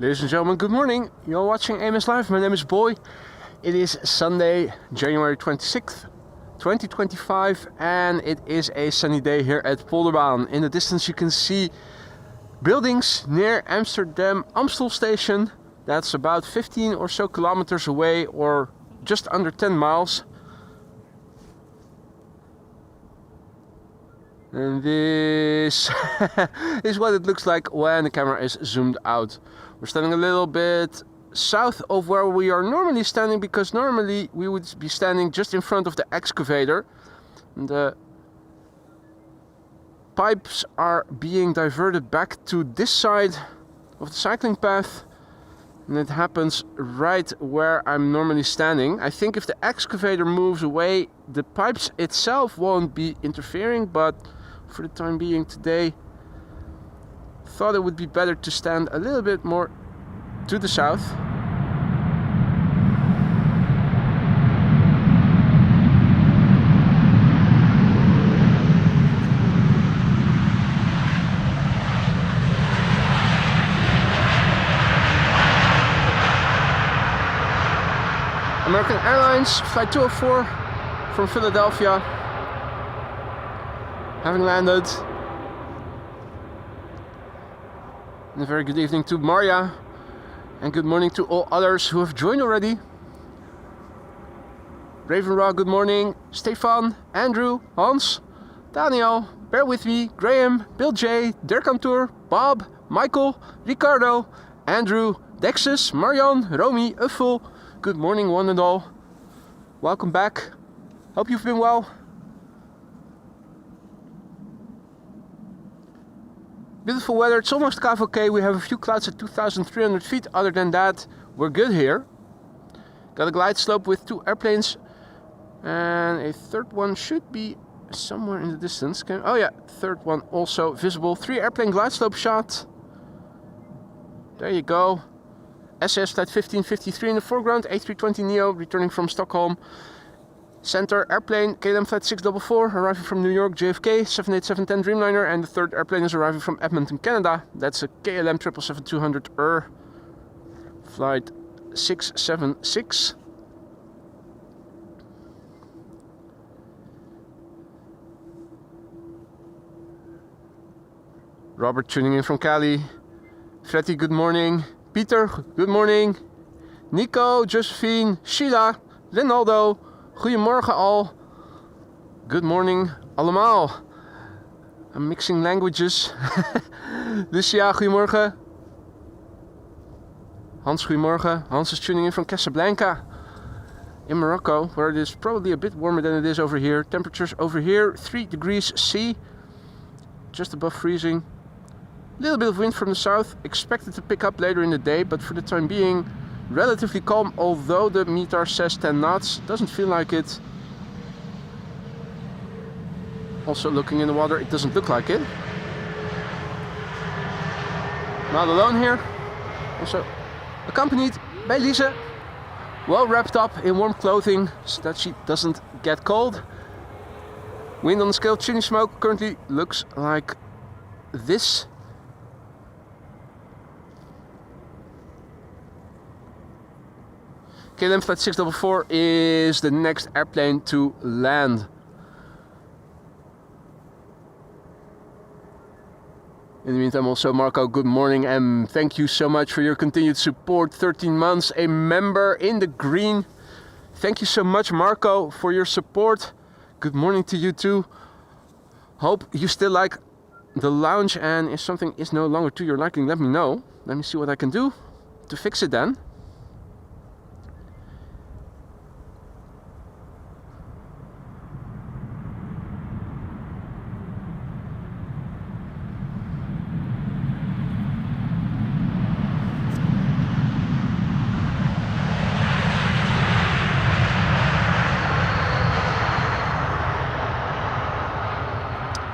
Ladies and gentlemen, good morning. You're watching AMS Live. My name is Boy. It is Sunday, January 26th, 2025, and it is a sunny day here at Polderbaan. In the distance you can see buildings near Amsterdam Amstel station. That's about 15 or so kilometers away, or just under 10 miles. And this is what it looks like when the camera is zoomed out. We're standing a little bit south of where we are normally standing, because normally we would be standing just in front of the excavator. And the pipes are being diverted back to this side of the cycling path. And it happens right where I'm normally standing. I think if the excavator moves away, the pipes itself won't be interfering, but for the time being today, thought it would be better to stand a little bit more to the south. American Airlines, flight 204 from Philadelphia, having landed. And a very good evening to Maria, and good morning to all others who have joined already. Raven Raw, good morning. Stefan, Andrew, Hans, Daniel, bear with me, Graham, Bill J, Dirk Kantoor, Bob, Michael, Ricardo, Andrew, Dexus, Marion, Romy, Uffel. Good morning, one and all. Welcome back. Hope you've been well. Beautiful weather. It's almost KVK. We have a few clouds at 2,300 feet. Other than that, we're good here. Got a glide slope with 2 airplanes. And a third one should be somewhere in the distance. Oh yeah, third one also visible. 3 airplane glide slope shot. There you go. SAS flight 1553 in the foreground. A320neo returning from Stockholm. Center airplane KLM flight 644 arriving from New York, JFK 787-10 Dreamliner, and the third airplane is arriving from Edmonton, Canada. That's a KLM 777-200 flight 676. Robert tuning in from Cali. Freddy, good morning. Peter, good morning. Nico, Josephine, Sheila, Rinaldo. Goedemorgen al. Good morning allemaal. I'm mixing languages. Lucia, goedemorgen. Hans, goedemorgen. Hans is tuning in from Casablanca in Morocco, where it is probably a bit warmer than it is over here. Temperatures over here 3 degrees C, just above freezing. A little bit of wind from the south, expected to pick up later in the day, but for the time being relatively calm, although the METAR says 10 knots. Doesn't feel like it. Also looking in the water, it doesn't look like it. Not alone here. Also accompanied by Lisa. Well wrapped up in warm clothing so that she doesn't get cold. Wind on the scale, chimney smoke currently looks like this. KLM flight 644 is the next airplane to land. In the meantime, also Marco, good morning, and thank you so much for your continued support. 13 months, a member in the green. Thank you so much, Marco, for your support. Good morning to you too. Hope you still like the lounge, and if something is no longer to your liking, let me know. Let me see what I can do to fix it then.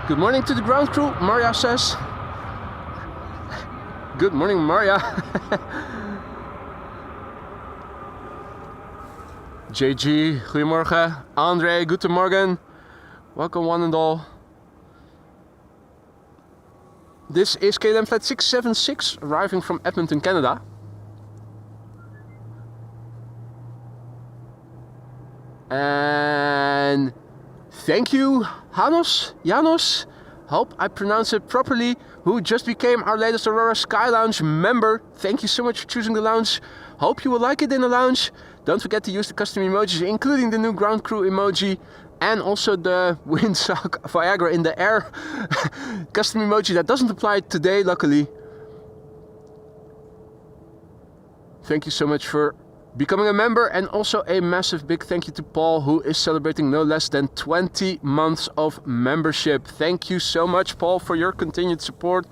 Good morning to the ground crew, Maria says. Good morning, Maria. JG, goedemorgen. Andre, guten Morgen. Welcome one and all. This is KLM flight 676 arriving from Edmonton, Canada. And thank you, Janos, hope I pronounce it properly, who just became our latest Aurora Sky Lounge member. Thank you so much for choosing the lounge. Hope you will like it in the lounge. Don't forget to use the custom emojis, including the new ground crew emoji and also the windsock Viagra in the air custom emoji. That doesn't apply today, luckily. Thank you so much for becoming a member, and also a massive big thank you to Paul, who is celebrating no less than 20 months of membership. Thank you so much, Paul, for your continued support.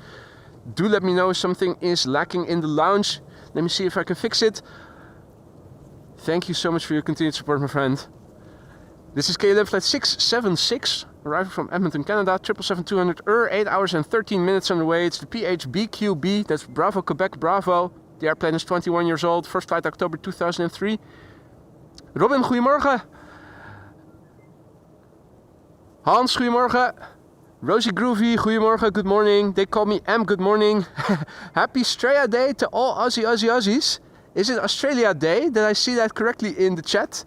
Do let me know if something is lacking in the lounge. Let me see if I can fix it. Thank you so much for your continued support, my friend. This is KLM flight 676, arriving from Edmonton, Canada, 777-200 8 hours and 13 minutes on the way. It's the PHBQB, that's Bravo, Quebec, Bravo. The airplane is 21 years old, first flight October 2003. Robin, goedemorgen. Hans, goedemorgen. Rosie Groovy, goedemorgen, good morning. They call me M, good morning. Happy Australia Day to all Aussies. Is it Australia Day? Did I see that correctly in the chat?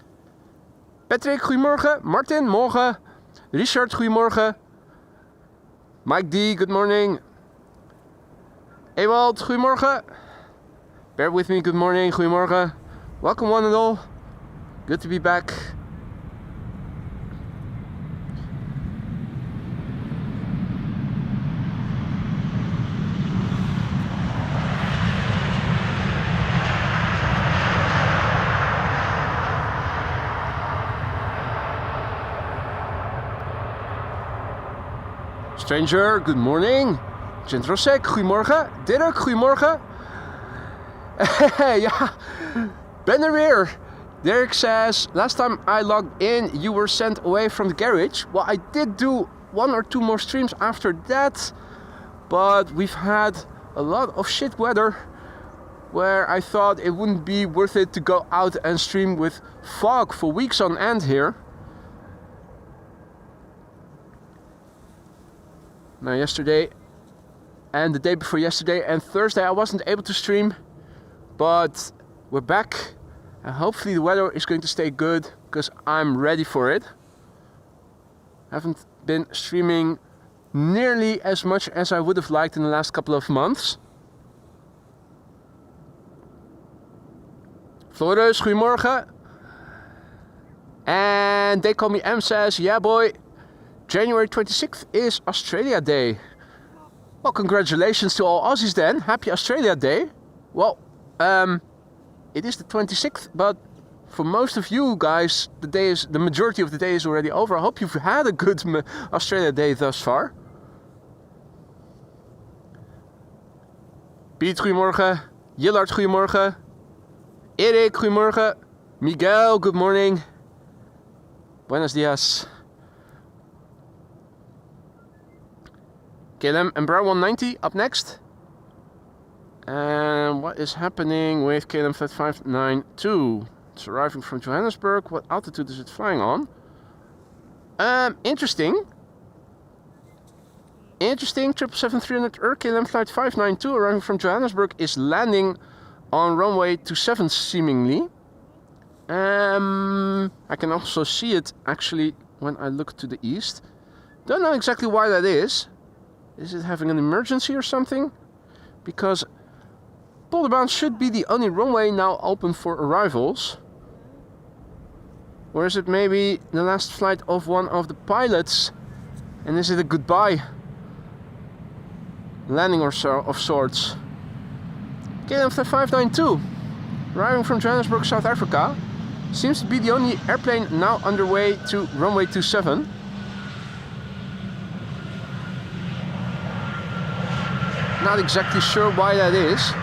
Patrick, goedemorgen. Martin, morgen. Richard, goedemorgen. Mike D, good morning. Ewald, goedemorgen. Bear with me, good morning, goedemorgen. Welcome one and all. Good to be back. Stranger, good morning. Gentrosek, goedemorgen. Dirk, goedemorgen. Yeah, Ben er weer. Derek says, last time I logged in, you were sent away from the garage. Well, I did do 1 or 2 more streams after that, but we've had a lot of shit weather where I thought it wouldn't be worth it to go out and stream with fog for weeks on end here. Now, yesterday and the day before yesterday and Thursday, I wasn't able to stream. But we're back, and hopefully the weather is going to stay good, because I'm ready for it. I haven't been streaming nearly as much as I would have liked in the last couple of months. Flores, goedemorgen. And They Call Me M says, yeah boy, January 26th is Australia Day. Well, congratulations to all Aussies then. Happy Australia Day. Well, it is the 26th, but for most of you guys, the majority of the day is already over. I hope you've had a good Australia Day thus far. Piet, goedemorgen. Jillard, goedemorgen. Erik, goedemorgen. Miguel, good morning. Buenos dias. KLM and Brown 190 up next. And what is happening with KLM Flight 592? It's arriving from Johannesburg. What altitude is it flying on? Interesting. 777-300 KLM Flight 592 arriving from Johannesburg is landing on runway 27 seemingly. I can also see it actually when I look to the east. Don't know exactly why that is. Is it having an emergency or something? Because Polderbound should be the only runway now open for arrivals. Or is it maybe the last flight of one of the pilots? And is it a goodbye landing or so of sorts? KLM 592, arriving from Johannesburg, South Africa, seems to be the only airplane now underway to runway 27. Not exactly sure why that is.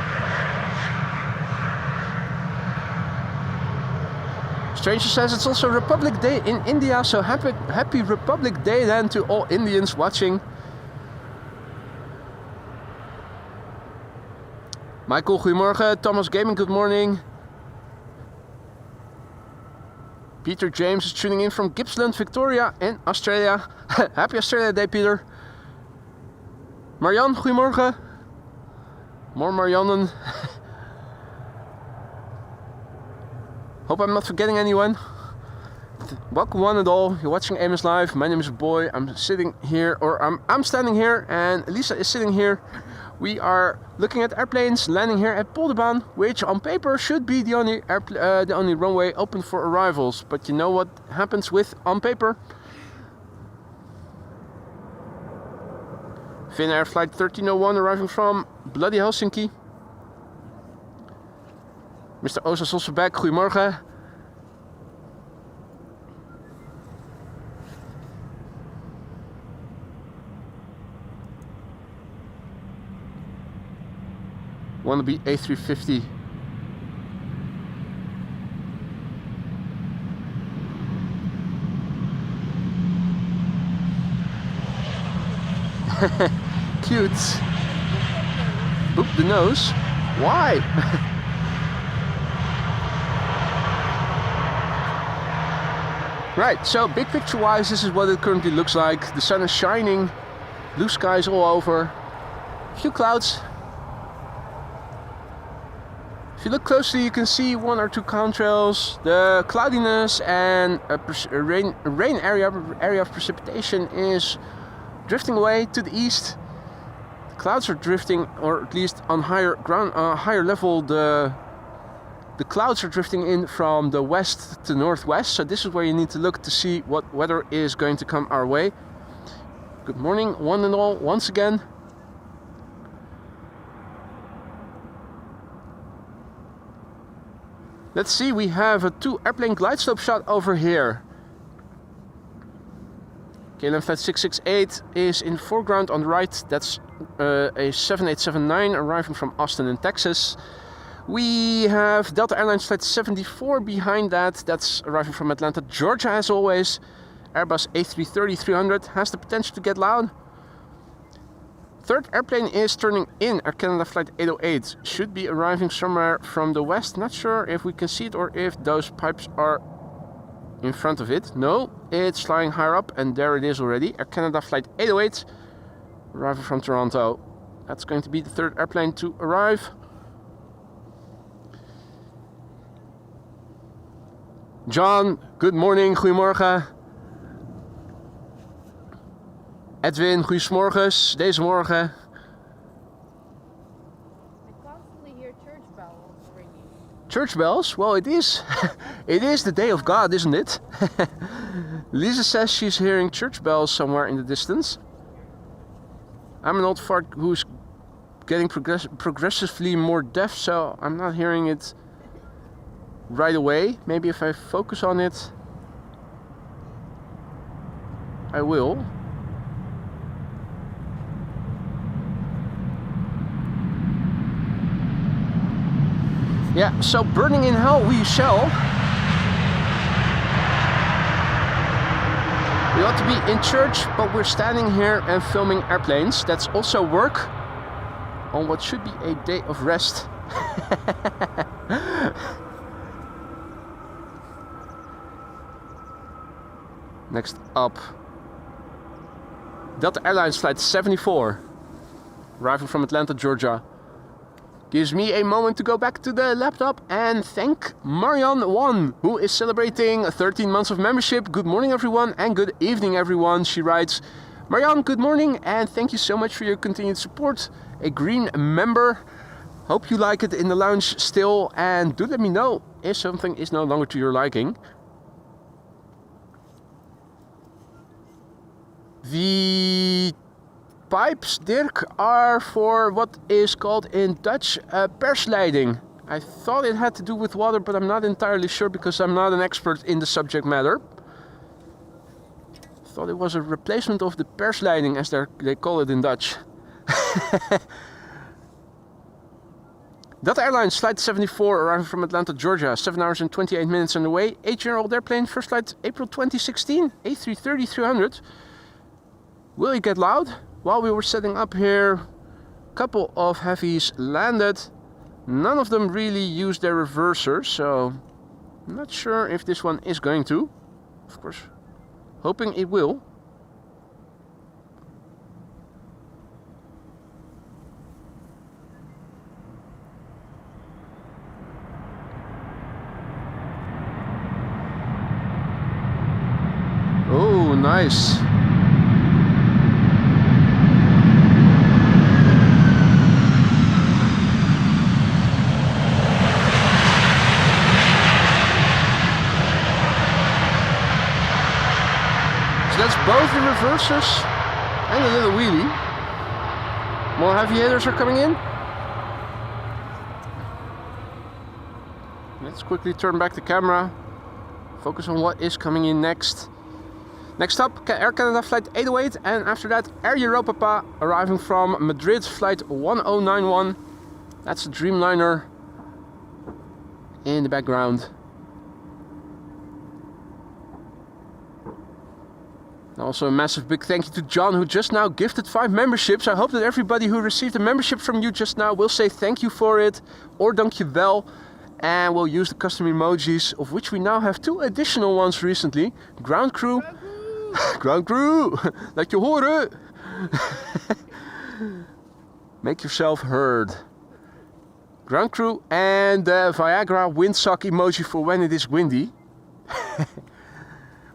Stranger says it's also Republic Day in India, so happy Republic Day then to all Indians watching. Michael, goedemorgen. Thomas Gaming, good morning. Peter James is tuning in from Gippsland, Victoria in Australia. Happy Australia Day, Peter. Marianne, goedemorgen. More Mariannen. Hope I'm not forgetting anyone. Welcome one and all. You're watching Amos Live. My name is Boy. I'm sitting here, or I'm standing here, and Lisa is sitting here. We are looking at airplanes landing here at Polderbaan, which on paper should be the only runway open for arrivals. But you know what happens with on paper? Finnair flight 1301 arriving from bloody Helsinki. Mr. Oos is also back. Goedemorgen. Wannabe A350. Cute. Boop the nose. Why? Right, so big picture wise, this is what it currently looks like. The sun is shining, blue skies all over, a few clouds. If you look closely, you can see one or two contrails. The cloudiness and a rain area of precipitation is drifting away to the east. The clouds are drifting, or at least on higher level, the clouds are drifting in from the west to northwest. So this is where you need to look to see what weather is going to come our way. Good morning, one and all, once again. Let's see, we have a 2 airplane glide slope shot over here. KLM flight 668 is in foreground on the right. That's a 7879 arriving from Austin in Texas. We have Delta Airlines flight 74 behind that. That's arriving from Atlanta, Georgia as always. Airbus A330-300 has the potential to get loud. Third airplane is turning in, Air Canada flight 808. Should be arriving somewhere from the west. Not sure if we can see it or if those pipes are in front of it. No, it's flying higher up, and there it is already. Air Canada flight 808 arriving from Toronto. That's going to be the third airplane to arrive. John, good morning, goedemorgen. Edwin, goeiemorgens, deze morgen. I constantly hear church bells ringing. Church bells? Well, it is. It is the day of God, isn't it? Lisa says she's hearing church bells somewhere in the distance. I'm an old fart who's getting progressively more deaf, so I'm not hearing it right away. Maybe if I focus on it, I will. Yeah, so burning in hell we shall. We ought to be in church, but we're standing here and filming airplanes. That's also work on what should be a day of rest. Next up, Delta Airlines flight 74, arriving from Atlanta, Georgia. Gives me a moment to go back to the laptop and thank Marianne1, who is celebrating 13 months of membership. Good morning, everyone, and good evening, everyone. She writes, Marianne, good morning, and thank you so much for your continued support. A green member. Hope you like it in the lounge still, and do let me know if something is no longer to your liking. The pipes, Dirk, are for what is called in Dutch persleiding. I thought it had to do with water, but I'm not entirely sure because I'm not an expert in the subject matter. I thought it was a replacement of the persleiding, as they call it in Dutch. Delta Airlines flight 74 arriving from Atlanta, Georgia, 7 hours and 28 minutes on the way. 8-year-old airplane, first flight April 2016, A330-300. Will it get loud? While we were setting up here, a couple of heavies landed. None of them really used their reverser, so I'm not sure if this one is going to. Of course, hoping it will. nice. So that's both the reversers and a little wheelie. More heavy hitters are coming in. Let's quickly turn back the camera. Focus on what is coming in next. Next up, Air Canada flight 808, and after that Air Europa arriving from Madrid, flight 1091. That's a Dreamliner in the background. Also a massive big thank you to John, who just now gifted 5 memberships. I hope that everybody who received a membership from you just now will say thank you for it, or dankjewel. And we'll use the custom emojis, of which we now have 2 additional ones recently. Ground crew. Ground crew. Laat je horen. Make yourself heard. Ground crew and the Viagra windsock emoji for when it is windy.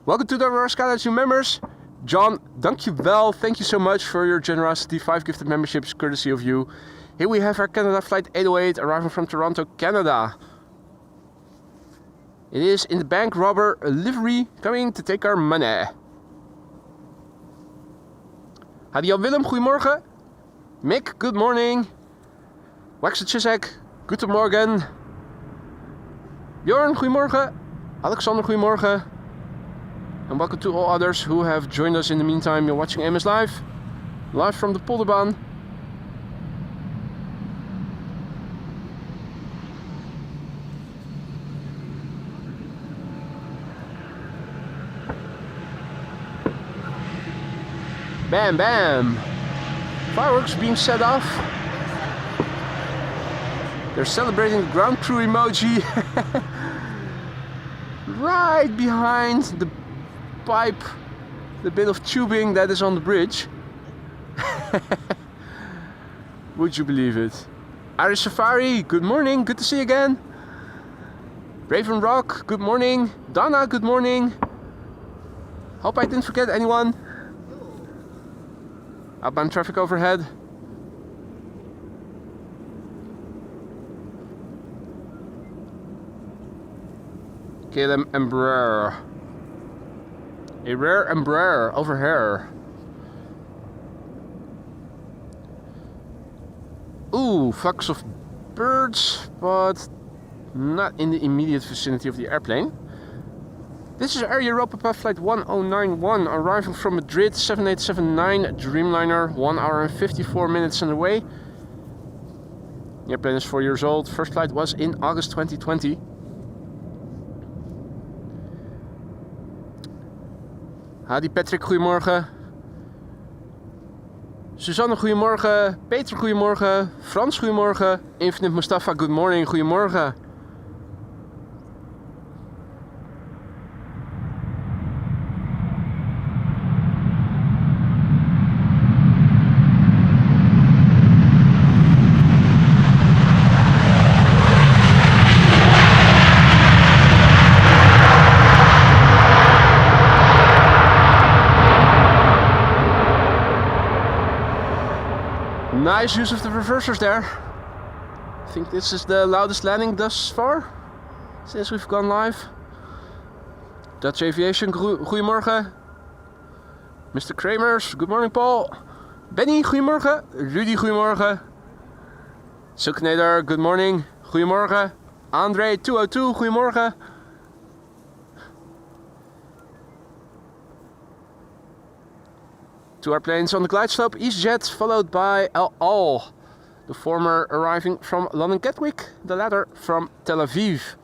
Welcome to the Aurora Skylights new members. John, dankjewel. Thank you so much for your generosity. 5 gifted memberships courtesy of you. Here we have our Canada flight 808 arriving from Toronto, Canada. It is in the bank robber livery, coming to take our money. Hadi Jan Willem, goedemorgen. Mick, good morning. Waxer Chisek, guten Morgen. Bjorn, goedemorgen. Alexander, goedemorgen. And welcome to all others who have joined us in the meantime. You're watching AMS live from the Polderbaan. Bam, bam. Fireworks being set off. They're celebrating the ground crew emoji. Right behind the pipe, the bit of tubing that is on the bridge. Would you believe it? Irish Safari, good morning, good to see you again. Raven Rock, good morning. Donna, good morning. Hope I didn't forget anyone. Outbound traffic overhead. KLM Embraer. A rare Embraer over here. Ooh, flocks of birds, but not in the immediate vicinity of the airplane. This is Air Europa flight 1091 arriving from Madrid, 7879 Dreamliner, 1 hour and 54 minutes on the way. The airplane is 4 years old. First flight was in August 2020. Hadi Patrick, goedemorgen. Suzanne, goedemorgen. Peter, goedemorgen. Frans, goedemorgen. Infinite Mustafa, good morning, goedemorgen. Nice use of the reversers there. I think this is the loudest landing thus far since we've gone live. Dutch Aviation, goedemorgen. Mr. Kramers, good morning Paul. Benny, goedemorgen. Rudy, goedemorgen. Silknader, good morning. Goedemorgen. Andre, 202, goedemorgen. Two airplanes on the glide slope, EasyJet followed by El Al, the former arriving from London Gatwick, the latter from Tel Aviv.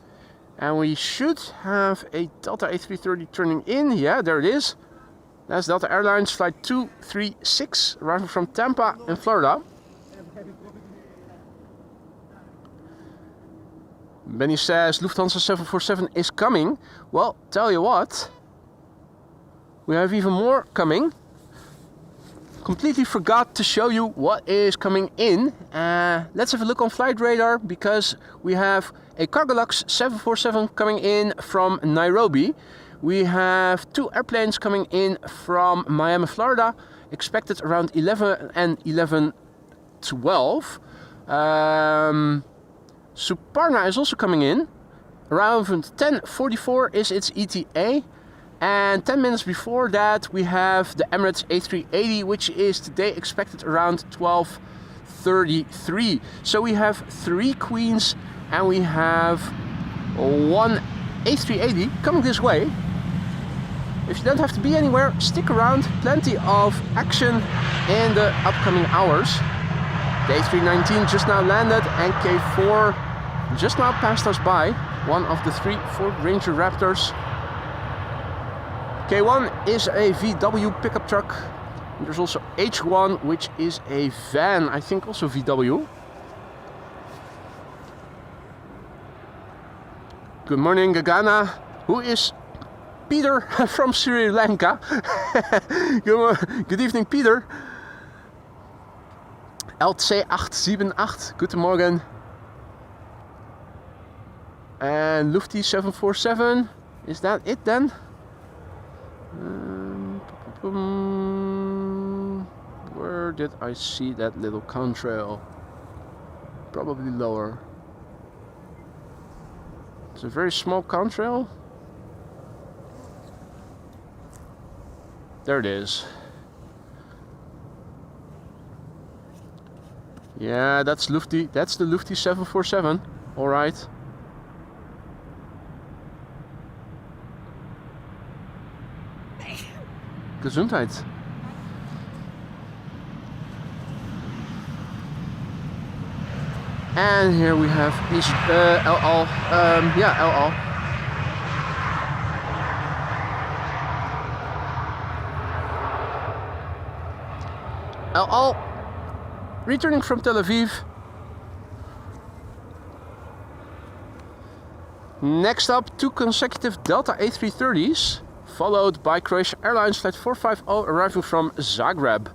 And we should have a Delta A330 turning in. Yeah, there it is. That's Delta Airlines flight 236 arriving from Tampa in Florida. Benny says Lufthansa 747 is coming. Well, tell you what, we have even more coming. Completely forgot to show you what is coming in. Let's have a look on flight radar, because we have a Cargolux 747 coming in from Nairobi. We have 2 airplanes coming in from Miami, Florida, expected around 11 and 11:12. Suparna is also coming in. Around 10:44 is its ETA. And 10 minutes before that we have the Emirates A380, which is today expected around 12:33. So we have 3 Queens and we have 1 A380 coming this way. If you don't have to be anywhere, stick around. Plenty of action in the upcoming hours. The A319 just now landed and K4 just now passed us by. One of the 3 Ford Ranger Raptors. K1 is a VW pickup truck. And there's also H1, which is a van, I think also VW. Good morning, Gagana. Who is Peter from Sri Lanka? Good evening, Peter. LC878, guten Morgen. And Lufty 747, is that it then? Where did I see that little contrail? Probably lower. It's a very small contrail. There it is. Yeah, that's Lufty. That's the Lufty 747. All right. Gesundheit. And here we have El Al. Yeah, El Al. El Al, returning from Tel Aviv. Next up, 2 consecutive Delta A330s. Followed by Croatia Airlines Flight 450 arriving from Zagreb.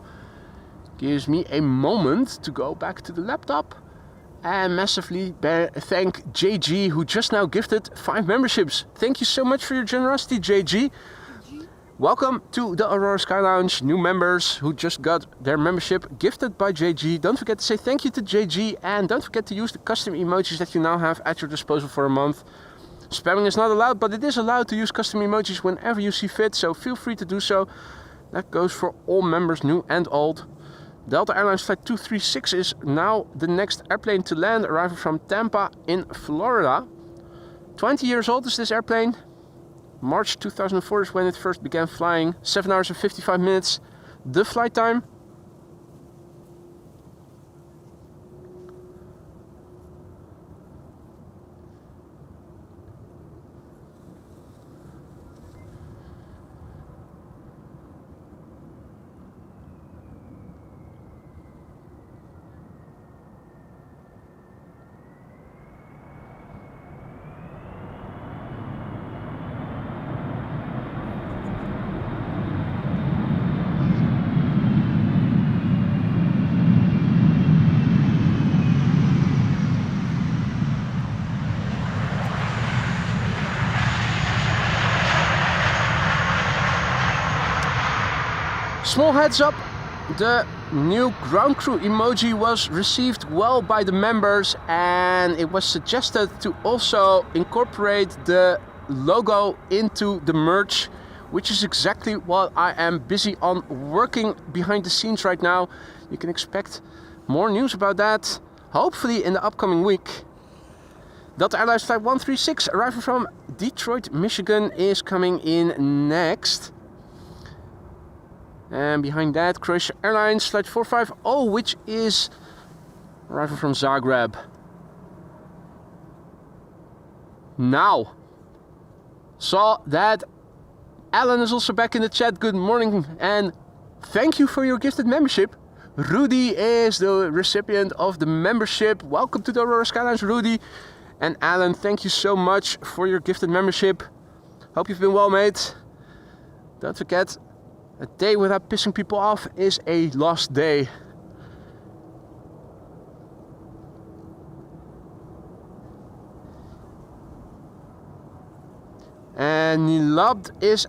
Gives me a moment to go back to the laptop and massively thank JG, who just now gifted 5 memberships. Thank you so much for your generosity, JG. Welcome to the Aurora Sky Lounge, new members who just got their membership gifted by JG. Don't forget to say thank you to JG and don't forget to use the custom emojis that you now have at your disposal for a month. Spamming is not allowed, but it is allowed to use custom emojis whenever you see fit, so feel free to do so. That goes for all members, new and old. Delta Airlines Flight 236 is now the next airplane to land, arriving from Tampa in Florida. 20 years old is this airplane. March 2004 is when it first began flying. 7 hours and 55 minutes. The flight time. Small heads up, the new ground crew emoji was received well by the members and it was suggested to also incorporate the logo into the merch, which is exactly what I am busy on working behind the scenes right now. You can expect more news about that, hopefully in the upcoming week. Delta Airlines Flight 136 arriving from Detroit, Michigan is coming in next. And behind that, Croatia Airlines Flight 450, which is arriving from Zagreb. Now, saw that Alan is also back in the chat. Good morning and thank you for your gifted membership. Rudy is the recipient of the membership. Welcome to the Aurora Sky Lounge, Rudy. And Alan, thank you so much for your gifted membership. Hope you've been well, mate. Don't forget, a day without pissing people off is a lost day. And Nilab is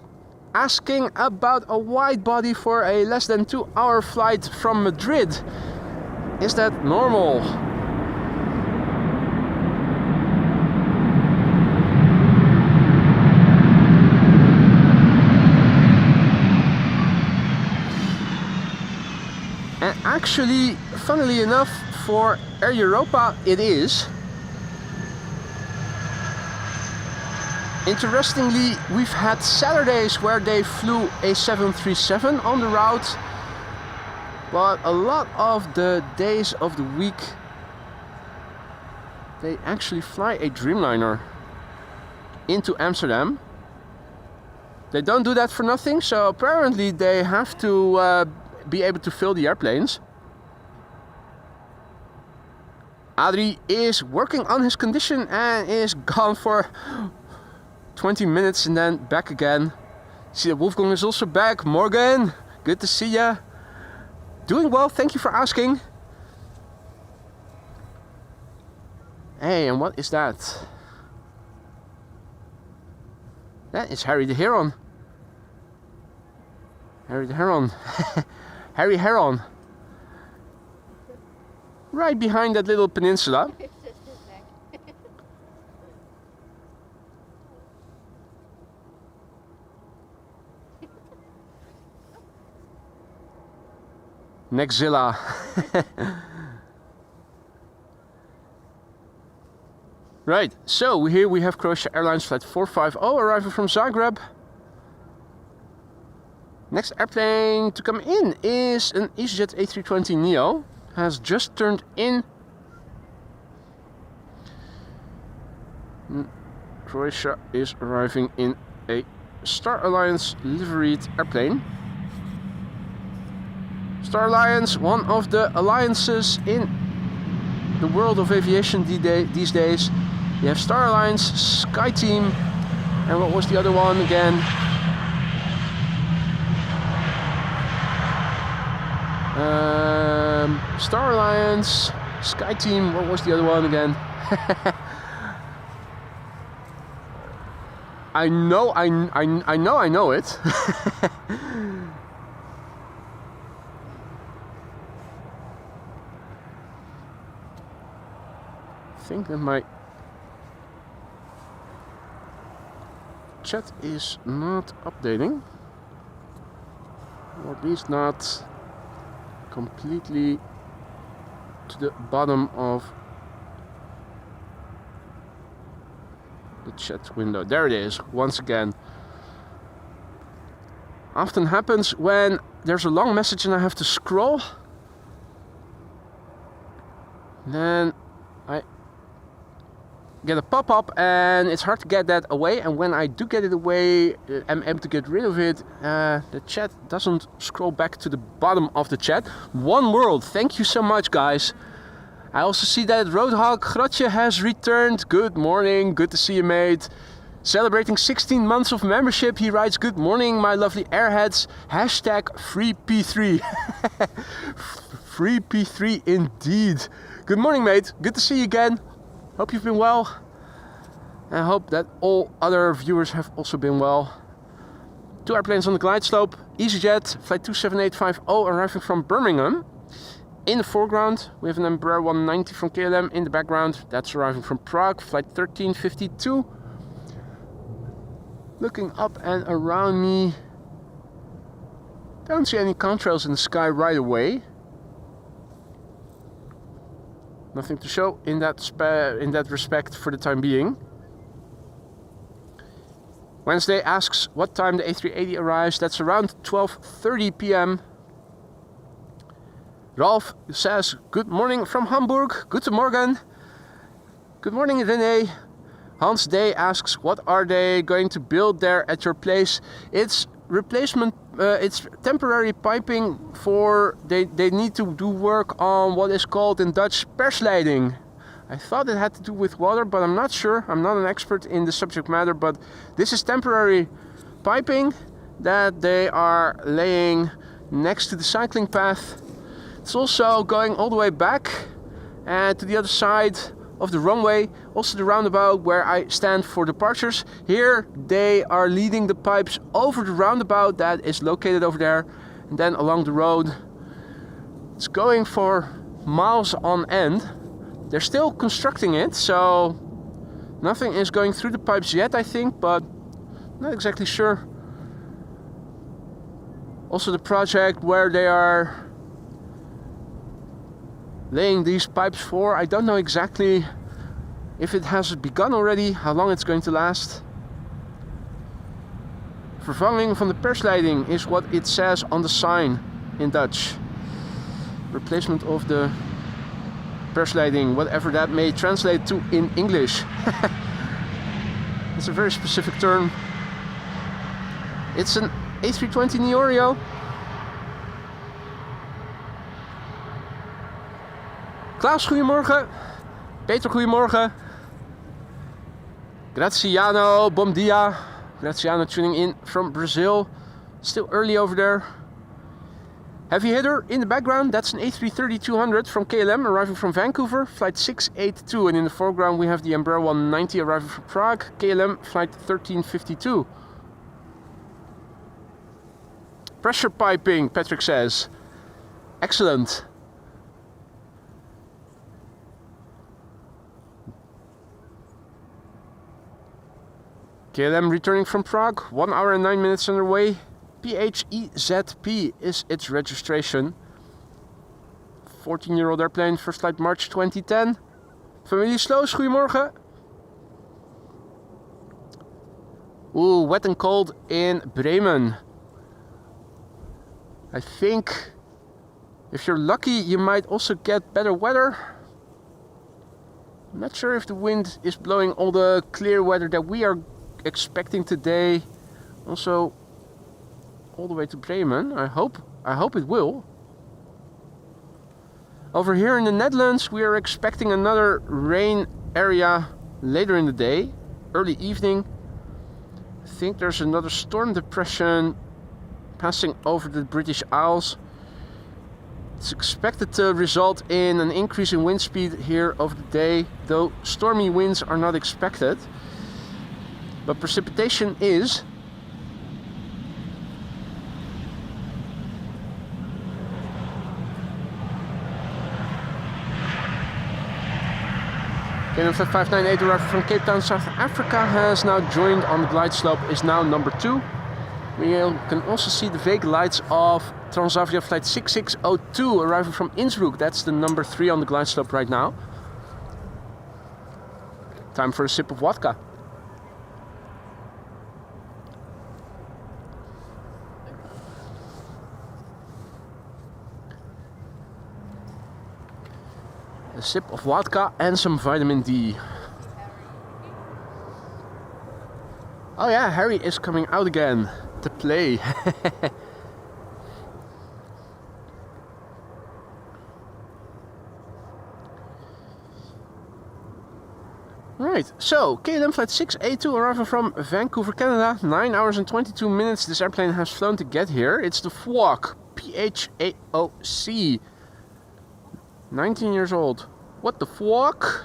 asking about a wide body for a less than 2-hour flight from Madrid. Is that normal? And actually, funnily enough, for Air Europa it is. Interestingly, we've had Saturdays where they flew a 737 on the route, but a lot of the days of the week they actually fly a Dreamliner into Amsterdam. They don't do that for nothing, so apparently they have to be able to fill the airplanes. Adri is working on his condition and is gone for 20 minutes and then back again. See that Wolfgang is also back. Morgan, good to see ya. Doing well, thank you for asking. Hey, and what is that? That is Harry the Heron. Harry the Heron. Harry Heron. Right behind that little peninsula. Nexzilla. Right, so here we have Croatia Airlines flight 450 arriving from Zagreb. Next airplane to come in is an EasyJet A320 Neo. Has just turned in. Croatia is arriving in a Star Alliance liveried airplane. Star Alliance, one of the alliances in the world of aviation these days. You have Star Alliance, SkyTeam, and what was the other one again? Star Alliance, SkyTeam, what was the other one again? I know it. I think that my chat is not updating, or at least not completely to the bottom of the chat window. There it is, once again. Often happens when there's a long message and I have to scroll. Then I get a pop-up and it's hard to get that away, and when I do get it away, I'm able to get rid of it. The chat doesn't scroll back to the bottom of the chat. One World, thank you so much, guys. I also see that Roadhog Grotje has returned. Good morning, good to see you, mate. Celebrating 16 months of membership, he writes, good morning, my lovely airheads. Hashtag free P3. Free P3 indeed. Good morning, mate, good to see you again. Hope you've been well. I hope that all other viewers have also been well. 2 airplanes on the glide slope. EasyJet, flight 27850, arriving from Birmingham. In the foreground, we have an Embraer 190 from KLM. In the background, that's arriving from Prague, flight 1352. Looking up and around me, don't see any contrails in the sky right away. Nothing to show in that respect for the time being. Wednesday asks what time the A380 arrives. That's around 12:30 p.m. Rolf says, good morning from Hamburg. Guten Morgen. Good morning, René. Hans Day asks, what are they going to build there at your place? It's replacement, it's temporary piping for, they need to do work on what is called in Dutch persleiding. I thought it had to do with water, but I'm not sure. I'm not an expert in the subject matter, but this is temporary piping that they are laying next to the cycling path. It's also going all the way back and to the other side of the runway, also the roundabout where I stand for departures. Here they are leading the pipes over the roundabout that is located over there, and then along the road. It's going for miles on end. They're still constructing it, so nothing is going through the pipes yet, I think, but not exactly sure. Also the project where they are laying these pipes for, I don't know exactly if it has begun already, how long it's going to last. Vervanging van de persleiding is what it says on the sign in Dutch. Replacement of the persleiding, whatever that may translate to in English. It's a very specific term. It's an A320 Neorio. Klaus, goedemorgen. Peter, goedemorgen. Graziano, bom dia. Graziano tuning in from Brazil. Still early over there. Heavy hitter in the background, that's an A330-200 from KLM arriving from Vancouver, flight 682. And in the foreground we have the Embraer 190 arriving from Prague, KLM flight 1352. Pressure piping, Patrick says. Excellent. KLM returning from Prague, 1 hour and 9 minutes underway. PHEZP is its registration. 14-year-old airplane, first flight March 2010. Familie Sloos, goedemorgen. Ooh, wet and cold in Bremen. I think if you're lucky you might also get better weather. I'm not sure if the wind is blowing all the clear weather that we are expecting today also all the way to Bremen. I hope it will. Over here in the Netherlands we are expecting another rain area later in the day, early evening. I think there's another storm depression passing over the British Isles. It's expected to result in an increase in wind speed here over the day, though stormy winds are not expected. But precipitation is. KLM 598 arriving from Cape Town, South Africa has now joined on the glide slope, is now number 2. We can also see the vague lights of Transavia flight 6602 arriving from Innsbruck. That's the number 3 on the glide slope right now. Time for a sip of vodka. A sip of vodka and some vitamin D. Oh yeah, Harry is coming out again to play. Right, so KLM flight 682 arriving from Vancouver, Canada. 9 hours and 22 minutes this airplane has flown to get here. It's the FWOC, PHAOC. 19 years old. What the fuck?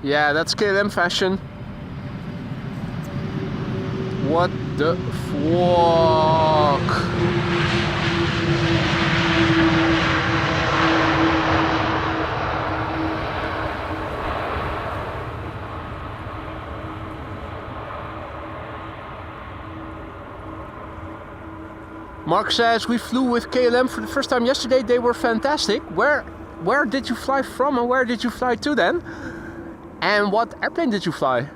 Yeah, that's KLM fashion. What the fuck? Mark says, we flew with KLM for the first time yesterday. They were fantastic. Where did you fly from and where did you fly to then? And what airplane did you fly?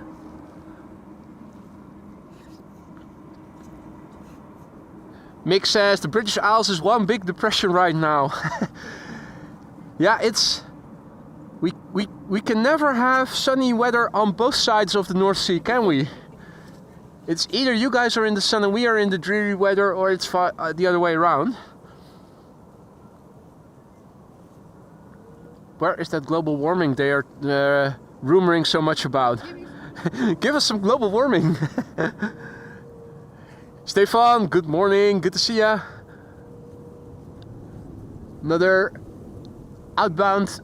Mick says, the British Isles is one big depression right now. Yeah, it's... We can never have sunny weather on both sides of the North Sea, can we? It's either you guys are in the sun and we are in the dreary weather, or it's the other way around. Where is that global warming they are rumoring so much about? Give us some global warming. Stefan, good morning. Good to see ya. Another outbound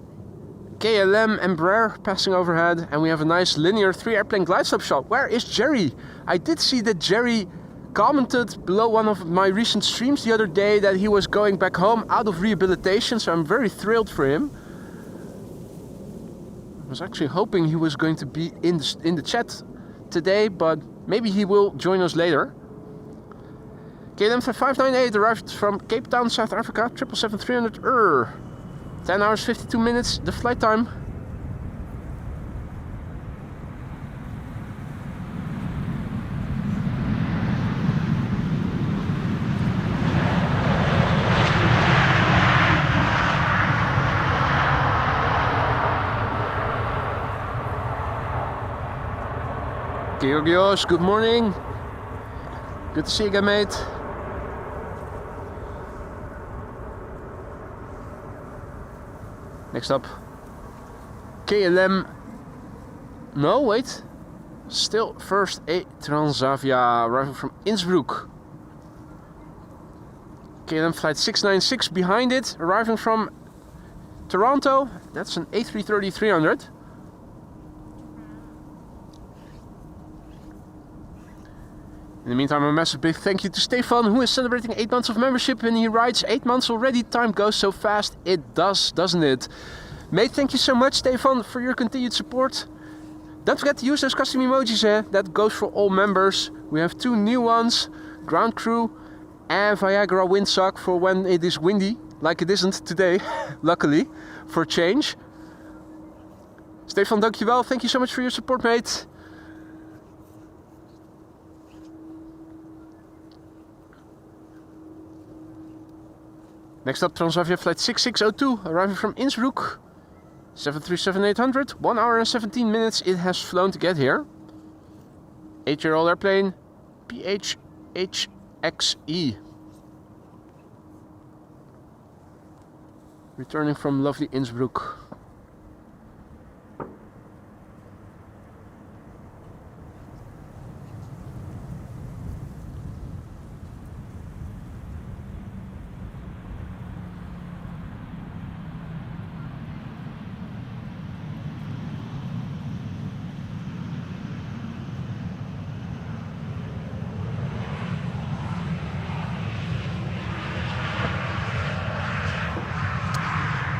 KLM Embraer passing overhead, and we have a nice linear 3 airplane glide slope shot. Where is Jerry? I did see that Jerry commented below one of my recent streams the other day that he was going back home out of rehabilitation, so I'm very thrilled for him. I was actually hoping he was going to be in the chat today, but maybe he will join us later. KLM 598 arrived from Cape Town, South Africa, 777-300 10 hours 52 minutes, the flight time. Georgios, good morning. Good to see you again, mate. Next up, KLM. No, wait. Still first a Transavia arriving from Innsbruck. KLM flight 696 behind it, arriving from Toronto. That's an A330-300. In the meantime, a massive big thank you to Stefan, who is celebrating 8 months of membership, and he writes, 8 months already, time goes so fast. It does, doesn't it? Mate, thank you so much, Stefan, for your continued support. Don't forget to use those custom emojis, that goes for all members. We have 2 new ones, Ground Crew and Viagra Windsock for when it is windy, like it isn't today, luckily, for a change. Stefan, dankjewel. Thank you so much for your support, mate. Next up, Transavia flight 6602, arriving from Innsbruck. 737-800, 1 hour and 17 minutes it has flown to get here. 8-year-old airplane, PHHXE. Returning from lovely Innsbruck.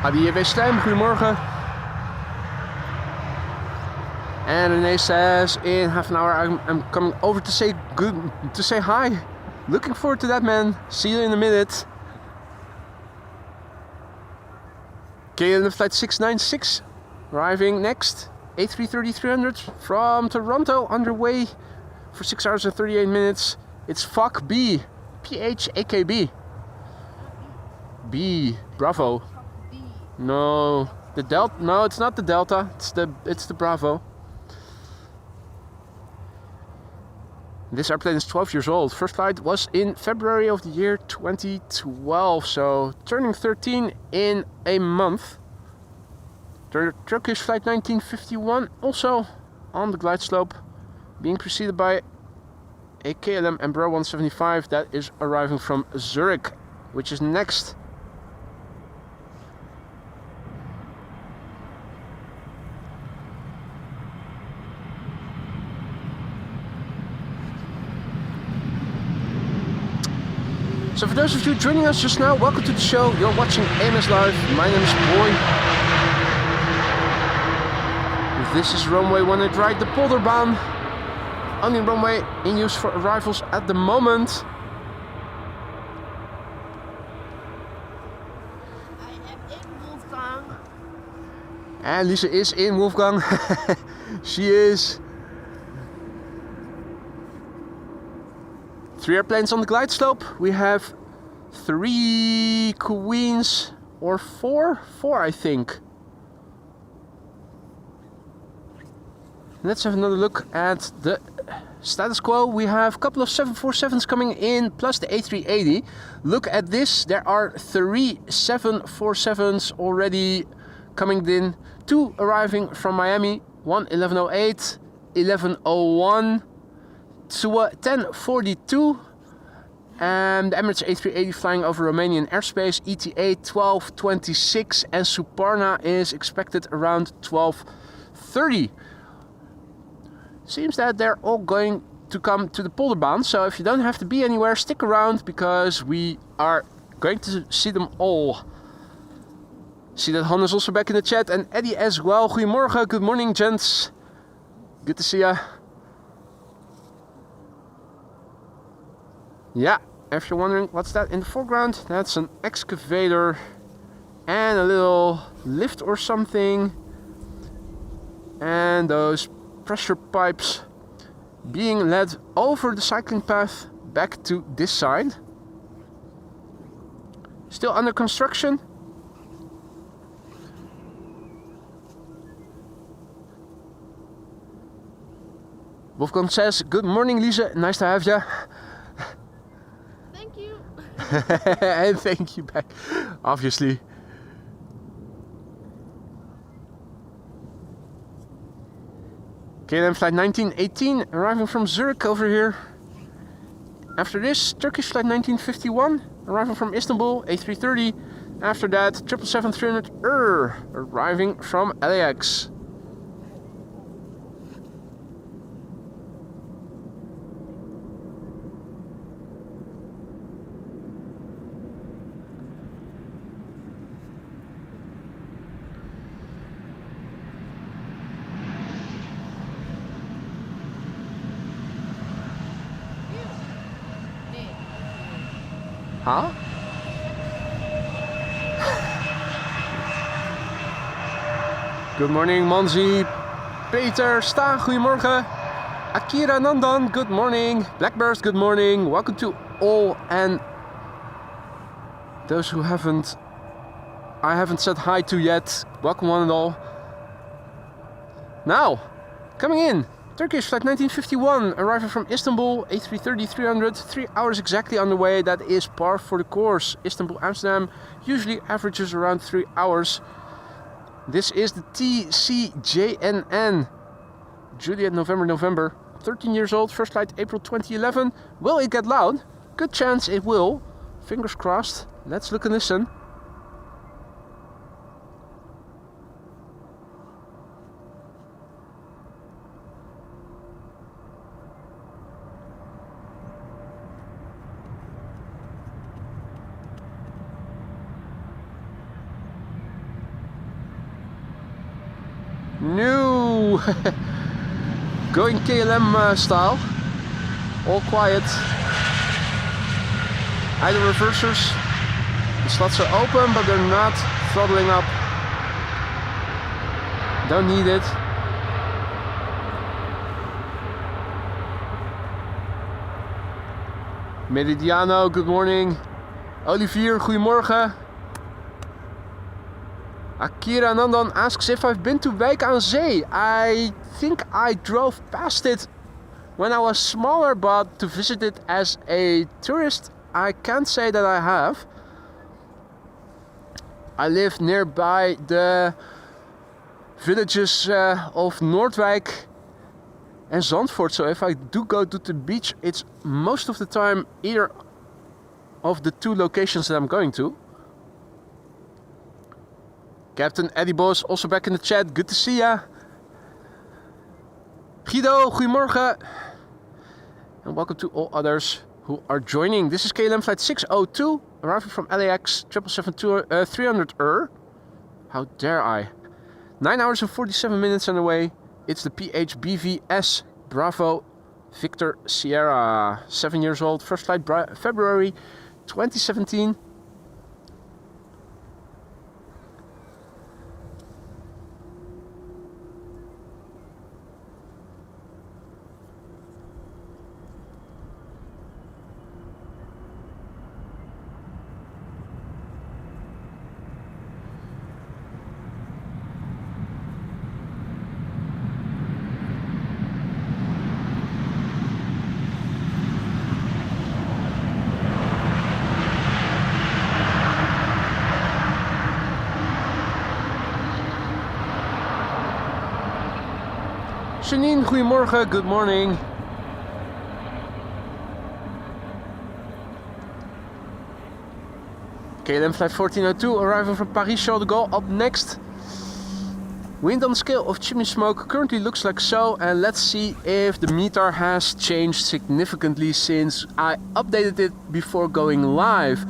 Adi Westheim, goedemorgen. And Renee says, in half an hour I'm coming over to say hi. Looking forward to that, man. See you in a minute. KLM flight 696 arriving next. A330-300 from Toronto, underway for 6 hours and 38 minutes. It's FAK B, PHAKB. B, Bravo. No, the Delta. No, it's not the Delta. It's the Bravo. This airplane is 12 years old. First flight was in February of the year 2012, so turning 13 in a month. Turkish flight 1951, also on the glide slope, being preceded by a KLM Embraer 175 that is arriving from Zurich, which is next. So for those of you joining us just now, welcome to the show. You're watching AMS Live. My name is Boy. This is runway 18 right, the Polderbaan. Only runway in use for arrivals at the moment. I am in Wolfgang. And Lisa is in Wolfgang. She is. 3 airplanes on the glide slope. We have 3 queens, or 4? 4, I think. Let's have another look at the status quo. We have a couple of 747s coming in, plus the A380. Look at this. There are 3 747s already coming in. 2 arriving from Miami. One 1108 11:01 to 10:42. And the Emirates A380 flying over Romanian airspace, ETA 12:26, and Suparna is expected around 12:30. Seems that they're all going to come to the Polderbaan, so if you don't have to be anywhere, stick around because we are going to see them all. See that Han is also back in the chat and Eddie as well. Goedemorgen, good morning gents. Good to see ya. Yeah, if you're wondering what's that in the foreground, that's an excavator and a little lift or something. And those pressure pipes being led over the cycling path back to this side. Still under construction. Wolfgang says, good morning Lise, nice to have you. Thank you. And thank you back, obviously. KLM flight 1918 arriving from Zurich over here. After this, Turkish flight 1951 arriving from Istanbul, A330. After that, 777-300 arriving from LAX. Huh? Good morning Manzi, Peter, Sta, goedemorgen. Akira Nandan, good morning. Blackbird, good morning. Welcome to all, and those who I haven't said hi to yet, welcome one and all. Now, coming in, Turkish flight 1951 arriving from Istanbul, A330-300, 3 hours exactly on the way. That is par for the course. Istanbul, Amsterdam usually averages around 3 hours. This is the TCJNN. Juliet, November. 13 years old, first flight April 2011. Will it get loud? Good chance it will. Fingers crossed. Let's look and listen. No! Going KLM style. All quiet. Either reversers. The slots are open, but they're not throttling up. Don't need it. Meridiano, good morning. Olivier, goedemorgen. Akira Nandan asks if I've been to Wijk aan Zee. I think I drove past it when I was smaller, but to visit it as a tourist, I can't say that I have. I live nearby the villages of Noordwijk and Zandvoort, so if I do go to the beach, it's most of the time either of the two locations that I'm going to. Captain Eddie Bos also back in the chat. Good to see ya. Guido, goedemorgen. And welcome to all others who are joining. This is KLM flight 602, arriving from LAX 777-300. How dare I? 9 hours and 47 minutes on the way. It's the PHBVS Bravo Victor Sierra. 7 years old, first flight February 2017. Janine, goedemorgen, good morning. KLM flight 1402 arriving from Paris Charles de Gaulle up next. Wind on the scale of chimney smoke currently looks like so, and let's see if the METAR has changed significantly since I updated it before going live.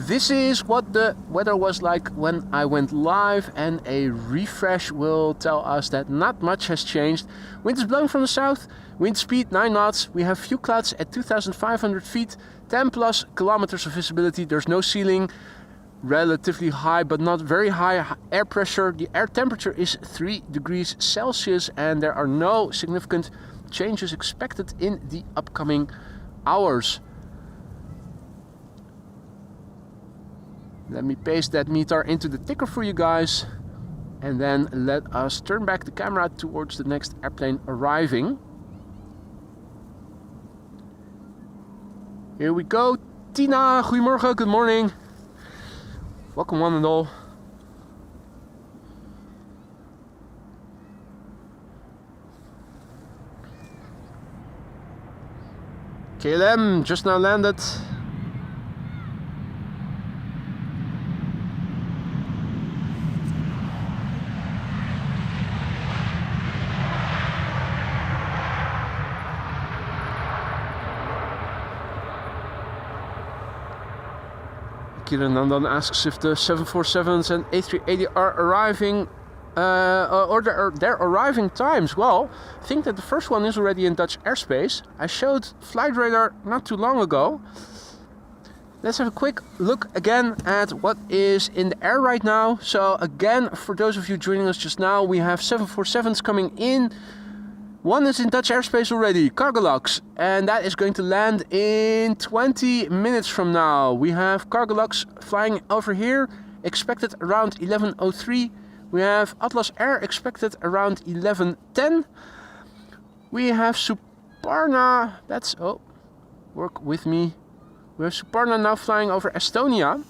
This is what the weather was like when I went live, and a refresh will tell us that not much has changed. Wind is blowing from the south, wind speed 9 knots, we have few clouds at 2,500 feet, 10 plus kilometers of visibility, there's no ceiling. Relatively high but not very high air pressure. The air temperature is 3 degrees Celsius and there are no significant changes expected in the upcoming hours. Let me paste that METAR into the ticker for you guys, and then let us turn back the camera towards the next airplane arriving. Here we go. Tina, goedemorgen, good morning. Welcome one and all. KLM just now landed. Kiranandan asks if the 747s and A380 are arriving, or their arriving times. Well, I think that the first one is already in Dutch airspace. I showed flight radar not too long ago. Let's have a quick look again at what is in the air right now. So again, for those of you joining us just now, we have 747s coming in. One is in Dutch airspace already, Cargolux, and that is going to land in 20 minutes from now. We have Cargolux flying over here, expected around 11:03. We have Atlas Air expected around 11:10. We have Suparna, that's, oh, work with me. We have Suparna now flying over Estonia.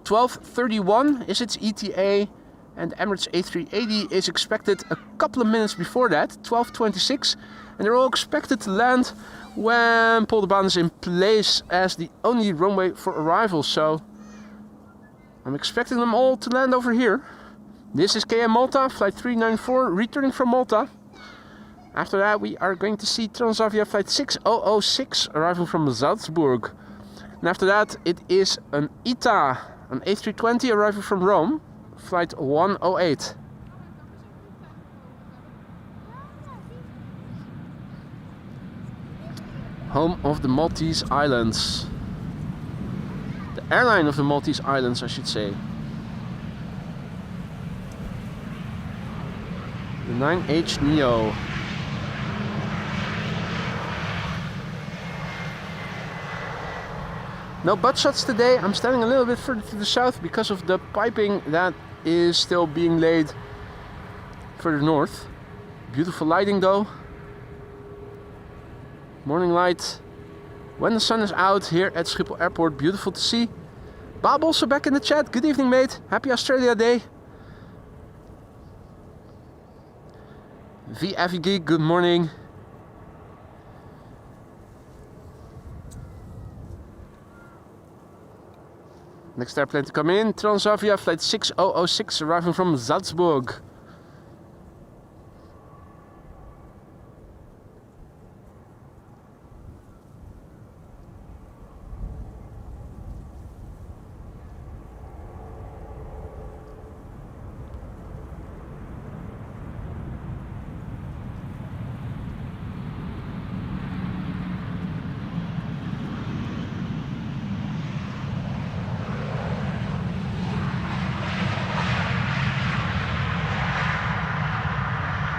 12:31 is its ETA. And Emirates A380 is expected a couple of minutes before that, 12:26, and they're all expected to land when Pol de Baan is in place as the only runway for arrival. So I'm expecting them all to land over here. This is KM Malta, flight 394, returning from Malta. After that we are going to see Transavia flight 6006 arriving from Salzburg. And after that it is an ITA, an A320 arriving from Rome. Flight 108. Home of the Maltese Islands. The airline of the Maltese Islands, I should say. The 9H Neo. No butt shots today. I'm standing a little bit further to the south because of the piping that is still being laid further north. Beautiful lighting though. Morning light when the sun is out here at Schiphol Airport. Beautiful to see. Bob also back in the chat. Good evening, mate. Happy Australia Day. VFG, good morning. Next airplane to come in, Transavia flight 6006 arriving from Salzburg.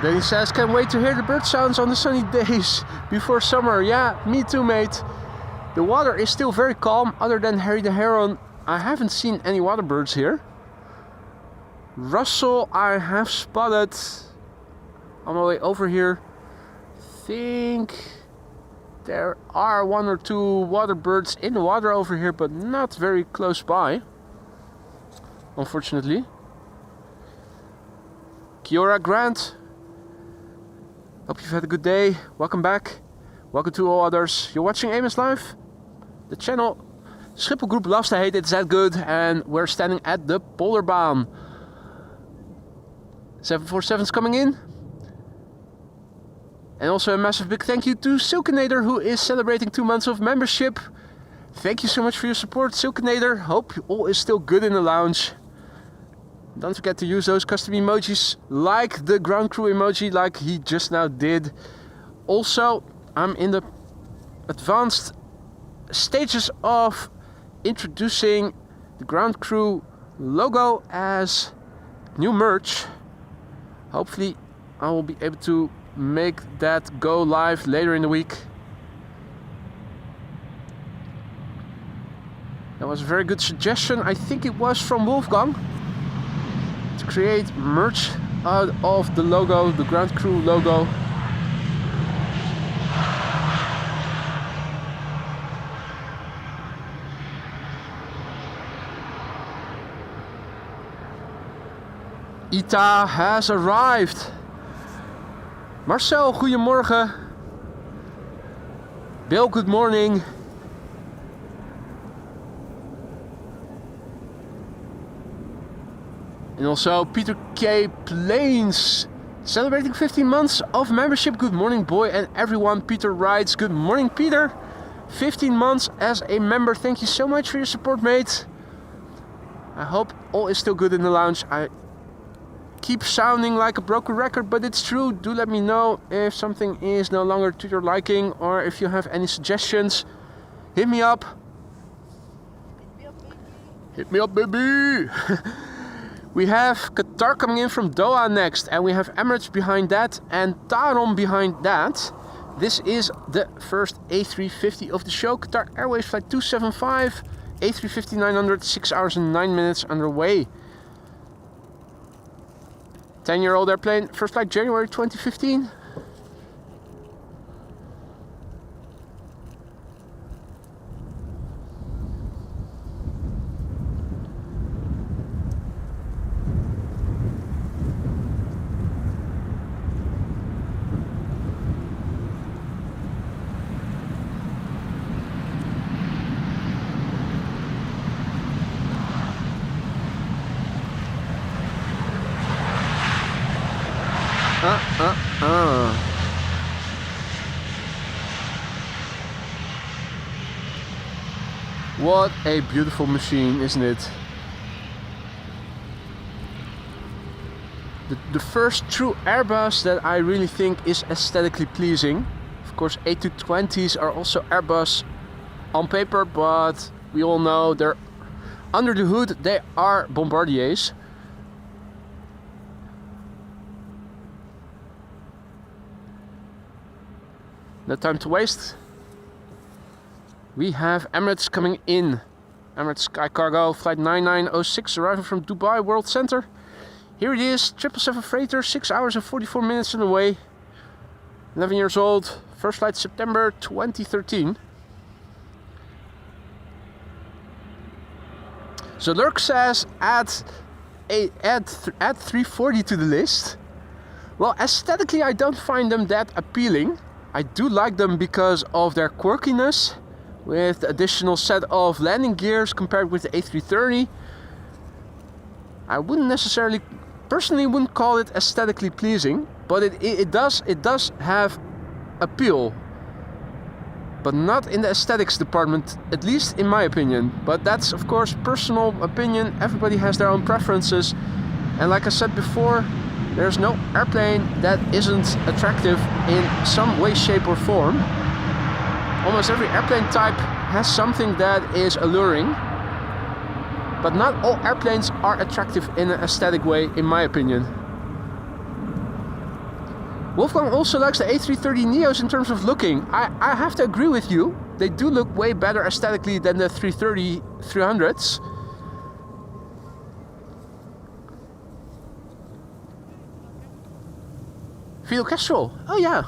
Then he says, can't wait to hear the bird sounds on the sunny days before summer. Yeah, me too, mate. The water is still very calm. Other than Harry the Heron, I haven't seen any water birds here. Russell, I have spotted on my way over here. Think there are 1 or 2 water birds in the water over here, but not very close by, unfortunately. Kia ora, Grant. Hope you've had a good day. Welcome back. Welcome to all others. You're watching Amos Live. The channel Schiphol Group loves to hate it's that good, and we're standing at the Polderbaan. 747s coming in. And also a massive big thank you to Silkenator, who is celebrating 2 months of membership. Thank you so much for your support, Silkenator. Hope all is still good in the lounge. Don't forget to use those custom emojis, like the ground crew emoji, like he just now did. Also, I'm in the advanced stages of introducing the ground crew logo as new merch. Hopefully, I will be able to make that go live later in the week. That was a very good suggestion. I think it was from Wolfgang, to create merch out of the logo, the ground crew logo. ITA has arrived. Marcel, goedemorgen. Bill, good morning. And also Peter K. Plains, celebrating 15 months of membership. Good morning, boy, and everyone. Peter writes, good morning, Peter. 15 months as a member. Thank you so much for your support, mate. I hope all is still good in the lounge. I keep sounding like a broken record, but it's true. Do let me know if something is no longer to your liking, or if you have any suggestions. Hit me up. Hit me up, baby. We have Qatar coming in from Doha next, and we have Emirates behind that and Tarom behind that. This is the first A350 of the show. Qatar Airways flight 275, A350-900, 6 hours and 9 minutes underway. 10-year-old airplane, first flight January 2015. What a beautiful machine, isn't it? The first true Airbus that I really think is aesthetically pleasing. Of course, A220s are also Airbus on paper, but we all know they're under the hood, they are Bombardiers. No time to waste. We have Emirates coming in. Emirates Sky Cargo flight 9906 arriving from Dubai World Center. Here it is, 777 freighter, 6 hours and 44 minutes on the way. 11 years old, first flight September 2013. So Lurk says add 340 to the list. Well, aesthetically I don't find them that appealing. I do like them because of their quirkiness, with the additional set of landing gears compared with the A330. I wouldn't necessarily, personally wouldn't call it aesthetically pleasing, but it does have appeal, but not in the aesthetics department, at least in my opinion. But that's of course personal opinion. Everybody has their own preferences, and like I said before, there's no airplane that isn't attractive in some way, shape or form. Almost every airplane type has something that is alluring, but not all airplanes are attractive in an aesthetic way, in my opinion. Wolfgang also likes the A330neos in terms of looking. I have to agree with you. They do look way better aesthetically than the 330-300s. Fidel Castro. Oh yeah.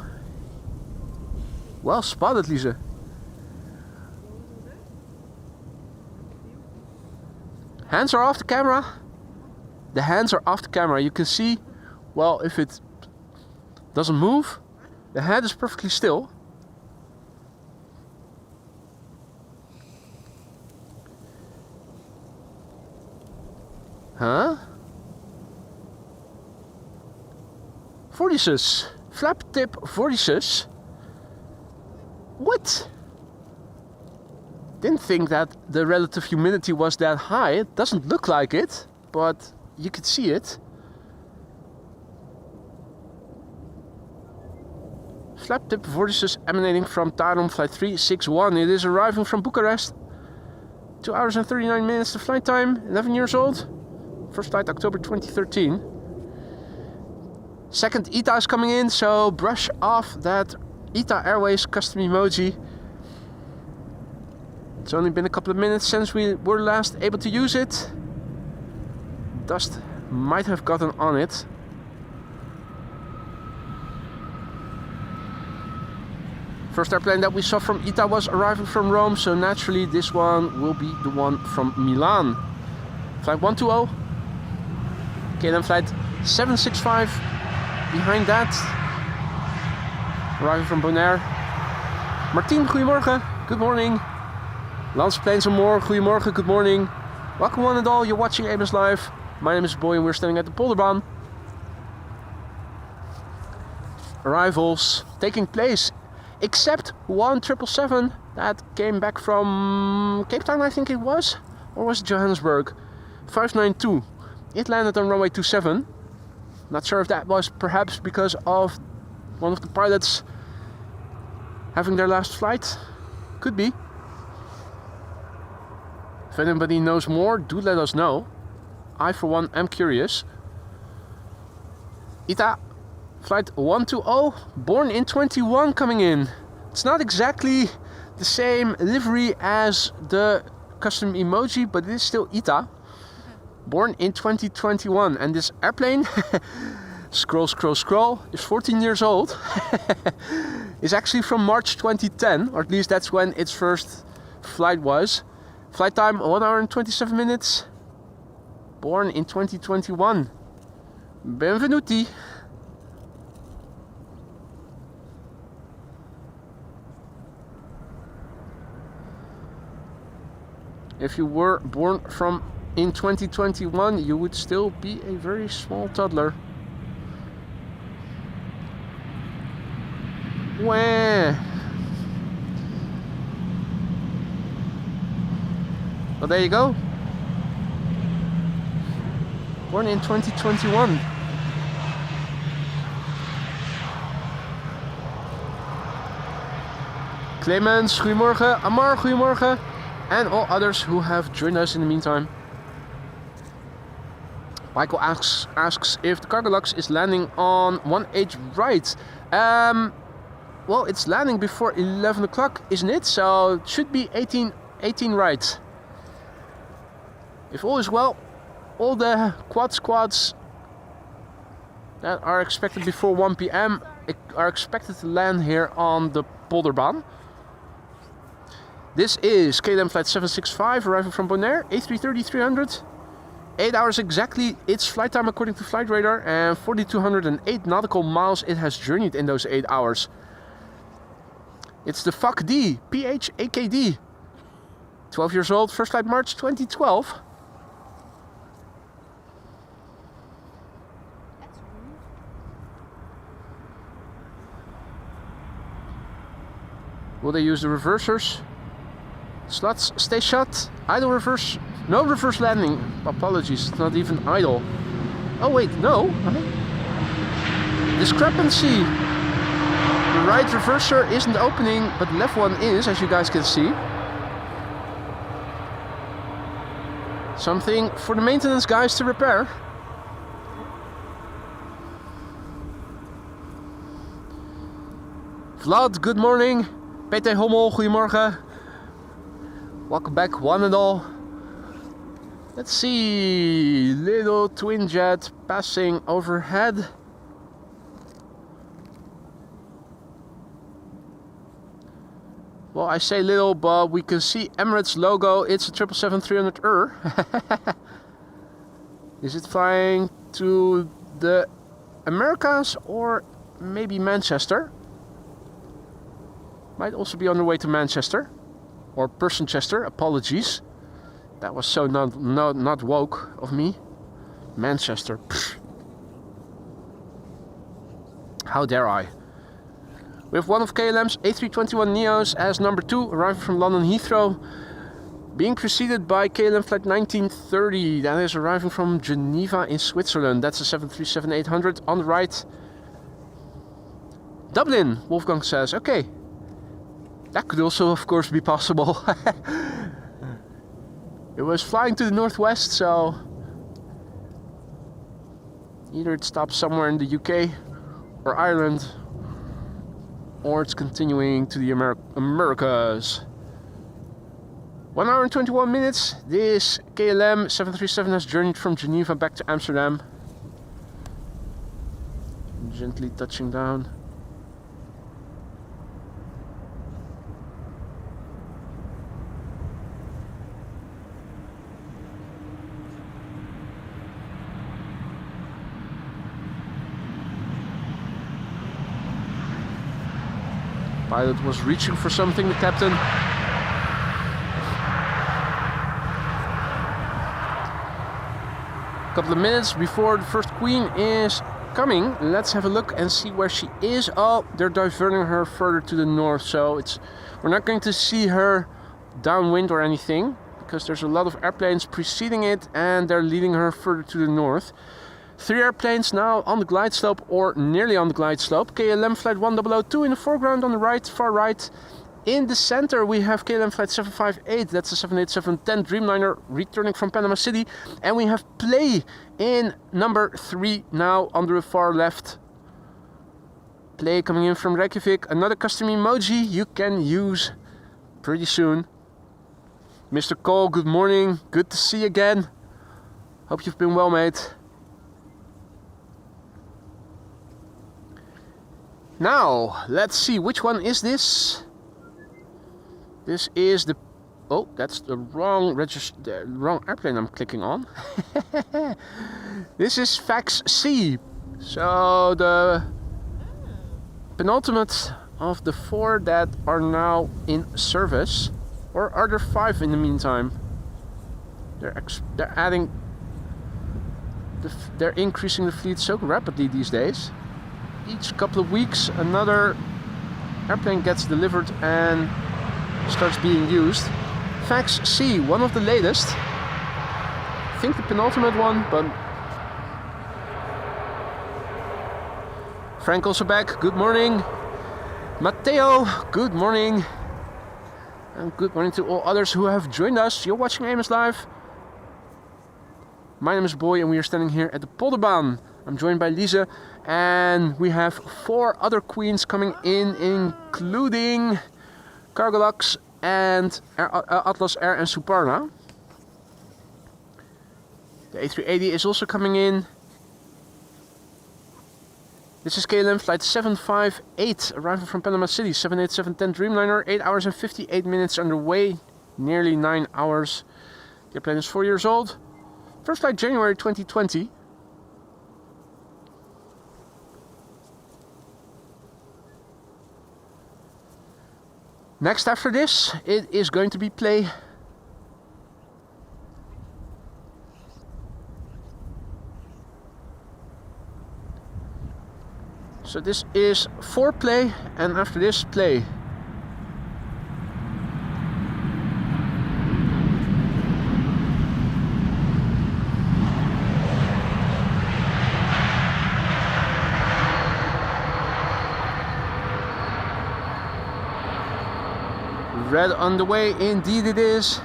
Well spotted, Lise. Hands are off the camera. The hands are off the camera. You can see, well, if it doesn't move, The head is perfectly still. Huh? Vortices. Flap tip vortices. What? Didn't think that the relative humidity was that high. It doesn't look like it, but you could see it. Flap tip vortices emanating from Tarom flight 361. It is arriving from Bucharest. 2 hours and 39 minutes to flight time. 11 years old. First flight October 2013. Second ITA is coming in, so brush off that ITA Airways custom emoji. It's only been a couple of minutes since we were last able to use it. Dust might have gotten on it. First airplane that we saw from ITA was arriving from Rome, so naturally this one will be the one from Milan. Flight 120. Okay, then flight 765 behind that. Arriving from Bonaire. Martien, goedemorgen. Good morning. Lance Plains and more, goedemorgen, good morning. Welcome one and all, you're watching Airbus Live. My name is Boy and we're standing at the Polderbaan. Arrivals taking place, except one 777 that came back from Cape Town, I think it was, or was it Johannesburg? 592. It landed on runway 27. Not sure if that was perhaps because of one of the pilots having their last flight. Could be. If anybody knows more, do let us know. I, for one, am curious. ITA, flight 120, born in 21 coming in. It's not exactly the same livery as the custom emoji, but it is still ITA. Born in 2021. And this airplane, scroll, is 14 years old. Is actually from March 2010, or at least that's when its first flight was. Flight time 1 hour and 27 minutes. Born in 2021. Benvenuti. If you were born in 2021, you would still be a very small toddler. Wah. Well, there you go. Born in 2021. Clemens, goedemorgen. Amar, goedemorgen. And all others who have joined us in the meantime. Michael asks if the cargo lux is landing on 1H right. Well, it's landing before 11 o'clock, isn't it? So it should be 18 right. If all is well, all the quads that are expected before 1 p.m. are expected to land here on the Polderbaan. This is KLM flight 765 arriving from Bonaire, A330-300. 8 hours exactly its flight time according to Flight Radar, and 4,208 nautical miles it has journeyed in those 8 hours. It's the FAKD, PHAKD. 12 years old, first flight March 2012. Will they use the reversers? Slots stay shut. Idle reverse. No reverse landing. Apologies, it's not even idle. Oh wait, no. Discrepancy. The right reverser isn't opening, but the left one is, as you guys can see. Something for the maintenance guys to repair. Vlad, good morning. PT Hommel, goedemorgen. Welcome back, one and all. Let's see, little twin jet passing overhead. Well, I say little, but we can see Emirates logo. It's a 777-300ER. Is it flying to the Americas or maybe Manchester? Might also be on the way to Manchester. Or Personchester, apologies. That was so not woke of me. Manchester. Pfft. How dare I? We have one of KLM's A321neos as number 2, arriving from London Heathrow, being preceded by KLM flight 1930, that is arriving from Geneva in Switzerland. That's a 737-800 on the right. Dublin, Wolfgang says. Okay, that could also, of course, be possible. It was flying to the northwest, so either it stops somewhere in the UK or Ireland, or it's continuing to the Americas. 1 hour and 21 minutes. This KLM 737 has journeyed from Geneva back to Amsterdam. Gently touching down. Pilot was reaching for something, the captain. A couple of minutes before the first queen is coming. Let's have a look and see where she is. Oh, they're diverting her further to the north, so we're not going to see her downwind or anything, because there's a lot of airplanes preceding it and they're leading her further to the north. 3 airplanes now on the glide slope, or nearly on the glide slope. KLM flight 1002 in the foreground on the right, far right. In the center we have KLM flight 758, that's a 787-10 Dreamliner returning from Panama City. And we have Play in number 3 now on the far left. Play coming in from Reykjavik, another custom emoji you can use pretty soon. Mr. Cole, good morning, good to see you again. Hope you've been well, mate. Now, let's see, which one is this? This is the... Oh, that's the wrong airplane I'm clicking on. This is Fax C. So the penultimate of the 4 that are now in service. Or are there 5 in the meantime? They're adding... They're increasing the fleet so rapidly these days. Each couple of weeks another airplane gets delivered and starts being used. Fax C, one of the latest. I think the penultimate one, but... Frank also back, good morning. Matteo, good morning. And good morning to all others who have joined us. You're watching Amos Live. My name is Boy and we are standing here at the Polderbaan. I'm joined by Lise, and we have 4 other queens coming in, including Cargolux and Atlas Air and Suparna. The A380 is also coming in. This is KLM flight 758, arriving from Panama City, 787-10 Dreamliner, 8 hours and 58 minutes underway, nearly 9 hours. The airplane is 4 years old. First flight January 2020. Next after this, it is going to be Play. So this is 4 Play, and after this, Play. Red on the way, indeed it is.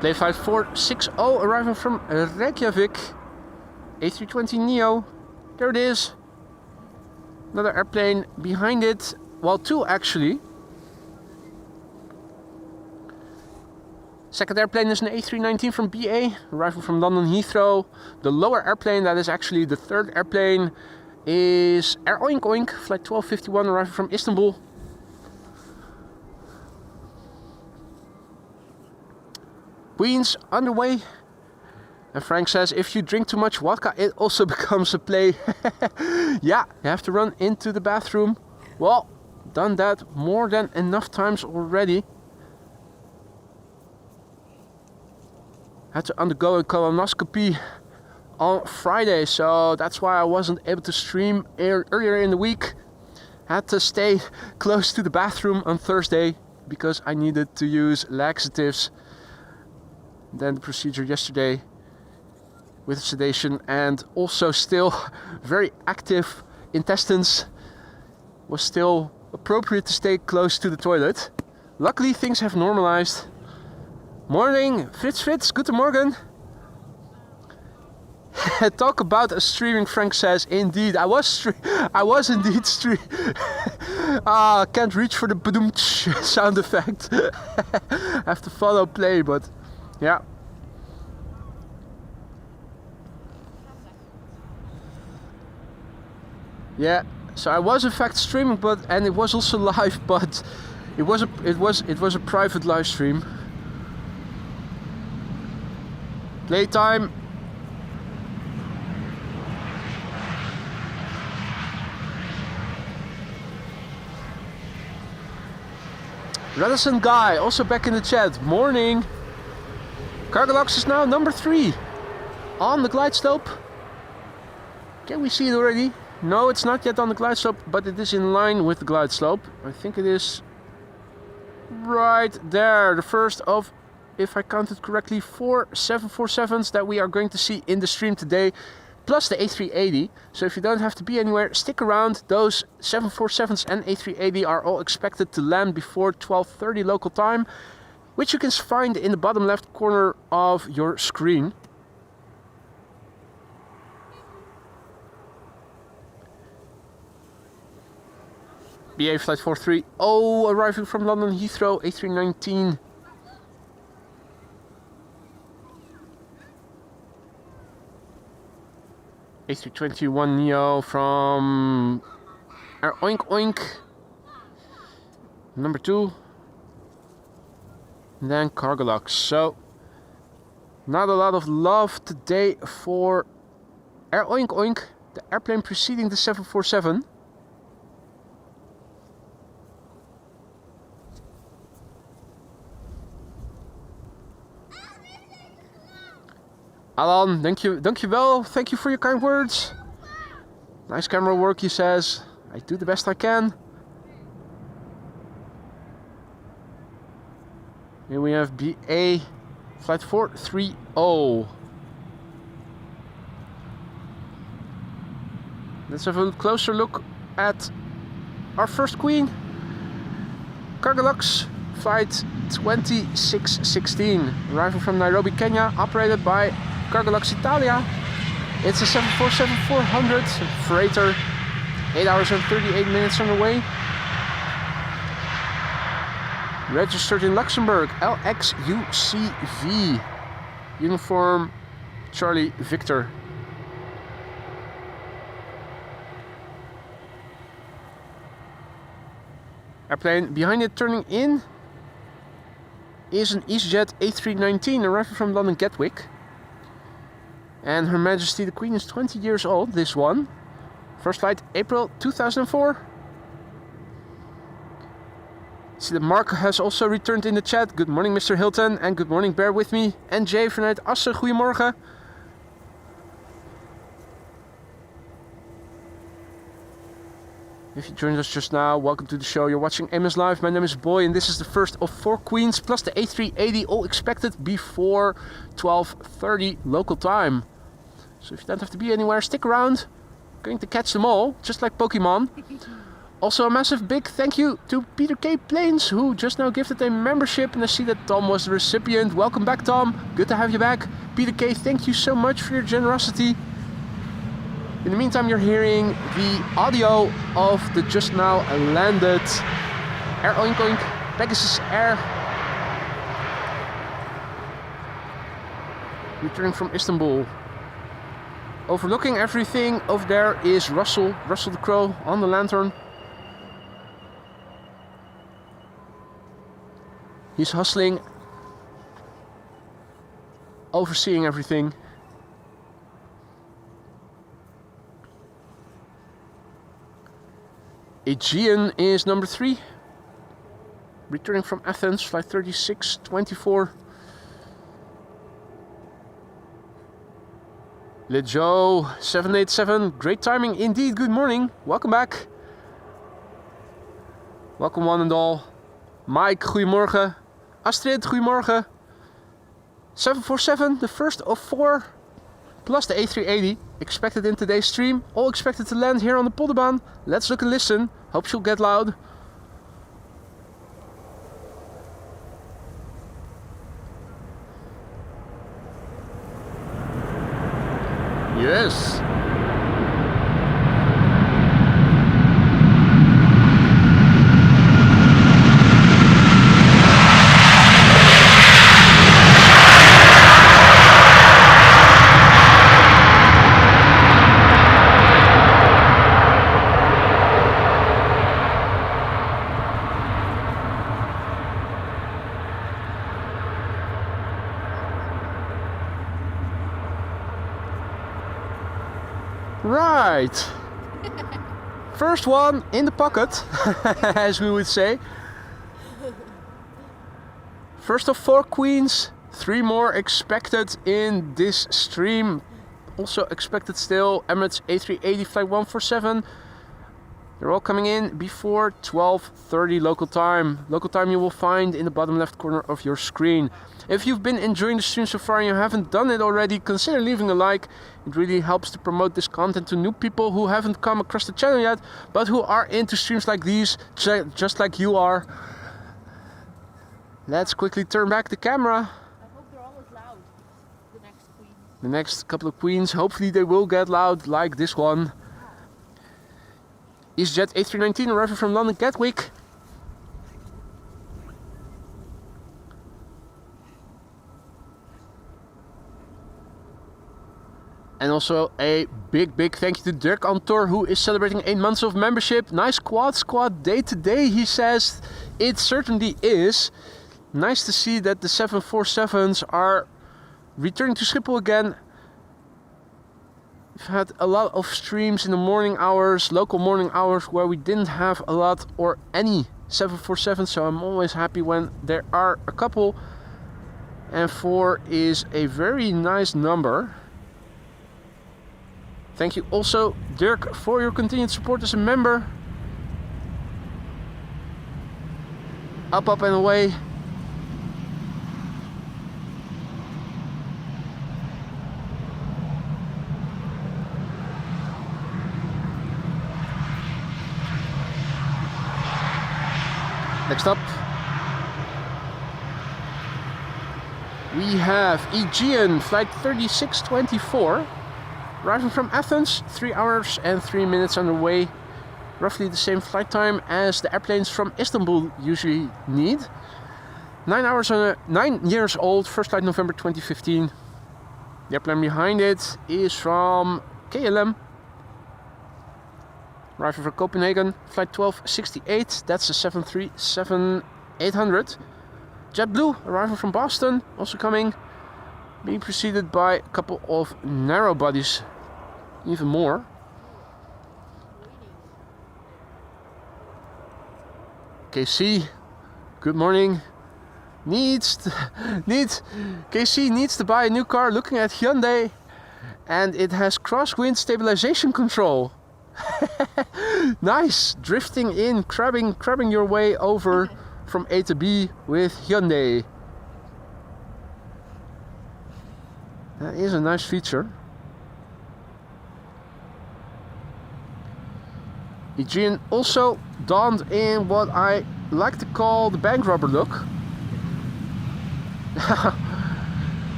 Play 5460 arriving from Reykjavik. A320neo, there it is. Another airplane behind it, well, 2 actually. Second airplane is an A319 from BA, arriving from London Heathrow. The lower airplane, that is actually the 3rd airplane, is Air Oink Oink, flight 1251, arriving from Istanbul. Queens underway. And Frank says, if you drink too much vodka, it also becomes a play. Yeah, you have to run into the bathroom. Well, done that more than enough times already. Had to undergo a colonoscopy on Friday, so that's why I wasn't able to stream earlier in the week. Had to stay close to the bathroom on Thursday because I needed to use laxatives. Then the procedure yesterday with sedation and also still very active intestines was still appropriate to stay close to the toilet. Luckily things have normalized. Morning, Fritz, guten Morgen. Talk about a streaming, Frank says. Indeed, I was indeed streaming. Can't reach for the badoom sound effect. Have to follow play, but yeah. Yeah, so I was in fact streaming, and it was also live, but it was a private live stream. Playtime. Reticent Guy, also back in the chat. Morning. Cargolux is now number 3 on the glide slope. Can we see it already? No, it's not yet on the glide slope, but it is in line with the glide slope. I think it is right there. The first of, if I counted correctly, 4 747s that we are going to see in the stream today, plus the A380. So if you don't have to be anywhere, stick around. Those 747s and A380 are all expected to land before 12:30 local time, which you can find in the bottom left corner of your screen. BA Flight 430 arriving from London Heathrow, A319. A321neo from Air Oink Oink, number 2. And then Cargolux. So, not a lot of love today for Air Oink Oink, the airplane preceding the 747. Alan, dankjewel. Thank you for your kind words. Nice camera work, he says. I do the best I can. Here we have BA Flight 430. Let's have a closer look at our first queen. Cargolux Flight 2616, arriving from Nairobi, Kenya, operated by Cargolux Italia. It's a 747-400 freighter, 8 hours and 38 minutes on the way. Registered in Luxembourg, LXUCV, uniform Charlie Victor. Airplane behind it turning in is an EasyJet A319 arriving from London Gatwick. And Her Majesty the Queen is 20 years old, this one. First flight April 2004. See that Mark has also returned in the chat. Good morning, Mr. Hilton, and good morning, bear with me. En Jay vanuit Assen, goedemorgen. If you joined us just now, welcome to the show. You're watching MS Live. My name is Boy, and this is the first of 4 queens, plus the A380, all expected before 12:30 local time. So if you don't have to be anywhere, stick around. Going to catch them all, just like Pokemon. Also a massive big thank you to Peter K. Plains, who just now gifted a membership, and I see that Tom was the recipient. Welcome back, Tom. Good to have you back. Peter K., thank you so much for your generosity. In the meantime, you're hearing the audio of the just now landed Air Oink Oink Pegasus Air, returning from Istanbul. Overlooking everything over there is Russell the Crow on the lantern. He's hustling, overseeing everything. Aegean is number 3. Returning from Athens, flight 3624. Lejo 787, great timing indeed, good morning. Welcome back. Welcome one and all. Mike, goedemorgen. Astrid, goedemorgen. 747, the first of 4, plus the A380, expected in today's stream. All expected to land here on the Polderbaan. Let's look and listen. Hope she'll get loud. Yes. Right. First one in the pocket, as we would say. First of 4 queens, 3 more expected in this stream. Also expected still Emirates A380 flight 147. They're all coming in before 12:30 local time. Local time you will find in the bottom left corner of your screen. If you've been enjoying the stream so far and you haven't done it already, consider leaving a like. It really helps to promote this content to new people who haven't come across the channel yet, but who are into streams like these, just like you are. Let's quickly turn back the camera. I hope they're all as loud. The next queen. The next couple of queens, hopefully they will get loud like this one. EasyJet A319 arriving from London Gatwick. And also a big thank you to Dirk Antor, who is celebrating 8 months of membership. Nice quad squad day today, he says. It certainly is. Nice to see that the 747s are returning to Schiphol again. We've had a lot of streams in the morning hours, local morning hours, where we didn't have a lot or any 747s, so I'm always happy when there are a couple. And 4 is a very nice number. Thank you also, Dirk, for your continued support as a member. Up and away. Next up, we have Aegean flight 3624, arriving from Athens, 3 hours and 3 minutes underway. Roughly the same flight time as the airplanes from Istanbul usually need. 9 years old, first flight November 2015. The airplane behind it is from KLM. Arriving from Copenhagen, flight 1268, that's the 737-800. JetBlue arriving from Boston, also coming, being preceded by a couple of narrow bodies, even more. KC, good morning. KC needs to buy a new car, looking at Hyundai, and it has crosswind stabilization control. Nice, drifting in, crabbing your way over from A to B with Hyundai. That is a nice feature. Aegean also donned in what I like to call the bank robber look.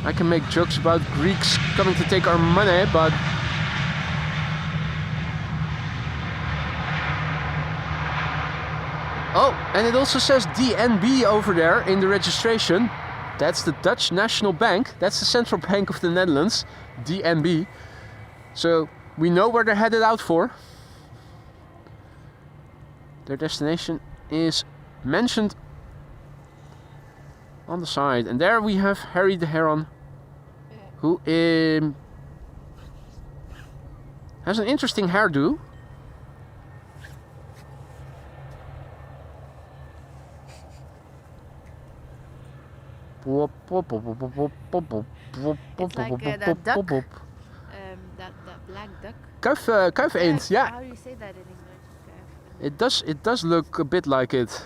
I can make jokes about Greeks coming to take our money, but oh, and it also says DNB over there in the registration. That's the Dutch National Bank. That's the central bank of the Netherlands, DNB. So we know where they're headed out for. Their destination is mentioned on the side. And there we have Harry the Heron, who has an interesting hairdo. It's like that duck. That black duck. Kuif eend, yeah. How do you say that in English? It does look a bit like it.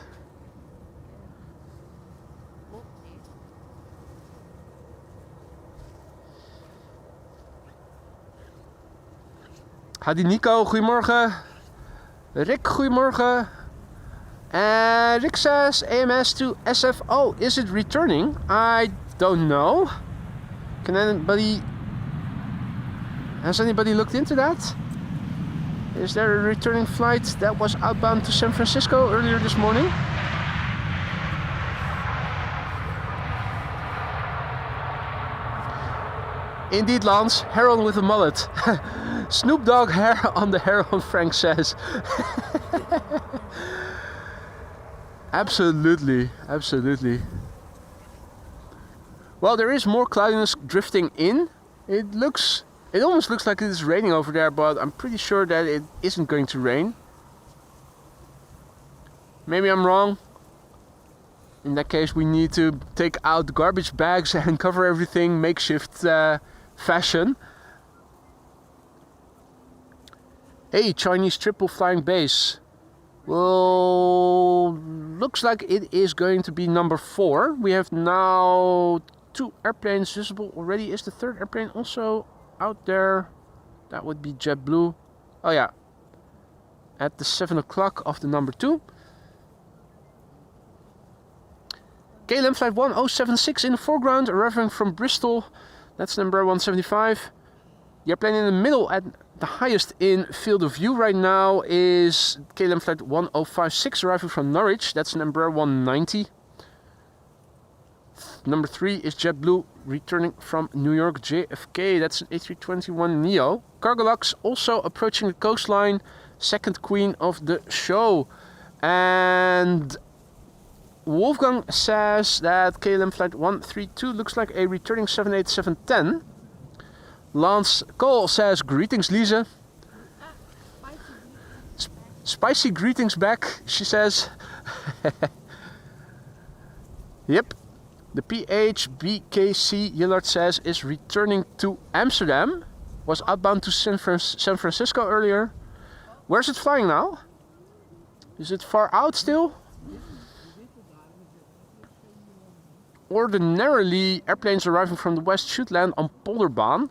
Hadi Nico, goedemorgen. Rick, goedemorgen. Rick says AMS to SFO. Is it returning? I don't know. Has anybody looked into that? Is there a returning flight that was outbound to San Francisco earlier this morning? Indeed, Lance. Heron with a mullet. Snoop Dogg hair on the heron, Frank says. Absolutely, absolutely. Well, there is more cloudiness drifting in. It almost looks like it is raining over there, but I'm pretty sure that it isn't going to rain. Maybe I'm wrong. In that case, we need to take out garbage bags and cover everything makeshift fashion. Hey, Chinese triple flying base. Well, looks like it is going to be number 4. We have now 2 airplanes visible already. Is the 3rd airplane also out there? That would be JetBlue. Oh yeah, at the 7 o'clock of the number 2. KLM flight 1076 in the foreground, arriving from Bristol. That's number 175. The airplane in the middle at the highest in field of view right now is KLM flight 1056, arriving from Norwich. That's number 190. Number 3 is JetBlue, returning from New York JFK. That's an A321neo. Cargolux also approaching the coastline. Second queen of the show. And Wolfgang says that KLM flight 132 looks like a returning 787-10. Lance Cole says, greetings Lise. Spicy greetings back, she says. Yep. The PHBKC Yillard says is returning to Amsterdam. Was outbound to San Francisco earlier. Where's it flying now? Is it far out still? Ordinarily, airplanes arriving from the west should land on Polderbaan.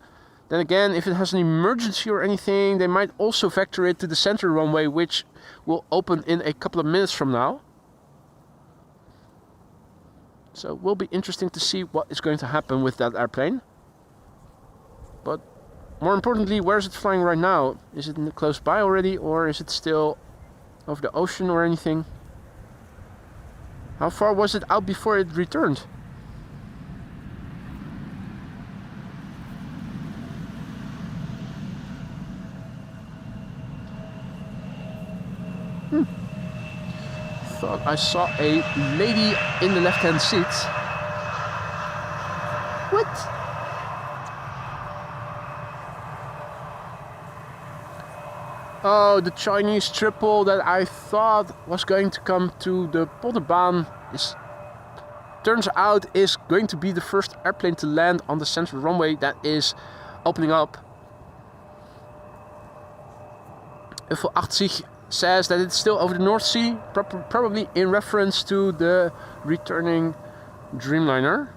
Then again, if it has an emergency or anything, they might also vector it to the center runway, which will open in a couple of minutes from now. So it will be interesting to see what is going to happen with that airplane. But more importantly, where is it flying right now? Is it close by already, or is it still over the ocean or anything? How far was it out before it returned? Thought I saw a lady in the left-hand seat. What? Oh, the Chinese triple that I thought was going to come to the Polderbaan turns out is going to be the first airplane to land on the central runway that is opening up. Eiffel 80 says that it's still over the North Sea, probably in reference to the returning Dreamliner.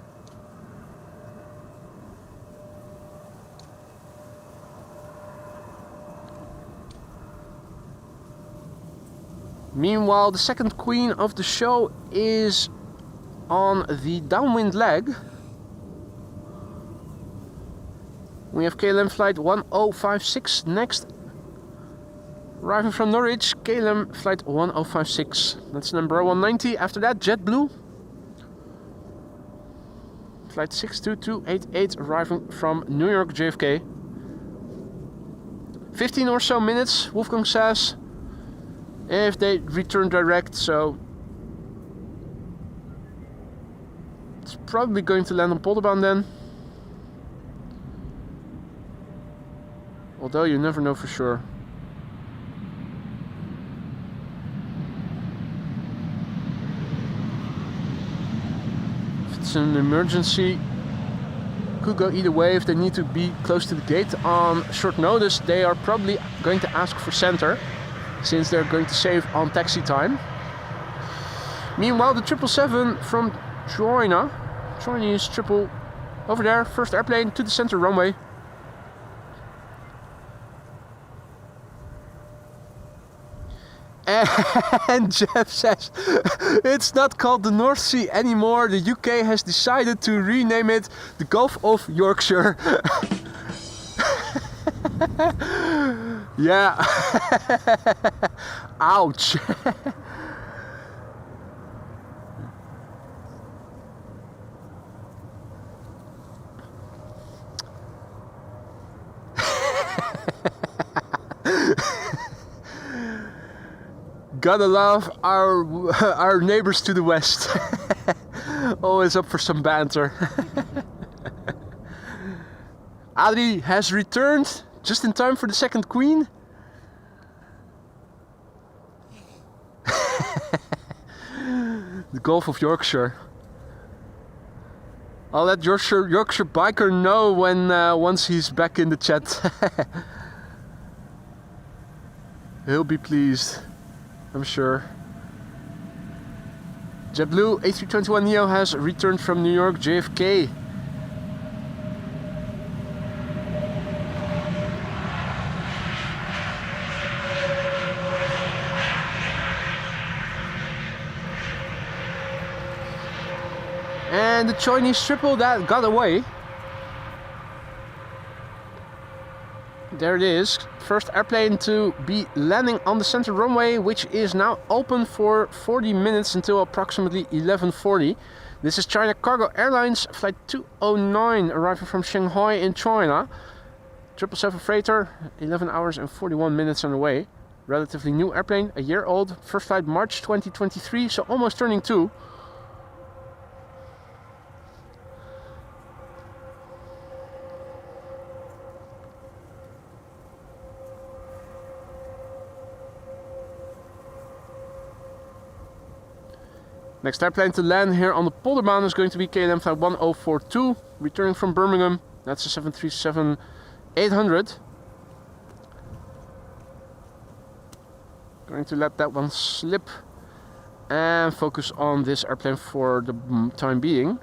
Meanwhile, the second queen of the show is on the downwind leg. We have KLM flight 1056 next. Arriving from Norwich, KLM flight 1056. That's number 190. After that, JetBlue. Flight 62288 arriving from New York JFK. 15 or so minutes, Wolfgang says, if they return direct, so it's probably going to land on Polderbaan then. Although you never know for sure. It's an emergency. Could go either way if they need to be close to the gate on short notice. They are probably going to ask for center, since they're going to save on taxi time. Meanwhile, the 777 from China, Chinese triple over there, first airplane to the center runway. And Jeff says, it's not called the North Sea anymore. The UK has decided to rename it the Gulf of Yorkshire. Yeah. Ouch. Gotta love our neighbors to the west. Always up for some banter. Adri has returned just in time for the second queen. The Gulf of Yorkshire. I'll let Yorkshire Biker know when once he's back in the chat. He'll be pleased, I'm sure. JetBlue A321neo has returned from New York JFK. And the Chinese triple that got away. There it is. First airplane to be landing on the center runway, which is now open for 40 minutes until approximately 11:40. This is China Cargo Airlines flight 209 arriving from Shanghai in China. 777 freighter, 11 hours and 41 minutes on the way. Relatively new airplane, a year old. First flight March 2023, so almost turning 2. Next airplane to land here on the Polderbaan is going to be KLM flight 1042, returning from Birmingham. That's a 737-800. Going to let that one slip and focus on this airplane for the time being.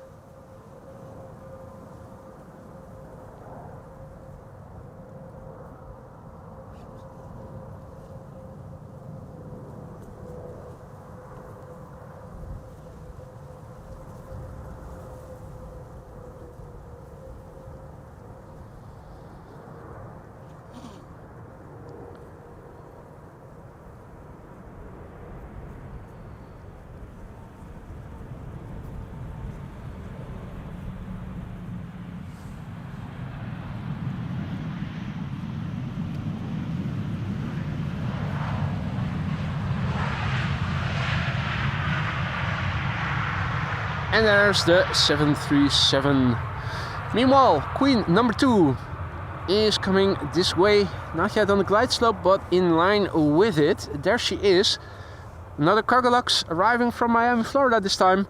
And there's the 737. Meanwhile, Queen number 2 is coming this way. Not yet on the glide slope, but in line with it. There she is. Another Cargolux arriving from Miami, Florida this time.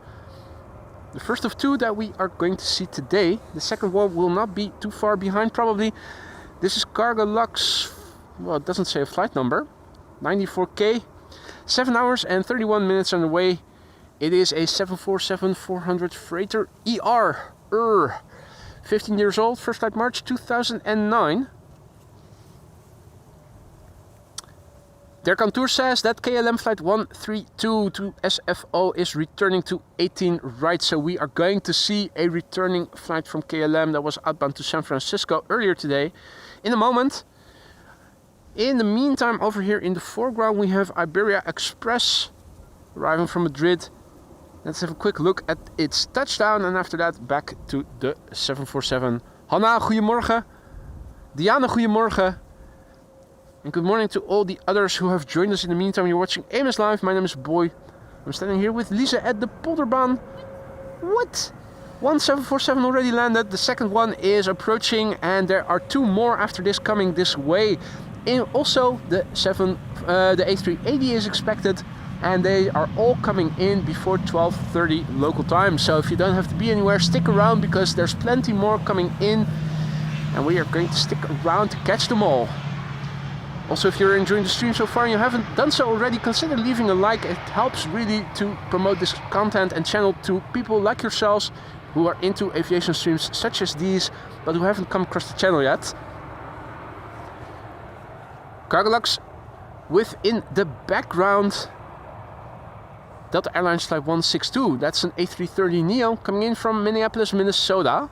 The first of 2 that we are going to see today. The second one will not be too far behind probably. This is Cargolux, well, it doesn't say a flight number. 94K, 7 hours and 31 minutes on the way. It is a 747-400 freighter ER. 15 years old, first flight March 2009. Their contour says that KLM flight 132 to SFO is returning to 18 right. So we are going to see a returning flight from KLM that was outbound to San Francisco earlier today in a moment. In the meantime, over here in the foreground we have Iberia Express arriving from Madrid. Let's have a quick look at its touchdown and after that back to the 747. Hanna, goedemorgen. Diana, goedemorgen. And good morning to all the others who have joined us in the meantime. You're watching AMS Live. My name is Boy. I'm standing here with Lisa at the Polderbaan. What? One 747 already landed. The second one is approaching and there are 2 more after this coming this way. And also the A380 is expected. and they are all coming in before 12:30 local time. So if you don't have to be anywhere, stick around because there's plenty more coming in, and we are going to stick around to catch them all. Also, if you're enjoying the stream so far and you haven't done so already, consider leaving a like. It helps really to promote this content and channel to people like yourselves who are into aviation streams such as these, but who haven't come across the channel yet. Cargolux, within the background, Delta Airlines Flight 162. That's an A330neo coming in from Minneapolis, Minnesota.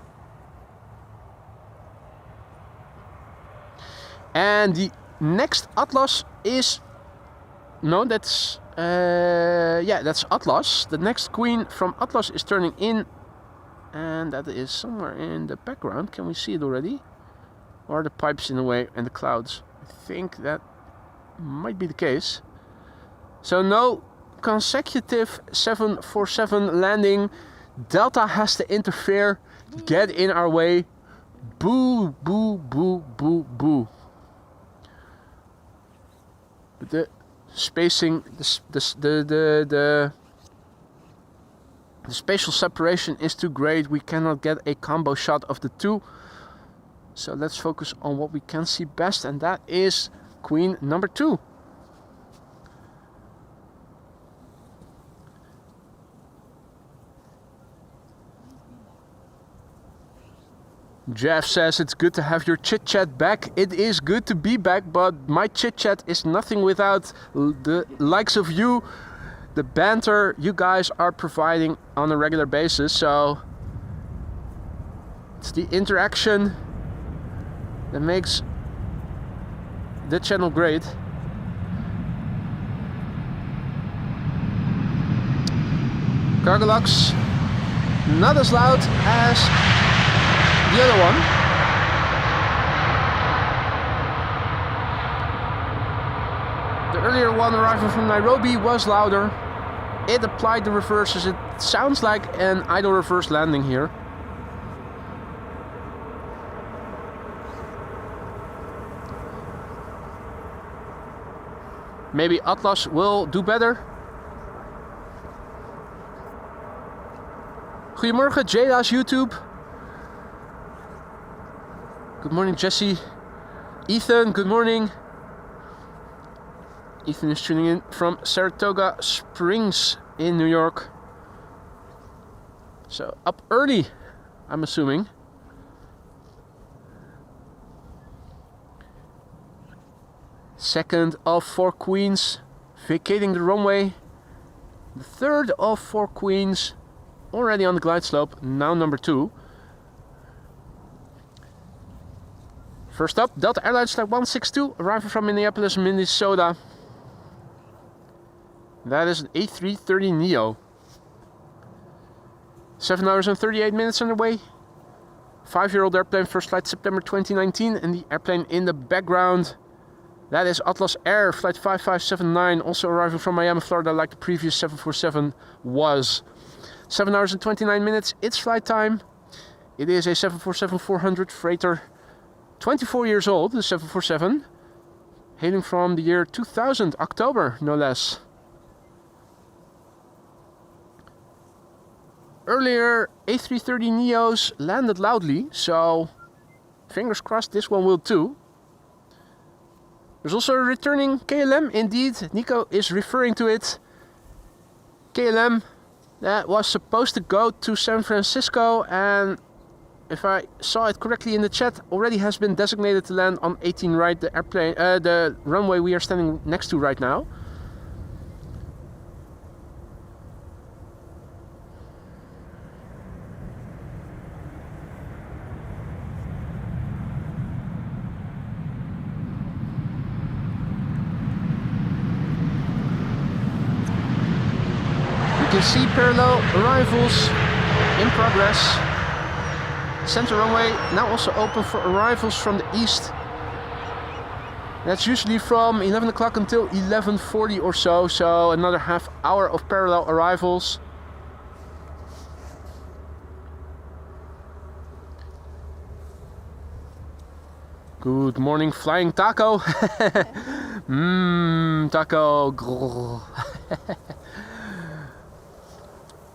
And the next Atlas is... No, that's... yeah, that's Atlas. The next Queen from Atlas is turning in. And that is somewhere in the background. Can we see it already? Or are the pipes in the way and the clouds? I think that might be the case. So no consecutive 747 landing. Delta has to interfere. Get in our way. Boo, boo, boo, boo, boo. But the spacing, the spatial separation is too great. We cannot get a combo shot of the two. So let's focus on what we can see best, and that is Queen number 2. Jeff says it's good to have your chit chat back. It is good to be back, but my chit chat is nothing without the likes of you, the banter you guys are providing on a regular basis. So it's the interaction that makes the channel great. Cargolux, not as loud as the other one. The earlier one arriving from Nairobi was louder. It applied the reverses. It sounds like an idle reverse landing here. Maybe Atlas will do better. Goedemorgen, Jada's YouTube. Good morning, Jesse. Ethan, good morning. Ethan is tuning in from Saratoga Springs in New York. So up early, I'm assuming. Second of 4 queens vacating the runway. The third of 4 queens already on the glide slope, now number 2. First up, Delta Airlines Flight 162, arriving from Minneapolis, Minnesota. That is an A330neo. 7 hours and 38 minutes underway. 5-year-old airplane, first flight September 2019, and the airplane in the background, that is Atlas Air Flight 5579, also arriving from Miami, Florida, like the previous 747 was. 7 hours and 29 minutes, it's flight time. It is a 747-400 freighter, 24 years old, the 747, hailing from the year 2000, October, no less. Earlier, A330neos landed loudly, so fingers crossed this one will too. There's also a returning KLM, indeed. Nico is referring to it. KLM that was supposed to go to San Francisco, and if I saw it correctly in the chat, already has been designated to land on 18 right, the airplane, the runway we are standing next to right now. You can see parallel arrivals in progress. Center runway now also open for arrivals from the east. That's usually from 11 o'clock until 11:40 or so, so another half hour of parallel arrivals. Good morning, Flying Taco. Taco.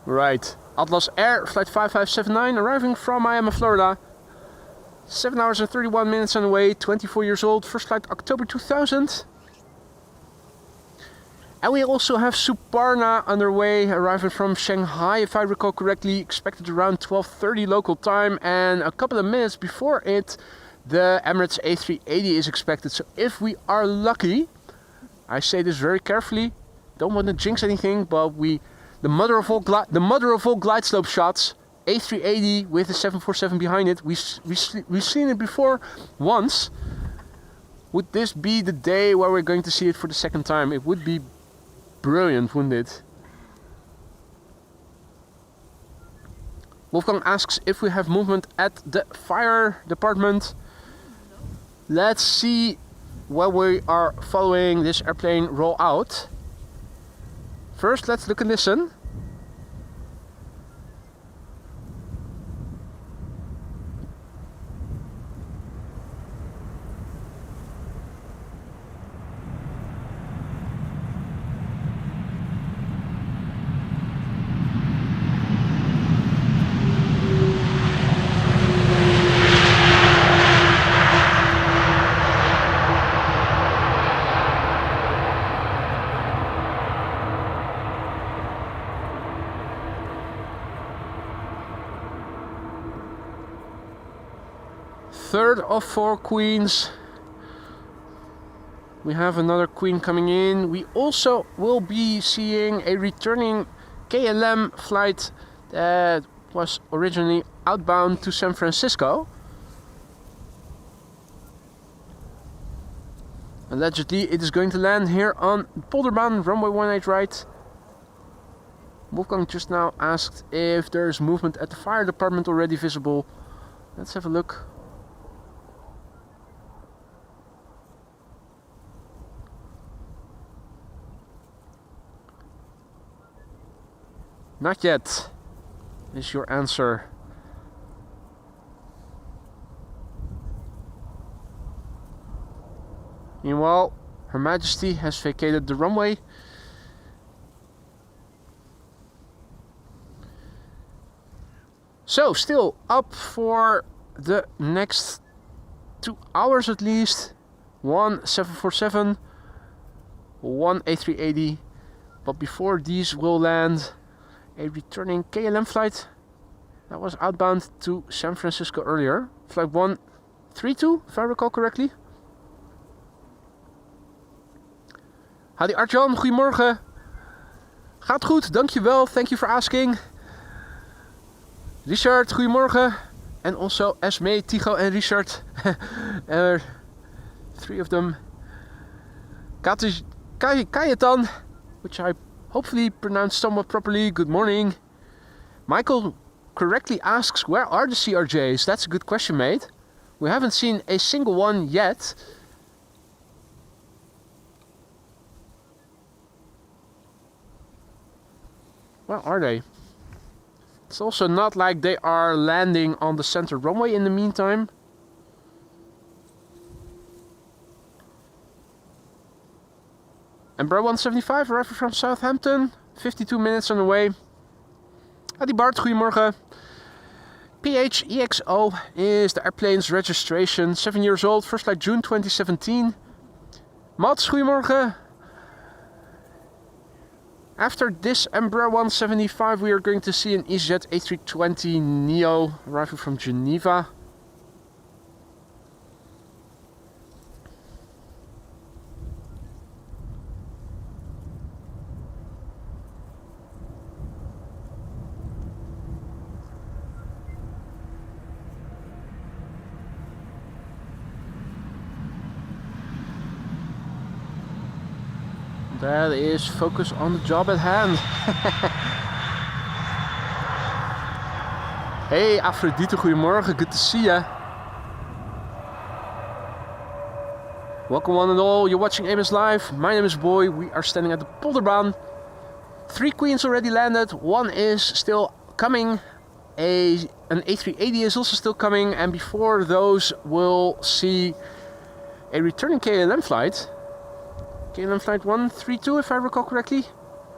Right, Atlas Air flight 5579 arriving from Miami, Florida. 7 hours and 31 minutes on the way, 24 years old, first flight October 2000. And we also have Suparna underway, arriving from Shanghai, if I recall correctly, expected around 12:30 local time, and a couple of minutes before it, the Emirates A380 is expected. So if we are lucky, I say this very carefully, don't want to jinx anything, but the mother of all glide slope shots, A380 with the 747 behind it, we've seen it before once. Would this be the day where we're going to see it for the second time? It would be brilliant, wouldn't it? Wolfgang asks if we have movement at the fire department. Let's see when we are following this airplane roll out. First, let's look and listen. Third of 4 queens. We have another queen coming in. We also will be seeing a returning KLM flight that was originally outbound to San Francisco. Allegedly it is going to land here on Polderbaan, runway 18 right. Wolfgang just now asked if there is movement at the fire department already visible. Let's have a look. Not yet, is your answer. Meanwhile, Her Majesty has vacated the runway. So, still up for the next 2 hours at least. 1 747, 1 A380. But before these will land, a returning KLM flight that was outbound to San Francisco earlier. Flight 132, if I recall correctly. Hadi Artjan, goedemorgen. Gaat goed, dankjewel. Thank you for asking. Richard, goedemorgen. And also Esme, Tigo and Richard. 3 of them. Kajetan, which I hopefully pronounced somewhat properly. Good morning. Michael correctly asks, where are the CRJs? That's a good question, mate. We haven't seen a single one yet. Where are they? It's also not like they are landing on the center runway in the meantime. Embraer 175 arriving from Southampton. 52 minutes on the way. Adi Bart, goedemorgen. PHEXO is the airplane's registration. 7 years old, first flight June 2017. Mats, goedemorgen. After this Embraer 175 we are going to see an EasyJet A320 Neo arriving from Geneva. That is focus on the job at hand. Hey Aphrodite, goedemorgen, good to see ya. Welcome one and all, you're watching Amos Live. My name is Boy, we are standing at the Polderbaan. 3 queens already landed, 1 is still coming. An A380 is also still coming, and before those we'll see a returning KLM flight. KLM flight 132 if I recall correctly.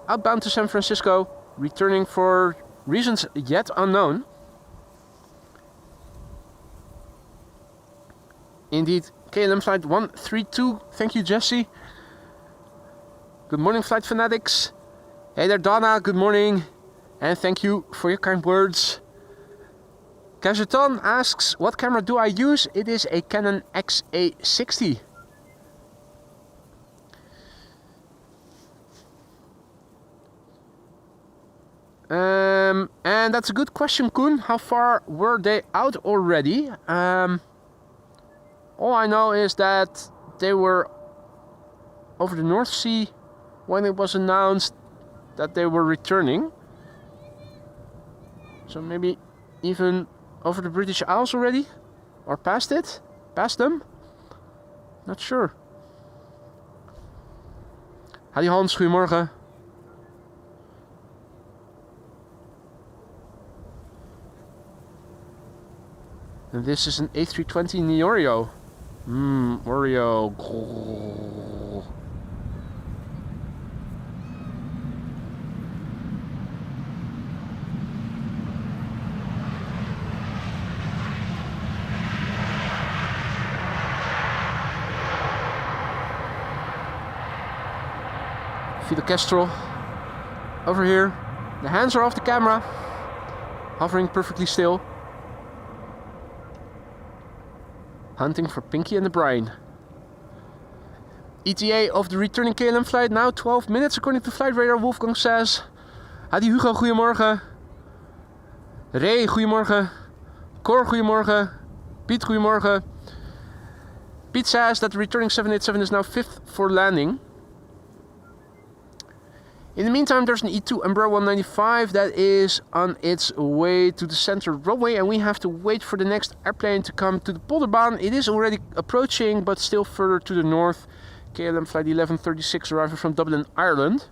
outbound to San Francisco, returning for reasons yet unknown. Indeed, KLM flight 132. Thank you, Jesse. Good morning, flight fanatics. Hey there, Donna. Good morning. And thank you for your kind words. Kajetan asks, what camera do I use? It is a Canon XA60. And that's a good question, Koen. How far were they out already? All I know is that they were over the North Sea when it was announced that they were returning. So maybe even over the British Isles already? Or past it? Past them? Not sure. Hadi Hans, goedemorgen. And this is an A320 Oreo. Oreo. Fidel Castro over here. The hands are off the camera, hovering perfectly still. Hunting for Pinky and the Brain. ETA of the returning KLM flight now 12 minutes according to flight radar. Wolfgang says. Hadi Hugo, goedemorgen. Ray, goedemorgen. Cor, goedemorgen. Piet, goedemorgen. Piet says that the returning 787 is now 5th for landing. In the meantime, there's an E2 Embraer 195 that is on its way to the center runway, and we have to wait for the next airplane to come to the Polderbaan. It is already approaching, but still further to the north. KLM flight 1136 arriving from Dublin, Ireland.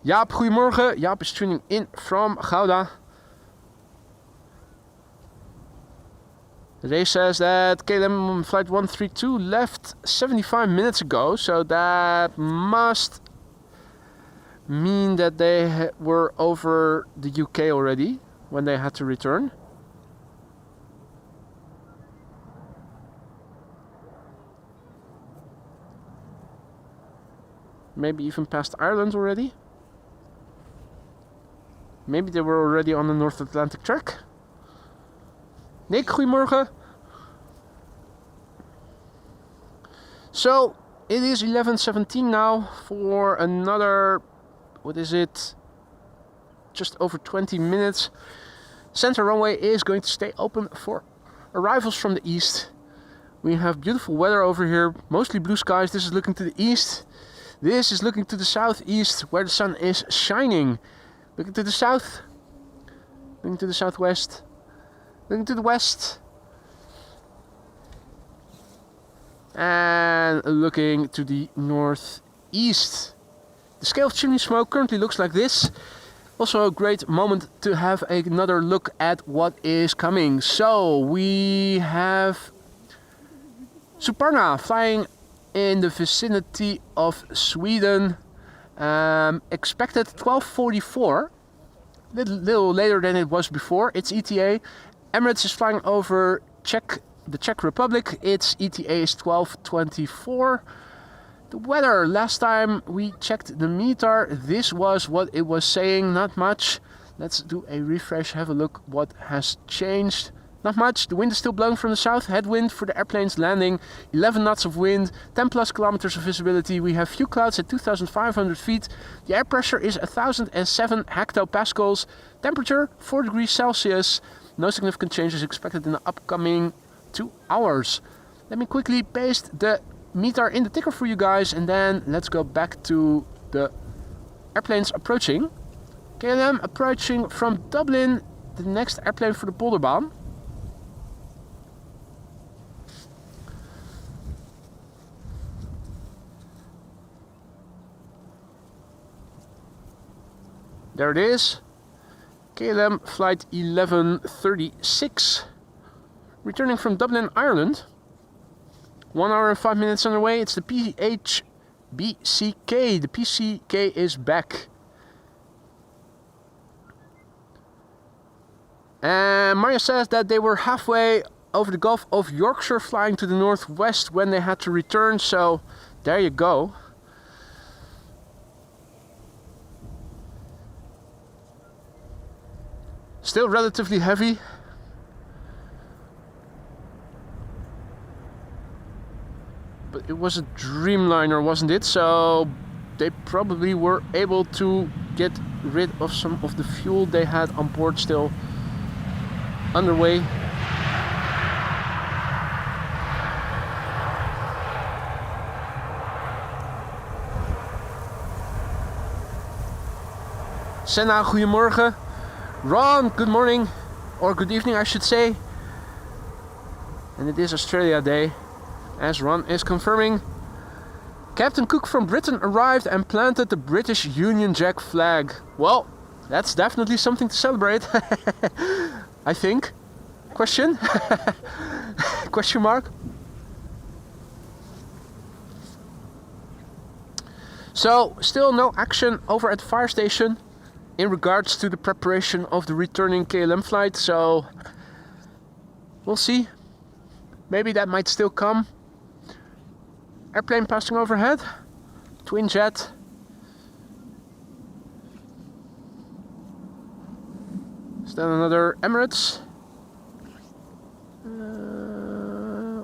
Jaap, goedemorgen. Jaap is tuning in from Gouda. Ray says that KLM flight 132 left 75 minutes ago, so that must mean that they were over the UK already when they had to return. Maybe even past Ireland already. Maybe they were already on the North Atlantic track. Nick, goedemorgen. So, it is 11:17 now for another, what is it, just over 20 minutes. Center runway is going to stay open for arrivals from the east. We have beautiful weather over here, mostly blue skies. This is looking to the east. This is looking to the southeast, where the sun is shining. Looking to the south, looking to the southwest. Looking to the west. And looking to the northeast. The scale of chimney smoke currently looks like this. Also a great moment to have another look at what is coming. So we have Suparna flying in the vicinity of Sweden. Expected 12:44. Little later than it was before. It's ETA. Emirates is flying over the Czech Republic. Its ETA is 12:24. The weather, last time we checked the METAR, this was what it was saying, not much. Let's do a refresh, have a look what has changed. Not much, the wind is still blowing from the south, headwind for the airplanes landing, 11 knots of wind, 10 plus kilometers of visibility. We have few clouds at 2,500 feet. The air pressure is 1,007 hectopascals. Temperature 4 degrees Celsius. No significant changes expected in the upcoming 2 hours. Let me quickly paste the METAR in the ticker for you guys, and then let's go back to the airplanes approaching. KLM approaching from Dublin, the next airplane for the Polderbaan. There it is. KLM flight 1136, returning from Dublin, Ireland. 1 hour and 5 minutes on the way. It's the PHBCK. The PCK is back. And Maria says that they were halfway over the Gulf of Yorkshire flying to the northwest when they had to return. So there you go. Still relatively heavy. But it was a Dreamliner, wasn't it? So they probably were able to get rid of some of the fuel they had on board still underway. Senna, goedemorgen. Ron, good morning, or good evening I should say. And it is Australia Day, as Ron is confirming. Captain Cook from Britain arrived and planted the British Union Jack flag. Well, that's definitely something to celebrate. I think. Question? Question mark? So, still no action over at the fire station in regards to the preparation of the returning KLM flight, so we'll see. Maybe that might still come. Airplane passing overhead. Twin jet. Is that another Emirates?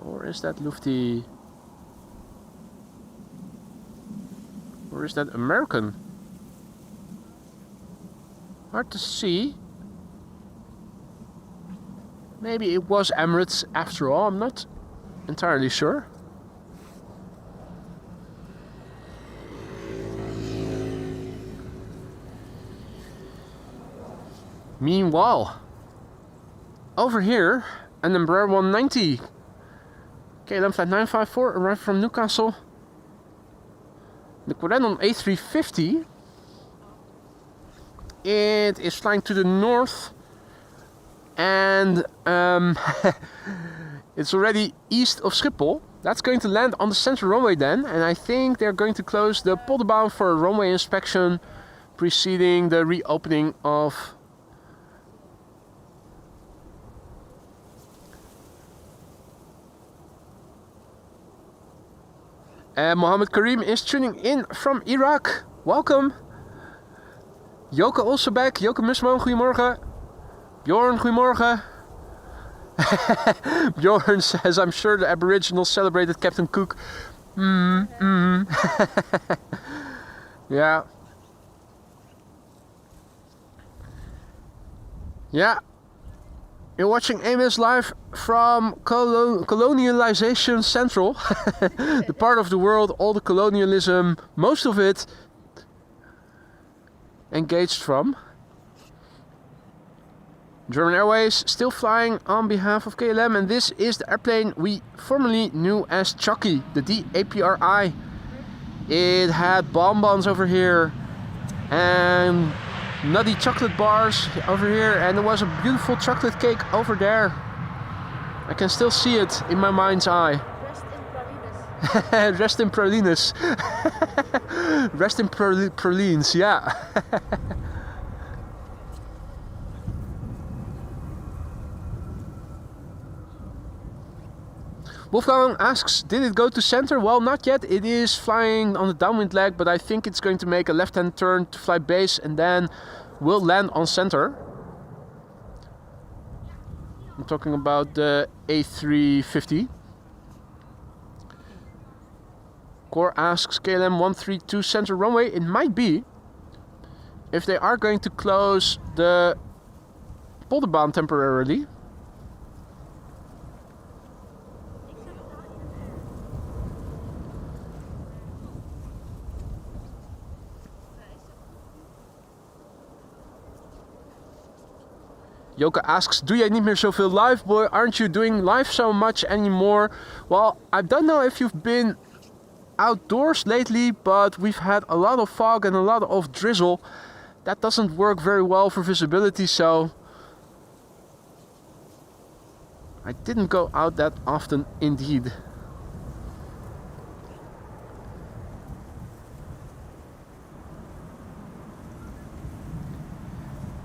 Or is that Lufthansa? Or is that American? Hard to see. Maybe it was Emirates after all, I'm not entirely sure. Meanwhile, over here, an Embraer 190 KLM flight 954 arrived from Newcastle. The Corendon A350. It is flying to the north, and it's already east of Schiphol. That's going to land on the central runway then, and I think they're going to close the polderbaan for a runway inspection preceding the reopening of Mohammed Karim is tuning in from Iraq. Welcome. Joke also back. Joke Musmo, goedemorgen. Bjorn, goedemorgen. Bjorn says, I'm sure the Aboriginals celebrated Captain Cook. Yeah. Yeah. You're watching AMS live from Colonialization Central. The part of the world, all the colonialism, most of it engaged from. German Airways still flying on behalf of KLM, and this is the airplane we formerly knew as Chucky, the DAPRI. It had bonbons over here and nutty chocolate bars over here, and there was a beautiful chocolate cake over there. I can still see it in my mind's eye. Rest in pralines. Rest in pralines, yeah. Wolfgang asks, did it go to center? Well, not yet. It is flying on the downwind leg, but I think it's going to make a left-hand turn to fly base and then will land on center. I'm talking about the A350. Core asks, KLM 132 center runway. It might be, if they are going to close the polderbaan temporarily. Joke asks, doe jij niet meer zoveel live, boy? Aren't you doing live so much anymore? Well, I don't know if you've been outdoors lately, but we've had a lot of fog and a lot of drizzle. That doesn't work very well for visibility, so I didn't go out that often indeed.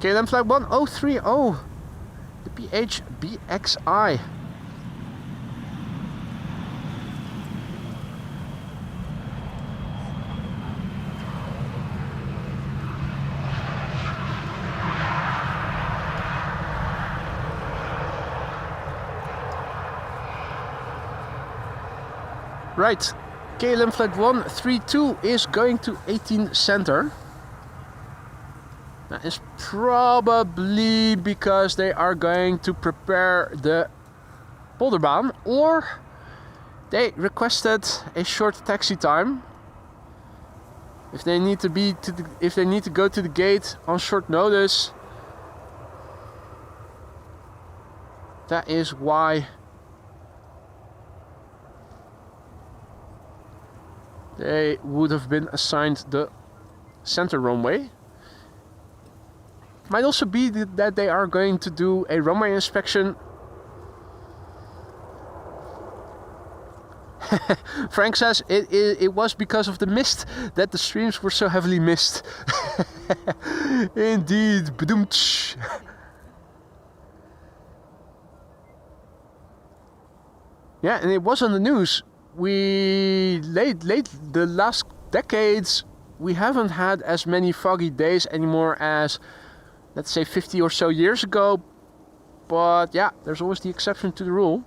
KLM flight 1030, the PHBXI. Right, KLM flight 132 is going to 18 center. That is probably because they are going to prepare the polderbaan, or they requested a short taxi time. If they need to go to the gate on short notice, that is why they would have been assigned the center runway. Might also be that they are going to do a runway inspection. Frank says it was because of the mist that the streams were so heavily missed. Indeed. Badoomtsh. Yeah, and it was on the news. The last decades, we haven't had as many foggy days anymore as, let's say, 50 or so years ago. But yeah, there's always the exception to the rule.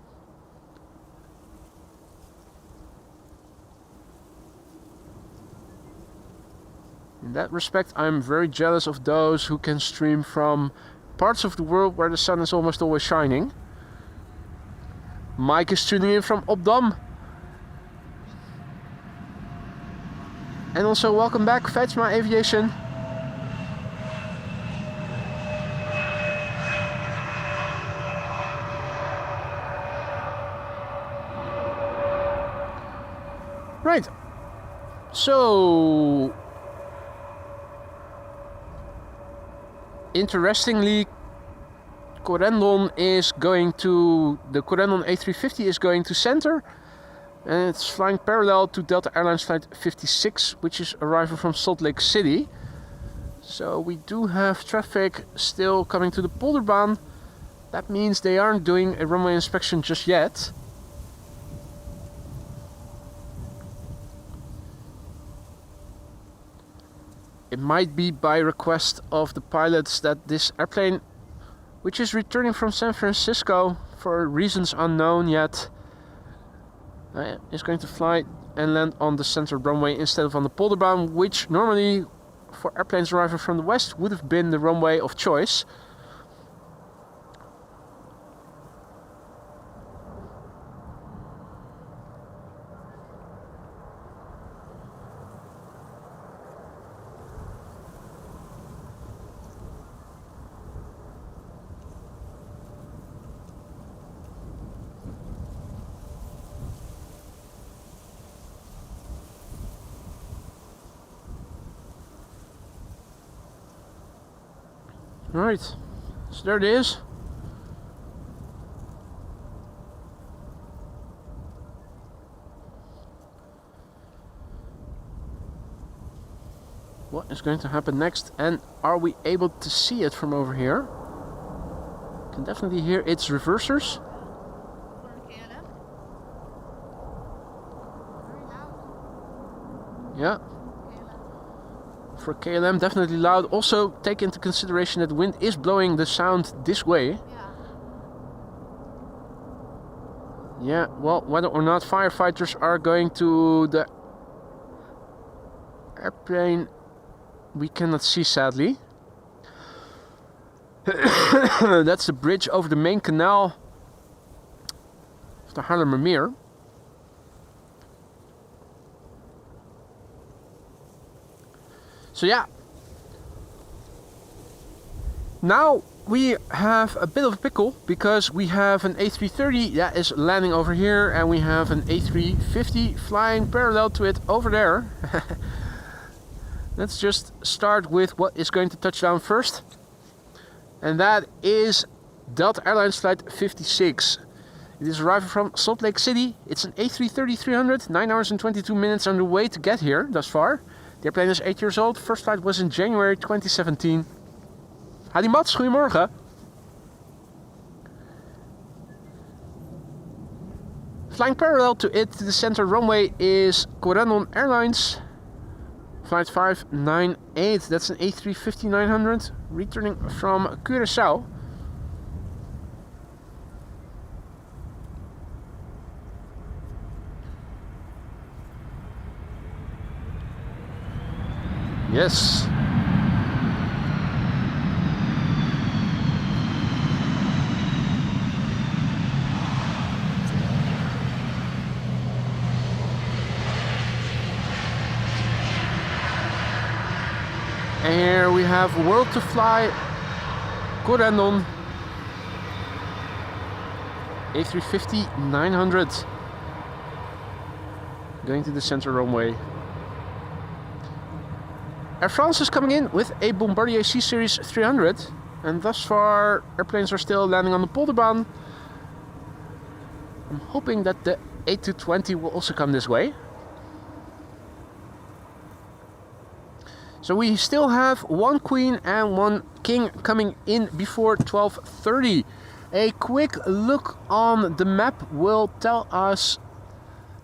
In that respect, I'm very jealous of those who can stream from parts of the world where the sun is almost always shining. Mike is tuning in from Opdam. And also welcome back, Fatima Aviation. Right. So, interestingly, the Corendon A350 is going to center. And it's flying parallel to Delta Airlines flight 56, which is arriving from Salt Lake City. So we do have traffic still coming to the polderbaan. That means they aren't doing a runway inspection just yet. It might be by request of the pilots that this airplane, which is returning from San Francisco for reasons unknown yet, is going to fly and land on the center runway instead of on the polderbaan, which normally for airplanes arriving from the west would have been the runway of choice. Right, so there it is. What is going to happen next, and are we able to see it from over here? Can definitely hear its reversers. Yeah. For KLM, definitely loud. Also, take into consideration that the wind is blowing the sound this way. Yeah, well, whether or not firefighters are going to the airplane, we cannot see, sadly. That's the bridge over the main canal of the Haarlemmermeer. So yeah, now we have a bit of a pickle because we have an A330 that is landing over here and we have an A350 flying parallel to it over there. Let's just start with what is going to touch down first, and that is Delta Airlines flight 56. It is arriving from Salt Lake City. It's an A330-300, 9 hours and 22 minutes on the way to get here thus far. The airplane is 8 years old. First flight was in January 2017. Hadi Mats, goedemorgen. Flying parallel to it, to the center runway, is Corendon Airlines. Flight 598, that's an A350-900, returning from Curaçao. Yes. And here we have World to Fly, Corendon, A350-900, going to the center runway. Air France is coming in with a Bombardier C-Series 300, and thus far airplanes are still landing on the Polderbaan. I'm hoping that the A220 will also come this way. So we still have one Queen and one King coming in before 12:30. A quick look on the map will tell us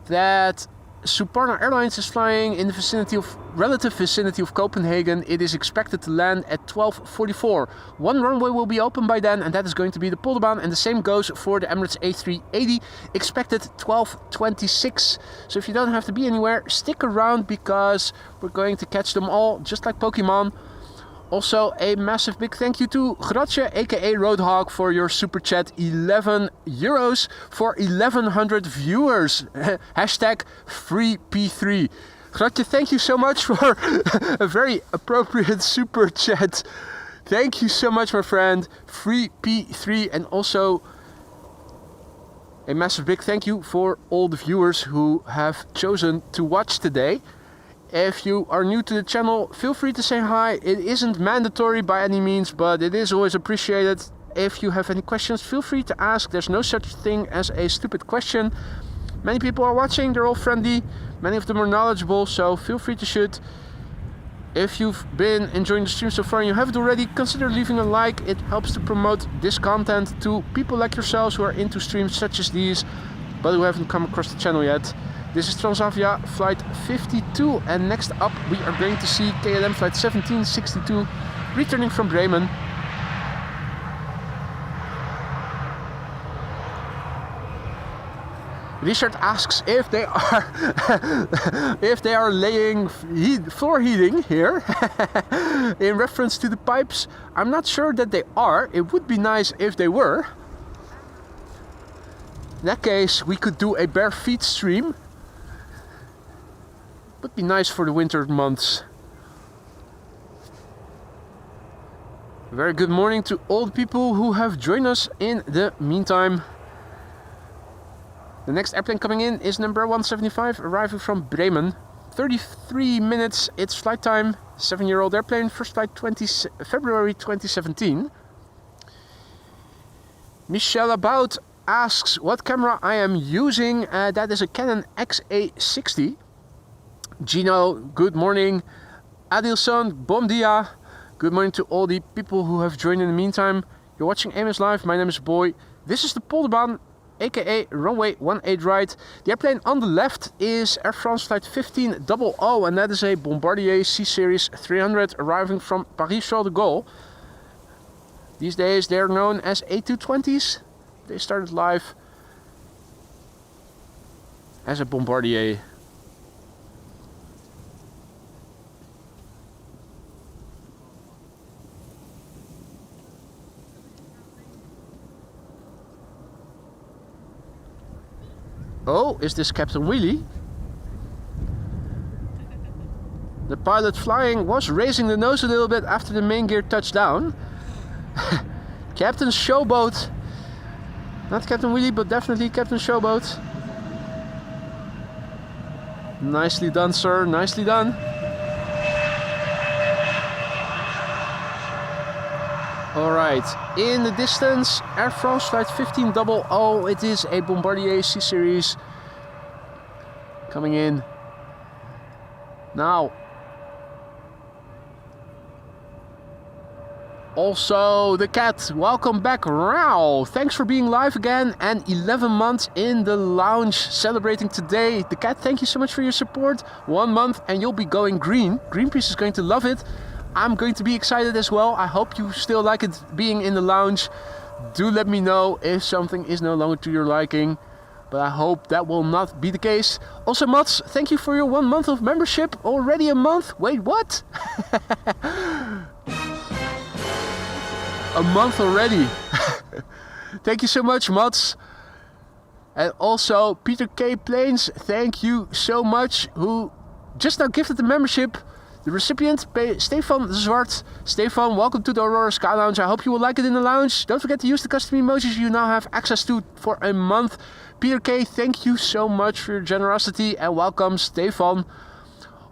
that Suparna Airlines is flying in the relative vicinity of Copenhagen. It is expected to land at 12:44. One runway will be open by then, and that is going to be the Polderbaan, and the same goes for the Emirates A380, expected 12:26. So if you don't have to be anywhere, stick around because we're going to catch them all, just like Pokemon. Also, a massive big thank you to Gratje, aka Roadhog, for your super chat. 11 euros for 1100 viewers. Hashtag FreeP3. Gratje, thank you so much for a very appropriate super chat. Thank you so much, my friend. FreeP3. And also a massive big thank you for all the viewers who have chosen to watch today. If you are new to the channel, feel free to say hi. It isn't mandatory by any means, but it is always appreciated. If you have any questions, feel free to ask. There's no such thing as a stupid question. Many people are watching, they're all friendly. Many of them are knowledgeable, so feel free to shoot. If you've been enjoying the stream so far and you haven't already, consider leaving a like. It helps to promote this content to people like yourselves who are into streams such as these, but who haven't come across the channel yet. This is Transavia flight 52, and next up we are going to see KLM flight 1762 returning from Bremen. Richard asks if they are laying floor heating here in reference to the pipes. I'm not sure that they are. It would be nice if they were. In that case, we could do a bare feet stream. Would be nice for the winter months. Very good morning to all the people who have joined us in the meantime. The next airplane coming in is number 175, arriving from Bremen. 33 minutes, it's flight time. 7-year-old airplane, first flight February 2017. Michelle About asks what camera I am using. That is a Canon XA60. Gino, good morning. Adilson, bom dia. Good morning to all the people who have joined in the meantime. You're watching AMS Live. My name is Boy. This is the Polderbaan, aka runway 18 right. The airplane on the left is Air France flight 1500, and that is a Bombardier C-Series 300 arriving from Paris-Charles de Gaulle. These days they're known as A220s. They started life as a Bombardier. Oh, is this Captain Wheelie? The pilot flying was raising the nose a little bit after the main gear touched down. Captain Showboat. Not Captain Wheelie, but definitely Captain Showboat. Nicely done, sir. Nicely done. Alright, in the distance, Air France flight 1500. It is a Bombardier C-Series coming in. Now, Also, the cat, welcome back, Rao. Thanks for being live again and 11 months in the lounge celebrating today. The cat, thank you so much for your support. 1 month and you'll be going green. Greenpeace is going to love it. I'm going to be excited as well. I hope you still like it being in the lounge. Do let me know if something is no longer to your liking. But I hope that will not be the case. Also, Mats, thank you for your 1 month of membership. Already a month? Wait, what? A month already. Thank you so much, Mats. And also, Peter K. Plains, thank you so much, who just now gifted the membership. The recipient, Stefan Zwart. Stefan, welcome to the Aurora Sky Lounge. I hope you will like it in the lounge. Don't forget to use the custom emojis you now have access to for a month. Peter K, thank you so much for your generosity and welcome, Stefan.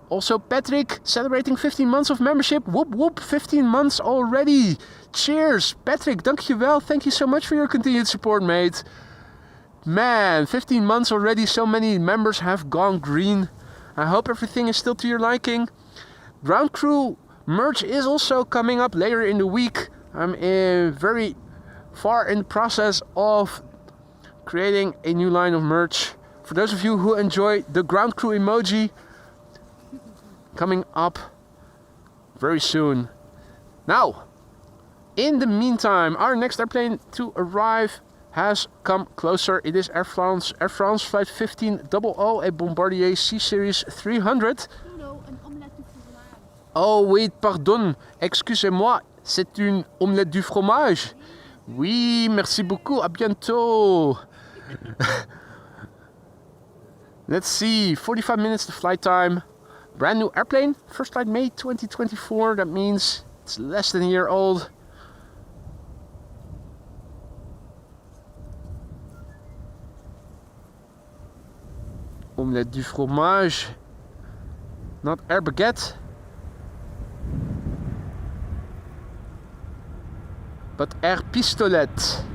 Also, Patrick, celebrating 15 months of membership. Whoop whoop, 15 months already. Cheers. Patrick, dankjewel. Thank you so much for your continued support, mate. Man, 15 months already. So many members have gone green. I hope everything is still to your liking. Ground crew merch is also coming up later in the week. I'm very far in the process of creating a new line of merch. For those of you who enjoy the ground crew emoji, coming up very soon. Now, in the meantime, our next airplane to arrive has come closer. It is Air France flight 1500, a Bombardier C-Series 300. Oh oui, pardon, excusez-moi, c'est une omelette du fromage. Oui, merci beaucoup, à bientôt. Let's see, 45 minutes to flight time. Brand new airplane, first flight May 2024, that means it's less than a year old. Omelette du fromage, not air baguette. But air pistolet.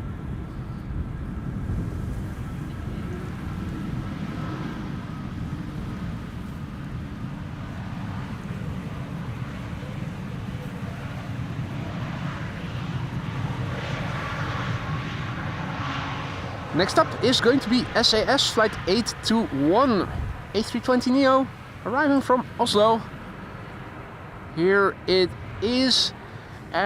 Next up is going to be SAS flight 821, A320neo, arriving from Oslo. Here it is.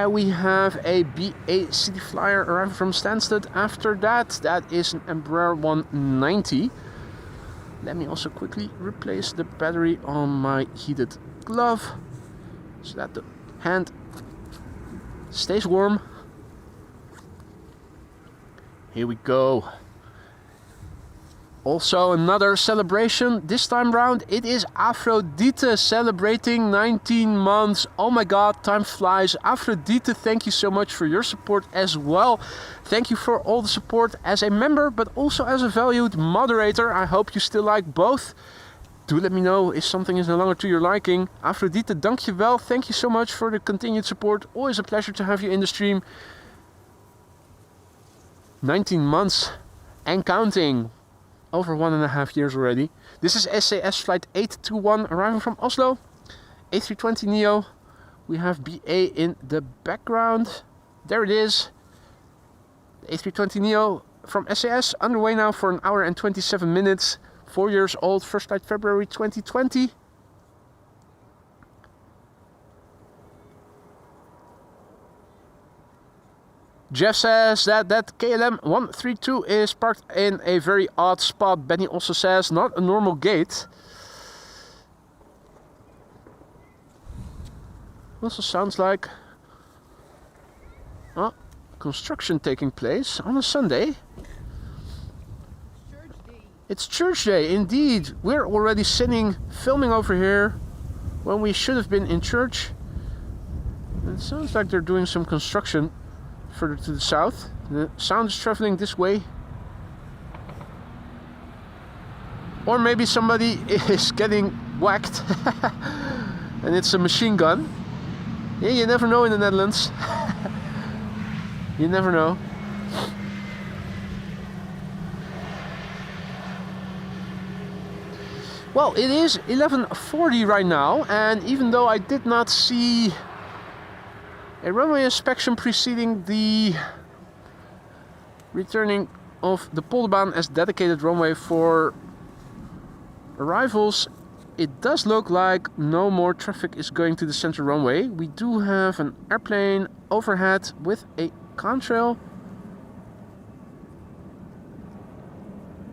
We have a BA City Flyer arriving from Stansted. After that, that is an Embraer 190. Let me also quickly replace the battery on my heated glove so that the hand stays warm. Here we go. Also another celebration. This time round it is Aphrodite celebrating 19 months. Oh my god, time flies. Aphrodite, thank you so much for your support as well. Thank you for all the support as a member, but also as a valued moderator. I hope you still like both. Do let me know if something is no longer to your liking. Aphrodite, dankjewel. Thank you so much for the continued support. Always a pleasure to have you in the stream. 19 months and counting. Over 1.5 years already. This is SAS flight 821 arriving from Oslo. A320neo. We have BA in the background. There it is. The A320neo from SAS underway now for 1 hour and 27 minutes. 4 years old. First flight February 2020. Jeff says that KLM 132 is parked in a very odd spot. Benny also says not a normal gate. Also sounds like construction taking place on a Sunday. Church day. It's church day, indeed. We're already filming over here when we should have been in church. It sounds like they're doing some construction further to the south. The sound is traveling this way. Or maybe somebody is getting whacked and it's a machine gun. Yeah, you never know in the Netherlands. You never know. Well, it is 11:40 right now, and even though I did not see A runway inspection preceding the returning of the Polderbaan as dedicated runway for arrivals. It does look like no more traffic is going to the center runway. We do have an airplane overhead with a contrail.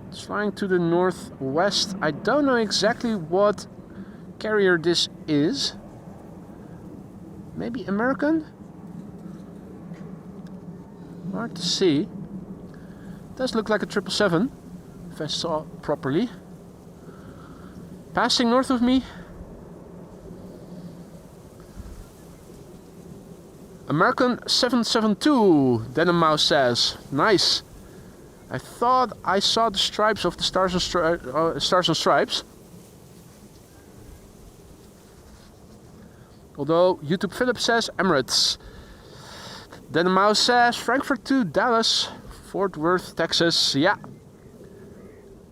It's flying to the northwest. I don't know exactly what carrier this is. Maybe American? Hard to see. Does look like a 777, if I saw properly. Passing north of me. American 772, Denim Mouse says. Nice. I thought I saw the stripes of the Stars and Stripes. Although YouTube Philip says Emirates. Denim Mouse says Frankfurt to Dallas, Fort Worth, Texas. Yeah.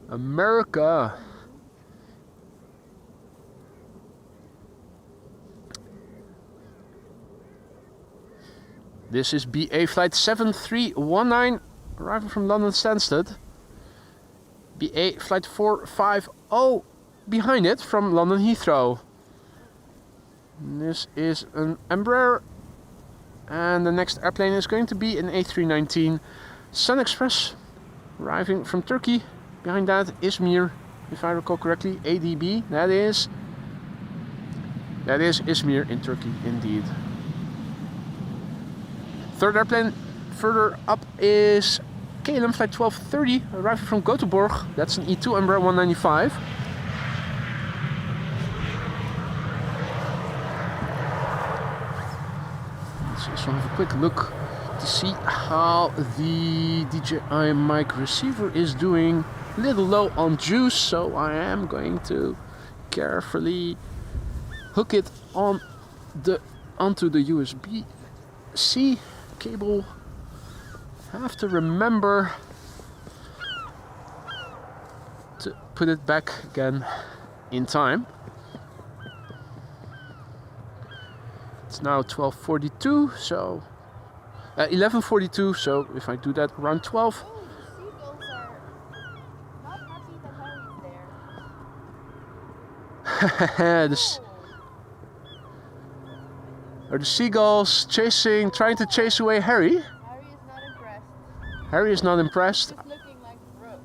America. This is BA flight 7319, arriving from London Stansted. BA flight 450 behind it from London Heathrow. This is an Embraer, and the next airplane is going to be an A319 Sun Express, arriving from Turkey. Behind that, Izmir, if I recall correctly, ADB. That is Izmir in Turkey, indeed. Third airplane further up is KLM flight 1230, arriving from Göteborg. That's an E2 Embraer 195. Let's also have a quick look to see how the DJI mic receiver is doing. A little low on juice, so I am going to carefully hook it onto the USB-C cable. Have to remember to put it back again in time. It's now 12:42, so 11:42. So if I do that around 12. Oh, the seagulls are not happy that Harry's there. Are the seagulls trying to chase away Harry? Harry is not impressed. Harry is not impressed. It's looking like rough.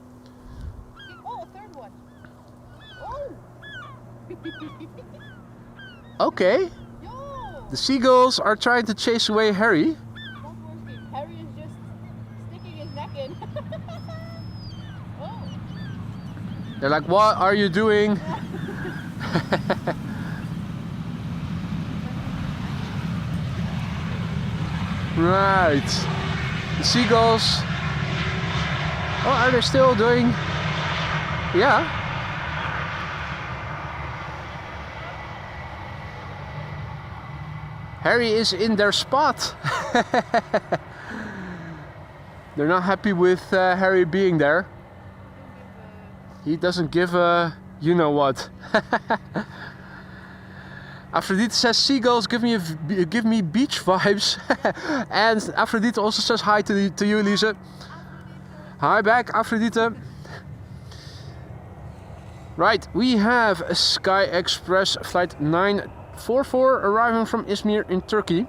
Oh, a third one. Oh! Okay. Yo! The seagulls are trying to chase away Harry. Not working. Harry is just sticking his neck in. Oh! They're like, what are you doing? Right. The seagulls. Oh, are they still doing? Yeah. Harry is in their spot. They're not happy with Harry being there. He doesn't give a you know what. Aphrodite says seagulls give me beach vibes. And Aphrodite also says hi to you, Lisa. Hi back, Aphrodite. Right, we have a Sky Express flight 944 arriving from Izmir in Turkey.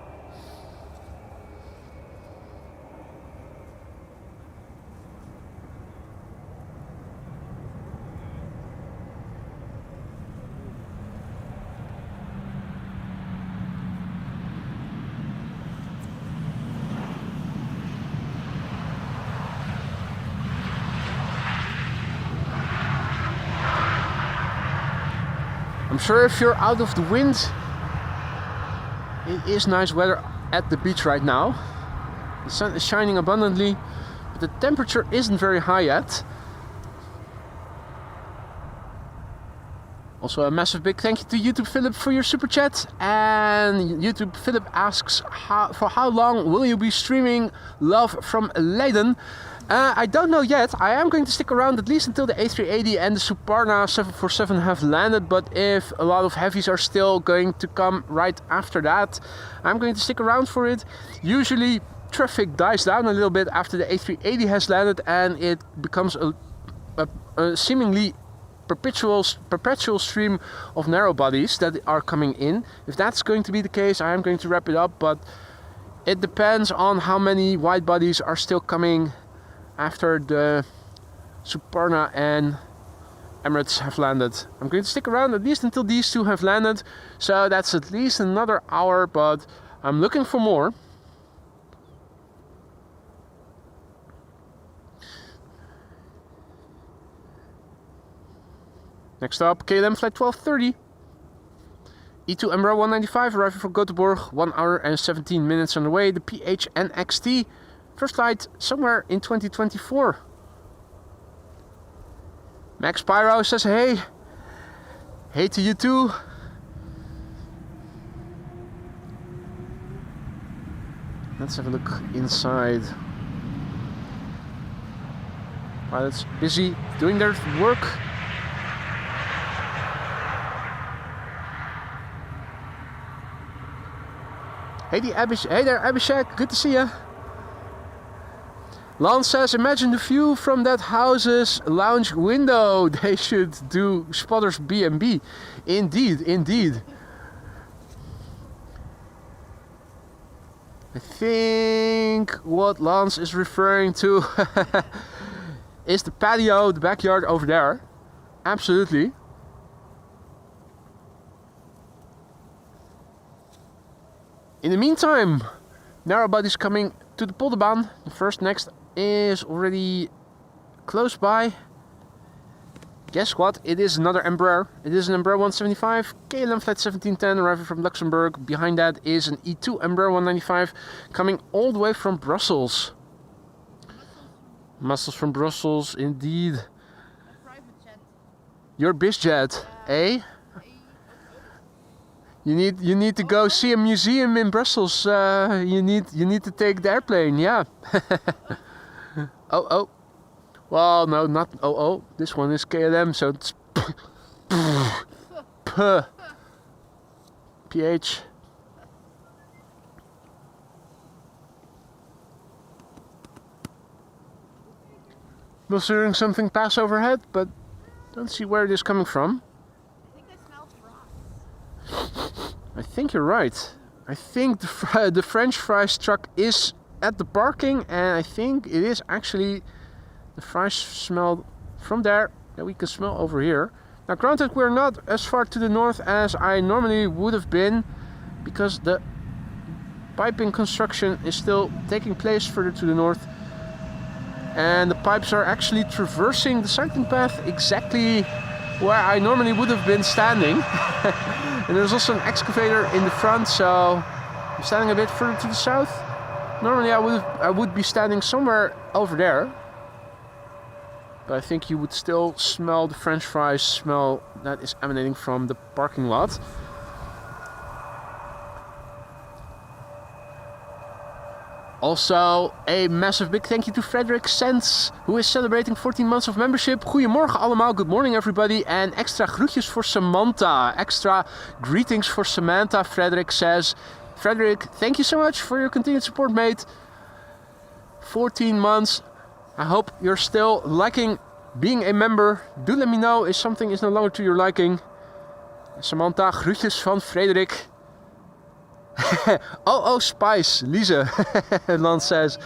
I'm sure if you're out of the wind, it is nice weather at the beach right now. The sun is shining abundantly, but the temperature isn't very high yet. Also a massive big thank you to YouTube Philip for your super chat. And YouTube Philip asks, for how long will you be streaming Love from Leiden? I don't know yet. I am going to stick around at least until the A380 and the Suparna 747 have landed, but if a lot of heavies are still going to come right after that, I'm going to stick around for it. Usually traffic dies down a little bit after the A380 has landed and it becomes a seemingly perpetual stream of narrow bodies that are coming in. If that's going to be the case, I am going to wrap it up, but it depends on how many wide bodies are still coming after the Suparna and Emirates have landed. I'm going to stick around at least until these two have landed, so that's at least another hour, but I'm looking for more. Next up, KLM flight 1230. E2 Embraer 195 arriving from Göteborg, 1 hour and 17 minutes on the way. The PHNXT, first flight somewhere in 2024. Max Pyro says hey. Hey to you too. Let's have a look inside. Pilots busy doing their work. Hey there Abhishek, good to see ya. Lance says, imagine the view from that house's lounge window. They should do Spotters B&B. Indeed, indeed. I think what Lance is referring to is the patio, the backyard over there. Absolutely. In the meantime, narrow bodies coming to the Polderbaan. The first next is already close by. Guess what? It is another Embraer. It is an Embraer 175, KLM flight 1710 arriving from Luxembourg. Behind that is an E2 Embraer 195 coming all the way from Brussels. Muscles from Brussels, indeed. A private jet. Your bizjet, eh? You need to go see a museum in Brussels. You need to take the airplane. Yeah. Oh. Well, no, not oh. This one is KLM, so it's PH. Was hearing something pass overhead, but don't see where it is coming from. I think I smell fries. I think you're right. I think the French fries truck is at the parking, and I think it is actually the fries smell from there that we can smell over here. Now granted, we're not as far to the north as I normally would have been, because the piping construction is still taking place further to the north, and the pipes are actually traversing the cycling path exactly where I normally would have been standing. And there's also an excavator in the front, so I'm standing a bit further to the south. Normally I would be standing somewhere over there, but I think you would still smell the French fries smell that is emanating from the parking lot. Also, a massive big thank you to Frederick Sens, who is celebrating 14 months of membership. Goedemorgen allemaal, good morning everybody. And extra groetjes voor Samantha. Extra greetings for Samantha, Frederick says. Frederick, thank you so much for your continued support, mate. 14 months. I hope you're still liking being a member. Do let me know if something is no longer to your liking. Samantha, groetjes van Frederick. oh, Spice, Lise, Lance says.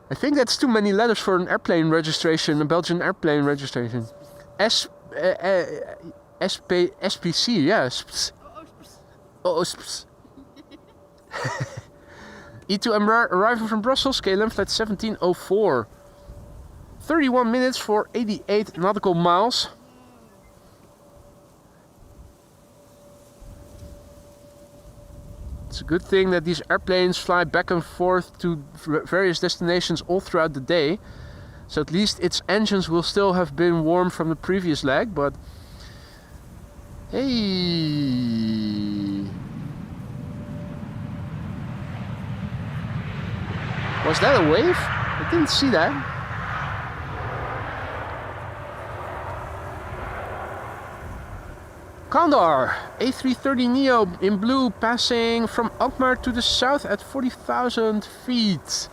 I think that's too many letters for an airplane registration, a Belgian airplane registration. SPC, yeah. E2 Embraer arriving from Brussels, KLM flight 1704. 31 minutes for 88 nautical miles. It's a good thing that these airplanes fly back and forth to various destinations all throughout the day. So at least its engines will still have been warm from the previous leg, but hey. Was that a wave? I didn't see that. Condor A330neo in blue passing from Alkmaar to the south at 40,000 feet.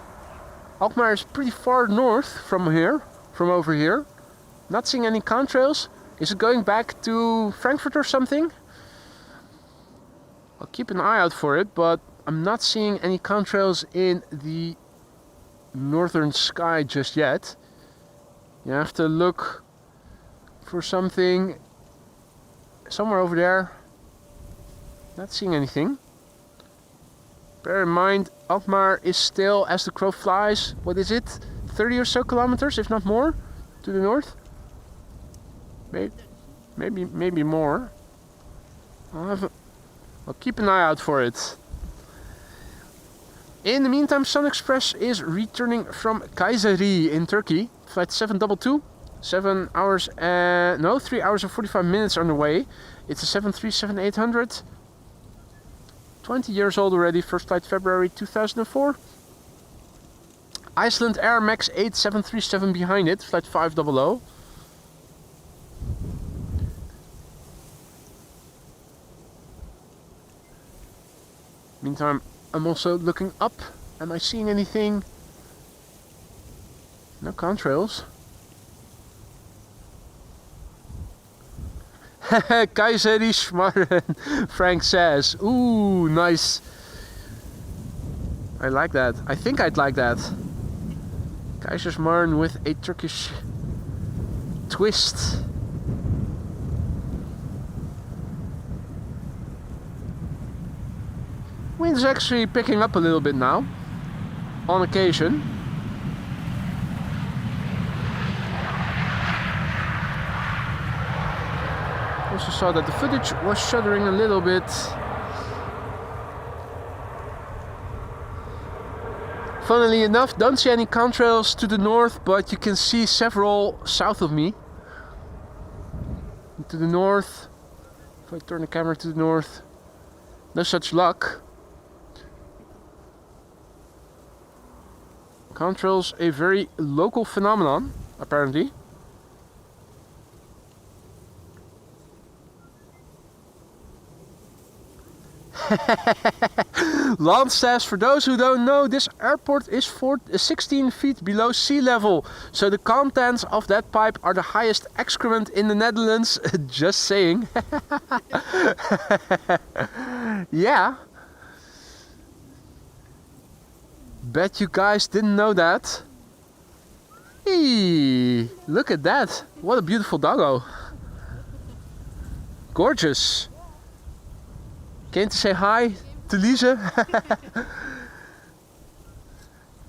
Alkmaar is pretty far north from here, from over here. Not seeing any contrails. Is it going back to Frankfurt or something? I'll keep an eye out for it, but I'm not seeing any contrails in the northern sky just yet. You have to look for something somewhere over there. Not seeing anything. Bear in mind, Alkmaar is still, as the crow flies, what is it? 30 or so kilometers, if not more, to the north. Maybe more. I'll keep an eye out for it. In the meantime, Sun Express is returning from Kayseri in Turkey. Flight 722. 3 hours and 45 minutes on the way. It's a 737-800. 20 years old already. First flight February 2004. Iceland Air Max 8 737 behind it. Flight 500. Meantime, I'm also looking up. Am I seeing anything? No contrails. Kayseri Schmarren, Frank says. Ooh, nice. I like that. I think I'd like that. Kaiserschmarrn with a Turkish twist. Wind's actually picking up a little bit now, on occasion. Also saw that the footage was shuddering a little bit. Funnily enough, don't see any contrails to the north, but you can see several south of me. To the north, if I turn the camera to the north, no such luck. Contrails, a very local phenomenon, apparently. Lance says, for those who don't know, this airport is 16 feet below sea level, so the contents of that pipe are the highest excrement in the Netherlands. Just saying. Yeah. Bet you guys didn't know that. Hey, look at that. What a beautiful doggo. Gorgeous. Came to say hi to Lise.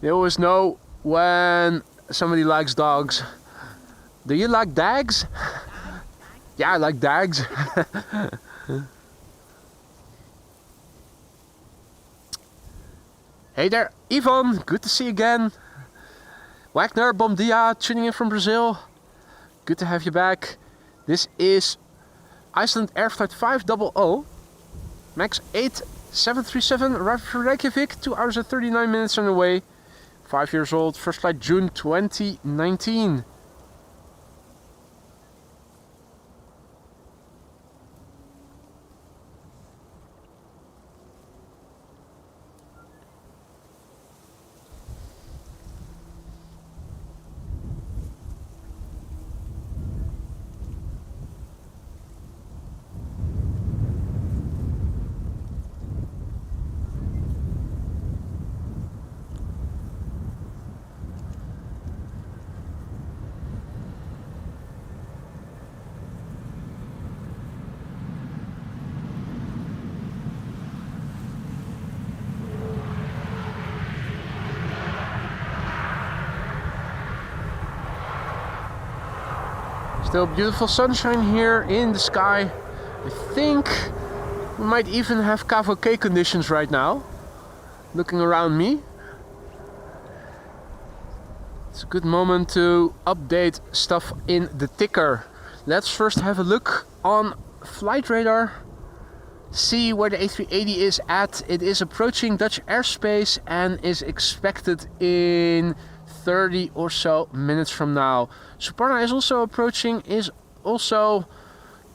You always know when somebody likes dogs. Do you like dags? Yeah, I like dags. Hey there, Yvonne, good to see you again. Wagner, bom dia, tuning in from Brazil. Good to have you back. This is Iceland Air Flight 500, Max 8 737, arrived from Reykjavik, 2 hours and 39 minutes on the way. 5 years old, first flight June 2019. Still beautiful sunshine here in the sky. I think we might even have KVK conditions right now. Looking around me. It's a good moment to update stuff in the ticker. Let's first have a look on flight radar. see where the A380 is at. It is approaching Dutch airspace and is expected in 30 or so minutes from now. Suparna is also approaching, is also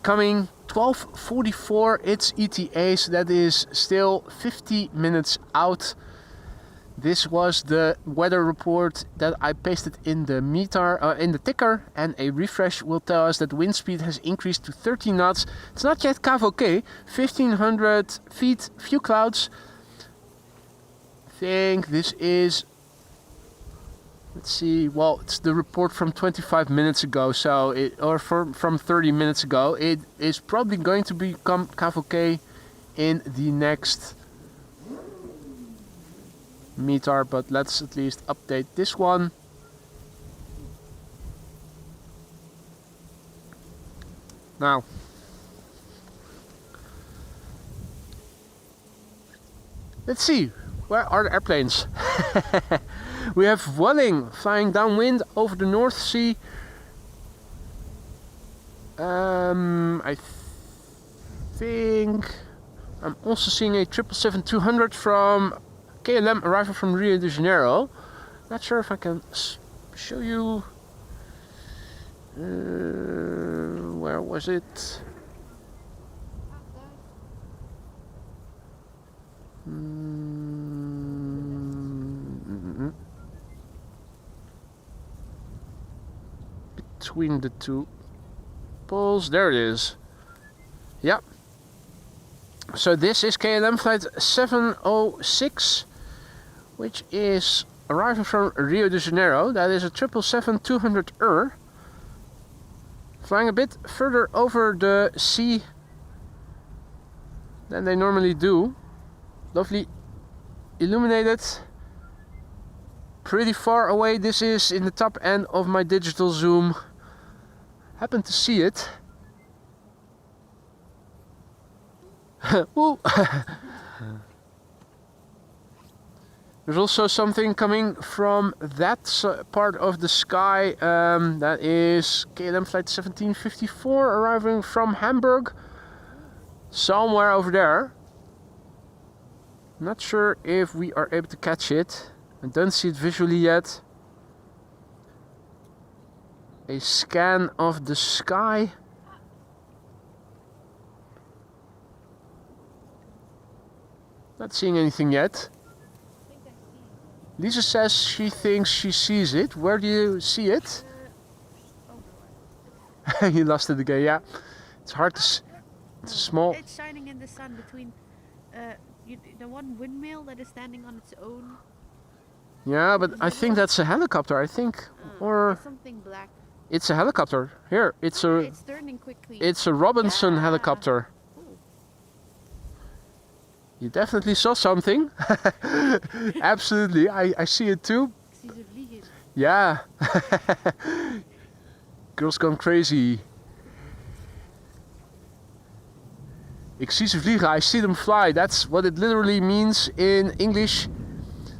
coming 12:44. It's ETA, so that is still 50 minutes out. This was the weather report that I pasted in the METAR, in the ticker, and a refresh will tell us that wind speed has increased to 30 knots. It's not yet KVK, 1500 feet, few clouds. I think this is, let's see, well, it's the report from 25 minutes ago, so or from 30 minutes ago. It is probably going to become KVK in the next METAR, but let's at least update this one. Now, let's see, where are the airplanes? We have Vueling flying downwind over the North Sea. I think I'm also seeing a 777-200 from KLM arriving from Rio de Janeiro. Not sure if I can show you. Where was it? Between the two poles, there it is. Yep. So this is KLM flight 706, which is arriving from Rio de Janeiro. That is a 777-200 flying a bit further over the sea than they normally do. Lovely illuminated, pretty far away. This is in the top end of my digital zoom. Happen to see it. Woo. There's also something coming from that part of the sky. That is KLM flight 1754 arriving from Hamburg. Somewhere over there. Not sure if we are able to catch it. I don't see it visually yet. A scan of the sky. Not seeing anything yet. Lisa says she thinks she sees it. Where do you see it? You lost it again, yeah. It's hard to see. It's small. It's shining in the sun between the one windmill that is standing on its own. Yeah, but I think that's a helicopter, I think. Or something black. It's a helicopter. Here, it's turning quickly. It's a Robinson helicopter. Ooh. You definitely saw something. Absolutely, I see it too. Yeah. Girls gone crazy. Ik zie ze vliegen, I see them fly. That's what it literally means in English.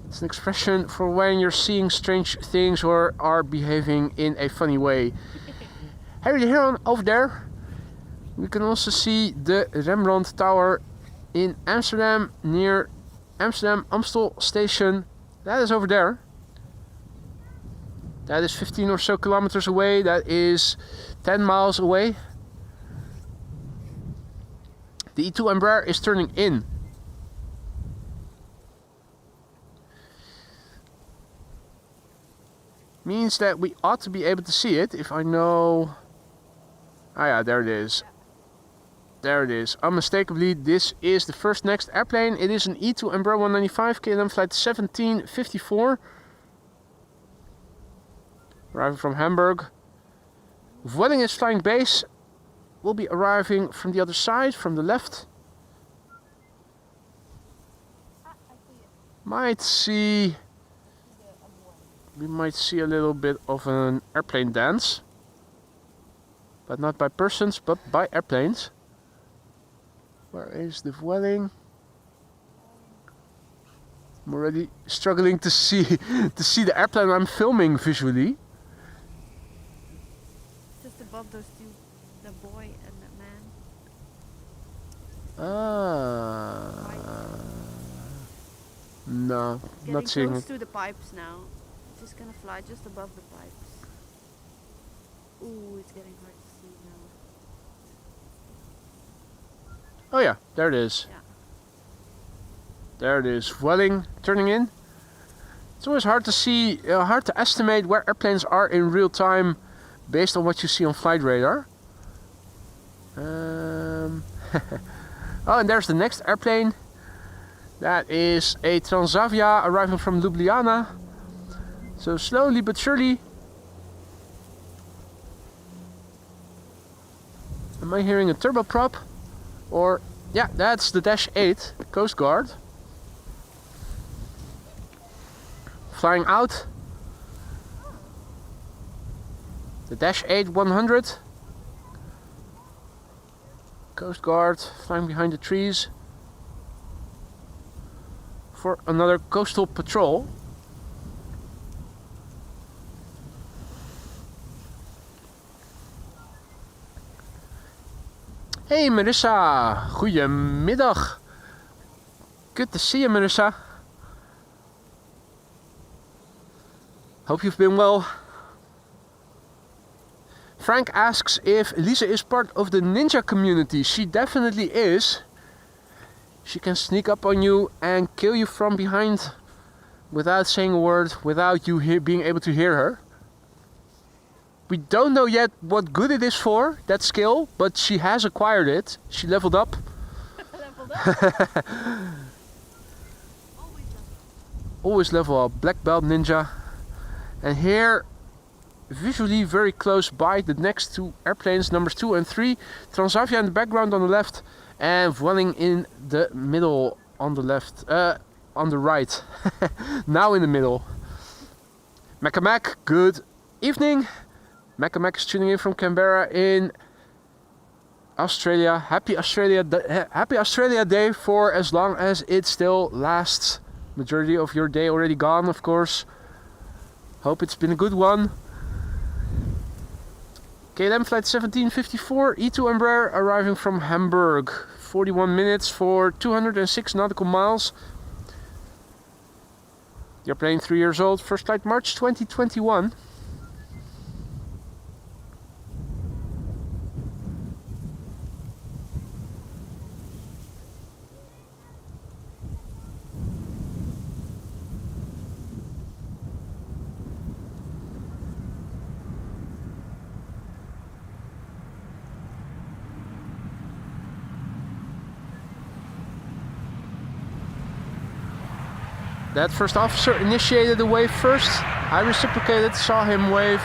It's an expression for when you're seeing strange things or are behaving in a funny way. Harry the Heron over there. We can also see the Rembrandt Tower in Amsterdam, near Amsterdam Amstel Station. That is over there. That is 15 or so kilometers away. That is 10 miles away. The E2 Embraer is turning in. Means that we ought to be able to see it if I know. Ah yeah, there it is. There it is. Unmistakably, this is the first next airplane. It is an E2 Embraer 195 KLM flight 1754. Arriving from Hamburg. Vueling is flying base. Will be arriving from the other side, from the left. Might see. We might see a little bit of an airplane dance. But not by persons, but by airplanes. Where is the Vueling? I'm already struggling to see the airplane I'm filming visually. Just above those two, the boy and the man. Ah, not Getting seeing close it. to the pipes now. It's just gonna fly just above the pipes. Ooh, it's getting hard to see now. Oh yeah, there it is. Yeah. There it is. Welling, turning in. It's always hard to see, hard to estimate where airplanes are in real time based on what you see on flight radar. Oh, and there's the next airplane. That is a Transavia arriving from Ljubljana. So slowly but surely. Am I hearing a turboprop? Or, yeah, that's the Dash 8 Coast Guard. Flying out. The Dash 8 100. Coast Guard flying behind the trees for another coastal patrol. Hey Marissa, goedemiddag. Good to see you, Marissa. Hope you've been well. Frank asks if Lisa is part of the ninja community. She definitely is. She can sneak up on you and kill you from behind without saying a word, without you being able to hear her. We don't know yet what good it is for, that skill, but she has acquired it. She leveled up. Leveled up. Always level up. Black belt ninja. And here, visually very close by, the next two airplanes, numbers 2 and 3. Transavia in the background on the left, and Welling in the middle on the left, on the right. Now in the middle. Mac, good evening. Mac is tuning in from Canberra in Australia. Happy Australia Day for as long as it still lasts. Majority of your day already gone, of course. Hope it's been a good one. KLM flight 1754, E2 Embraer arriving from Hamburg. 41 minutes for 206 nautical miles. The airplane 3 years old, first flight March 2021. That first officer initiated the wave first. I reciprocated, saw him wave.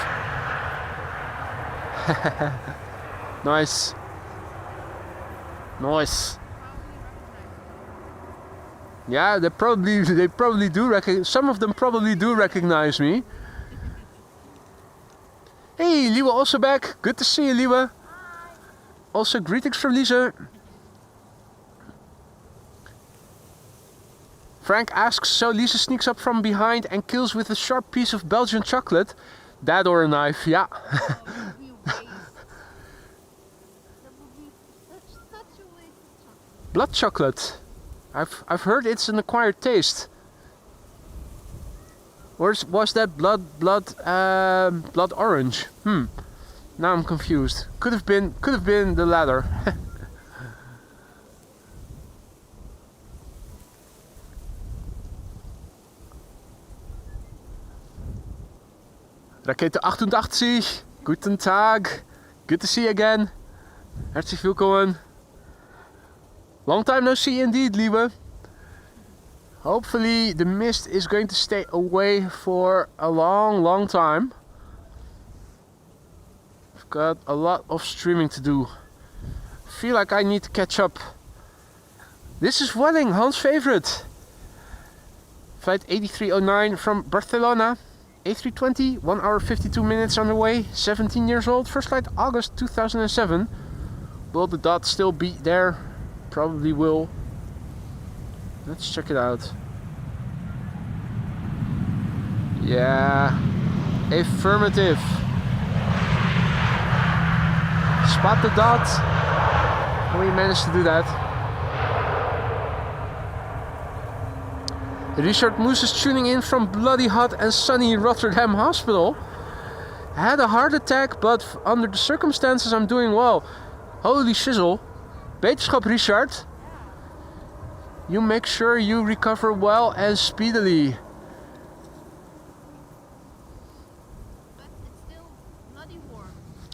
Nice. Nice. Yeah, they probably do recognize. Some of them probably do recognize me. Hey, Lieve also back. Good to see you, Lieve. Also greetings from Lisa. Frank asks, so Lisa sneaks up from behind and kills with a sharp piece of Belgian chocolate. That or a knife, yeah. Blood chocolate. I've heard it's an acquired taste. Or was that blood orange? Now I'm confused. Could have been the latter. Rakete 88, guten Tag, good to see you again. Herzlich willkommen. Long time no see indeed, Liebe. Hopefully the mist is going to stay away for a long time. I've got a lot of streaming to do. Feel like I need to catch up. This is Welling, Hans' favorite. Flight 8309 from Barcelona. A320, 1 hour 52 minutes on the way, 17 years old, first flight August 2007. Will the dot still be there? Probably will. Let's check it out. Yeah, affirmative. Spot the dot. We managed to do that. Richard Moes is tuning in from bloody hot and sunny Rotterdam Hospital. Had a heart attack, but under the circumstances I'm doing well. Holy shizzle. Beterschap, Richard. You make sure you recover well and speedily. But it's still bloody warm.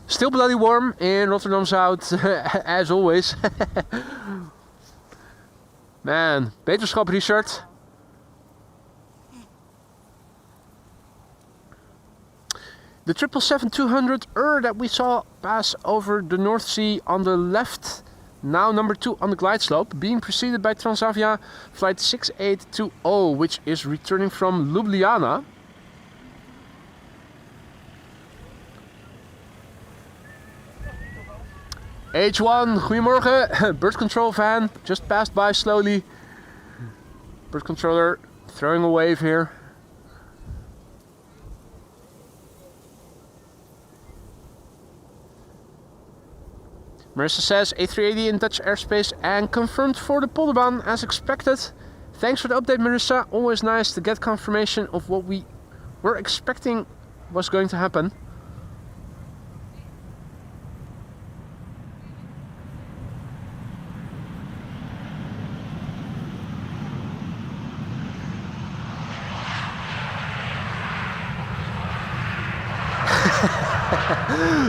Still bloody warm in Rotterdam South, as always. Man, beterschap, Richard. The 777-200 that we saw pass over the North Sea on the left, now number 2 on the glide slope, being preceded by Transavia flight 6820, which is returning from Ljubljana. H1, goedemorgen. Bird control van just passed by slowly. Bird controller throwing a wave here. Marissa says A380 in Dutch airspace and confirmed for the Polderbaan as expected. Thanks for the update, Marissa. Always nice to get confirmation of what we were expecting was going to happen.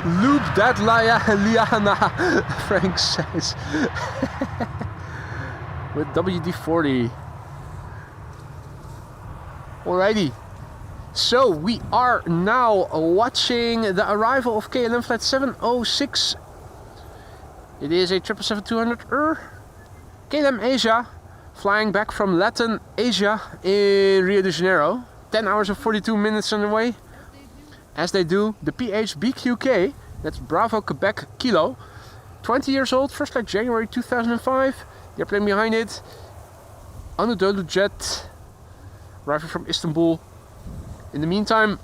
Loop that liana, Frank says. With WD-40. Alrighty. So we are now watching the arrival of KLM flight 706. It is a 777-200 KLM Asia, flying back from Latin Asia in Rio de Janeiro. 10 hours and 42 minutes on the way. As they do, the PHBQK, that's Bravo Quebec Kilo, 20 years old, first flight January 2005. The airplane behind it, Anadolu Jet, arriving from Istanbul. In the meantime,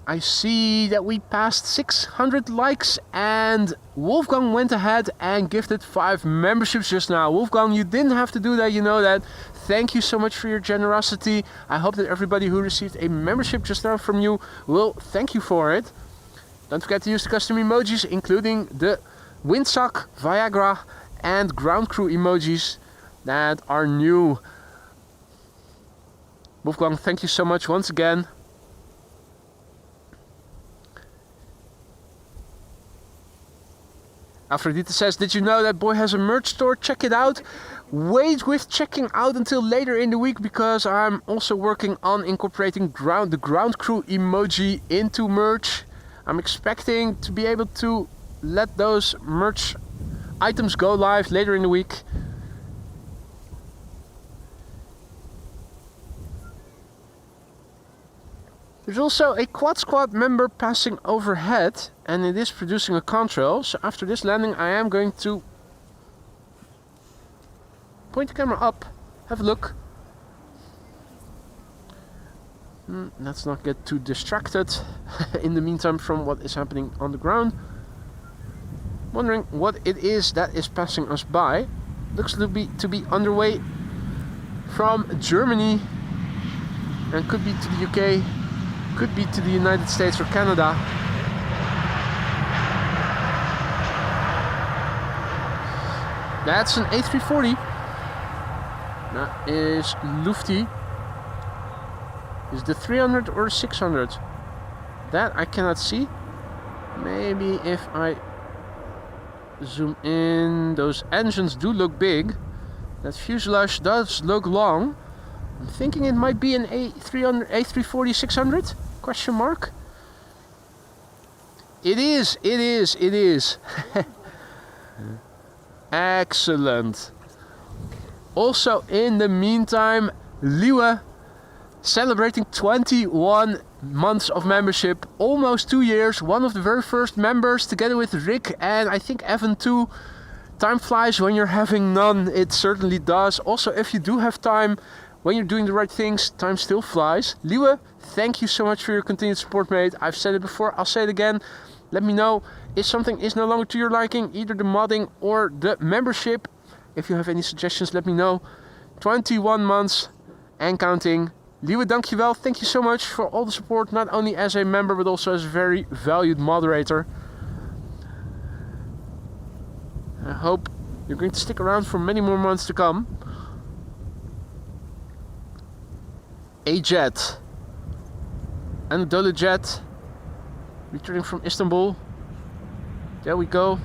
I see that we passed 600 likes and Wolfgang went ahead and gifted 5 memberships just now. Wolfgang, you didn't have to do that, you know that. Thank you so much for your generosity. I hope that everybody who received a membership just now from you will thank you for it. Don't forget to use the custom emojis, including the windsock, Viagra and ground crew emojis that are new. Wolfgang, thank you so much once again. Aphrodite says, did you know that boy has a merch store? Check it out. Wait with checking out until later in the week because I'm also working on incorporating the ground crew emoji into merch. I'm expecting to be able to let those merch items go live later in the week. There's also a Quad Squad member passing overhead and it is producing a contrail. So after this landing I am going to point the camera up, have a look. Let's not get too distracted in the meantime from what is happening on the ground. Wondering what it is that is passing us by. Looks to be underway from Germany and could be to the UK. Could be to the United States or Canada. That's an A340. That is Lufty. Is the 300 or 600? That I cannot see. Maybe if I zoom in, those engines do look big. That fuselage does look long. I'm thinking it might be an A300, A340 600? Question mark. It is. Excellent. Also in the meantime, Liwe celebrating 21 months of membership, almost 2 years, one of the very first members together with Rick and I think Evan too. Time flies when you're having none, it certainly does. Also if you do have time, when you're doing the right things, time still flies. Liwe, thank you so much for your continued support, mate. I've said it before, I'll say it again. Let me know if something is no longer to your liking, either the modding or the membership. If you have any suggestions, let me know. 21 months, and counting. Liewe, dankjewel. Thank you so much for all the support, not only as a member, but also as a very valued moderator. I hope you're going to stick around for many more months to come. A jet. Anadolu jet. Returning from Istanbul. There we go.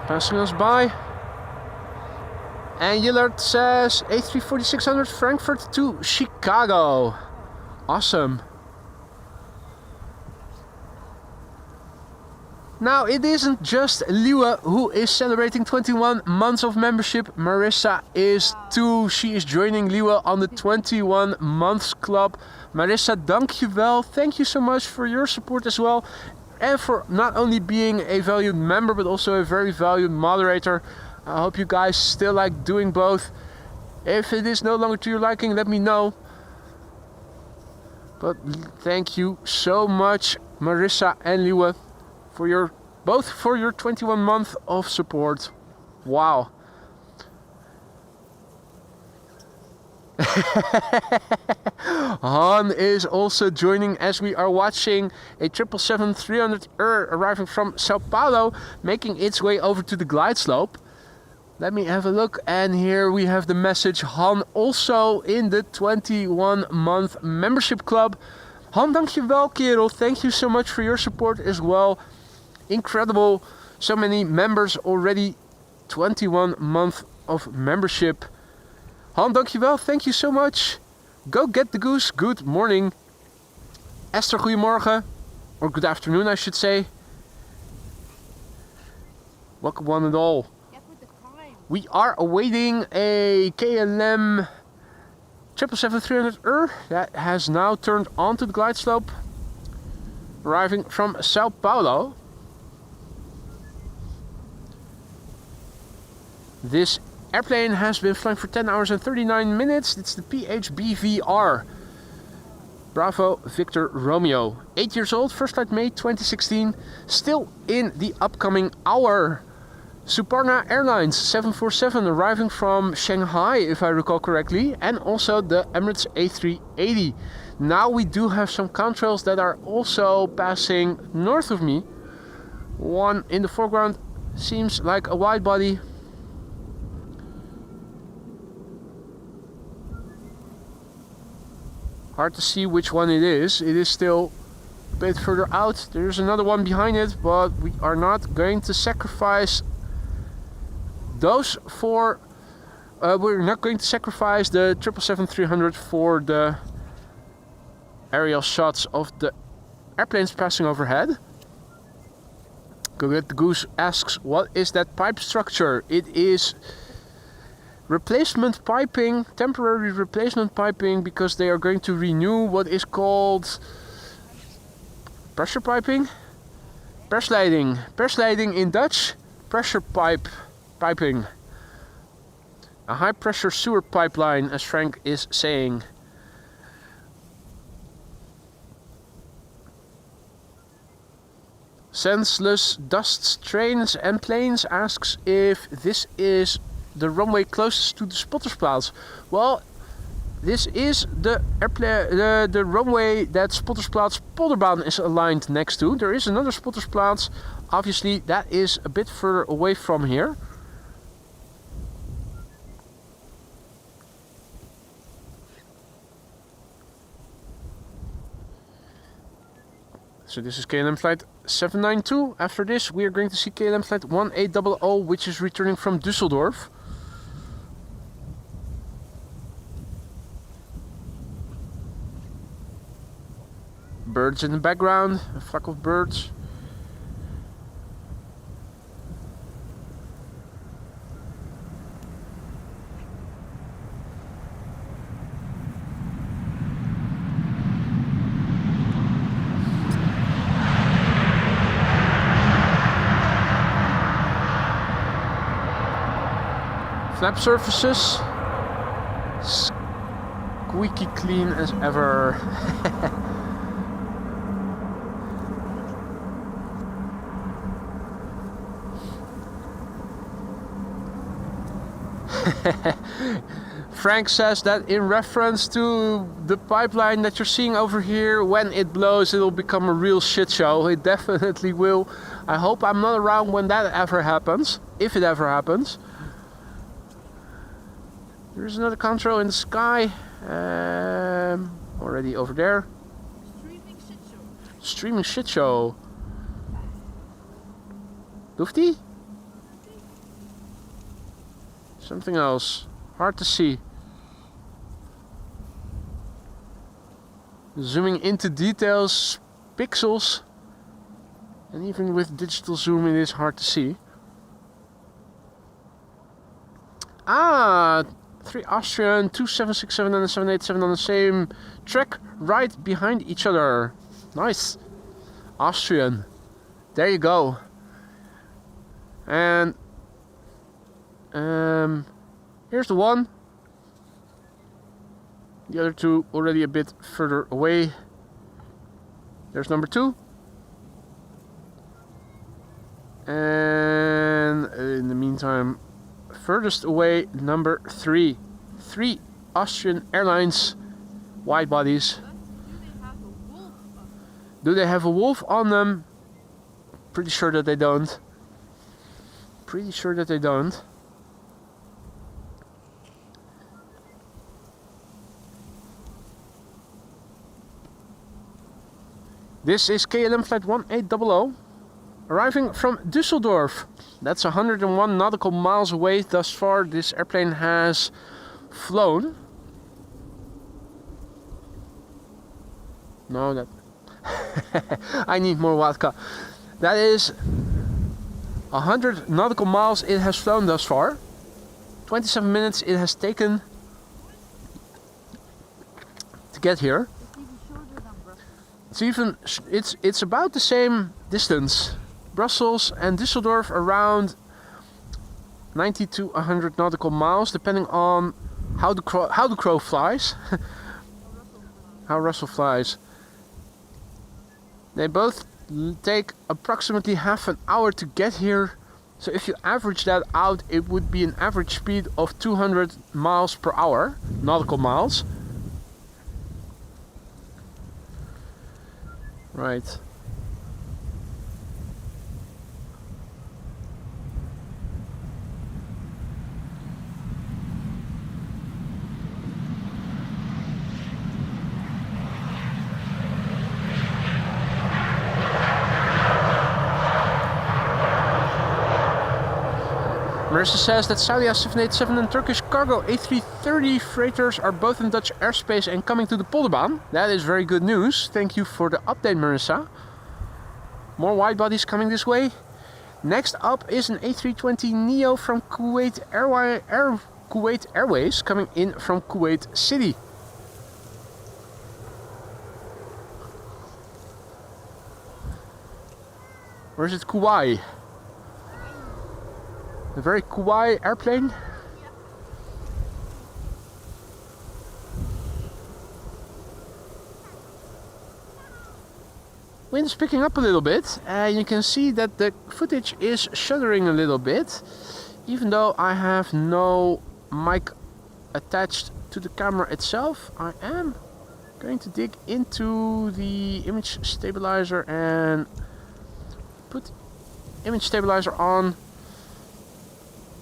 Passing us by. And Yillard says A340-600 Frankfurt to Chicago. Awesome. Now it isn't just Liewe who is celebrating 21 months of membership. Marissa is too. She is joining Liewe on the 21 months club. Marissa, dankjewel. Thank you so much for your support as well. And for not only being a valued member, but also a very valued moderator. I hope you guys still like doing both. If it is no longer to your liking, let me know. But thank you so much, Marissa and Liewe, for your both for your 21 month of support. Wow. Han is also joining as we are watching a 777-300 arriving from Sao Paulo, making its way over to the glide slope. Let me have a look, and here we have the message. Han also in the 21 month membership club. Han, dankjewel kerel. Thank you so much for your support as well. Incredible. So many members already. 21 month of membership. Han, dankjewel. Thank you so much. Go get the goose. Good morning. Esther, goedemorgen. Or good afternoon, I should say. Welcome one and all. We are awaiting a KLM 777-300 that has now turned onto the glide slope, arriving from Sao Paulo. This airplane has been flying for 10 hours and 39 minutes. It's the PHBVR. Bravo Victor Romeo. 8 years old, first flight May 2016. Still in the upcoming hour. Suparna Airlines 747 arriving from Shanghai, if I recall correctly, and also the Emirates A380. Now we do have some contrails that are also passing north of me. One in the foreground seems like a wide body. Hard to see which one it is. It is still a bit further out. There's another one behind it, but we are not going to sacrifice those for we're not going to sacrifice the 777-300 for the aerial shots of the airplanes passing overhead. Go Get the Goose asks, what is that pipe structure? It is replacement piping, temporary replacement piping, because they are going to renew what is called pressure piping, persleiding in Dutch, pressure piping, a high pressure sewer pipeline, as Frank is saying. Senseless Dusts Trains and Planes asks if this is the runway closest to the Spottersplaats. Well, this is the the runway that Spottersplaats Polderbaan is aligned next to. There is another Spottersplaats, obviously that is a bit further away from here. So this is KLM flight 792. After this we are going to see KLM flight 1800, which is returning from Düsseldorf. Birds in the background, a flock of birds. Flap surfaces. squeaky clean as ever. Frank says that in reference to the pipeline that you're seeing over here, when it blows it'll become a real shit show. It definitely will. I hope I'm not around when that ever happens, if it ever happens. There's another control in the sky, already over there. Streaming shit show. Streaming shit show. Doeft die? Something else. Hard to see. Zooming into details, pixels, and even with digital zoom it is hard to see. Ah, 3 Austrian, 2 767 and a 787 on the same track, right behind each other. Nice. Austrian. There you go. And here's the one. The other two already a bit further away. There's number 2. And in the meantime, furthest away, number 3. 3 Austrian Airlines wide bodies. Do they have a wolf on them? Pretty sure that they don't. Pretty sure that they don't. This is KLM flight 1800, arriving from Düsseldorf. That's 101 nautical miles away thus far. This airplane has flown. No, that... I need more vodka. That is 100 nautical miles it has flown thus far. 27 minutes it has taken to get here. It's about the same distance. Brussels and Düsseldorf around 90 to 100 nautical miles, depending on how the crow flies. How Russell flies. They both take approximately half an hour to get here. So if you average that out, it would be an average speed of 200 miles per hour, nautical miles. Right. Marissa says that Saudi A787 and Turkish Cargo A330 freighters are both in Dutch airspace and coming to the Polderbaan. That is very good news. Thank you for the update, Marissa. More wide bodies coming this way. Next up is an A320 Neo from Kuwait Airways coming in from Kuwait City. Or is it Kuwait? A very Kuwait airplane. Wind's picking up a little bit, and you can see that the footage is shuddering a little bit, even though I have no mic attached to the camera itself. I am going to dig into the image stabilizer and put image stabilizer on.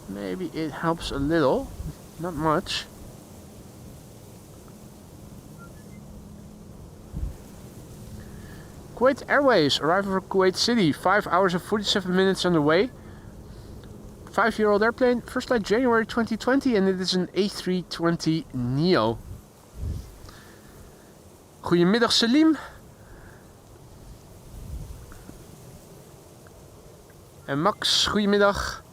Maybe it helps a little, not much. Kuwait Airways, arrival from Kuwait City, 5 hours and 47 minutes on the way. 5-year-old airplane, first flight January 2020, and it is an A320 Neo. Goedemiddag Salim. En Max, goedemiddag.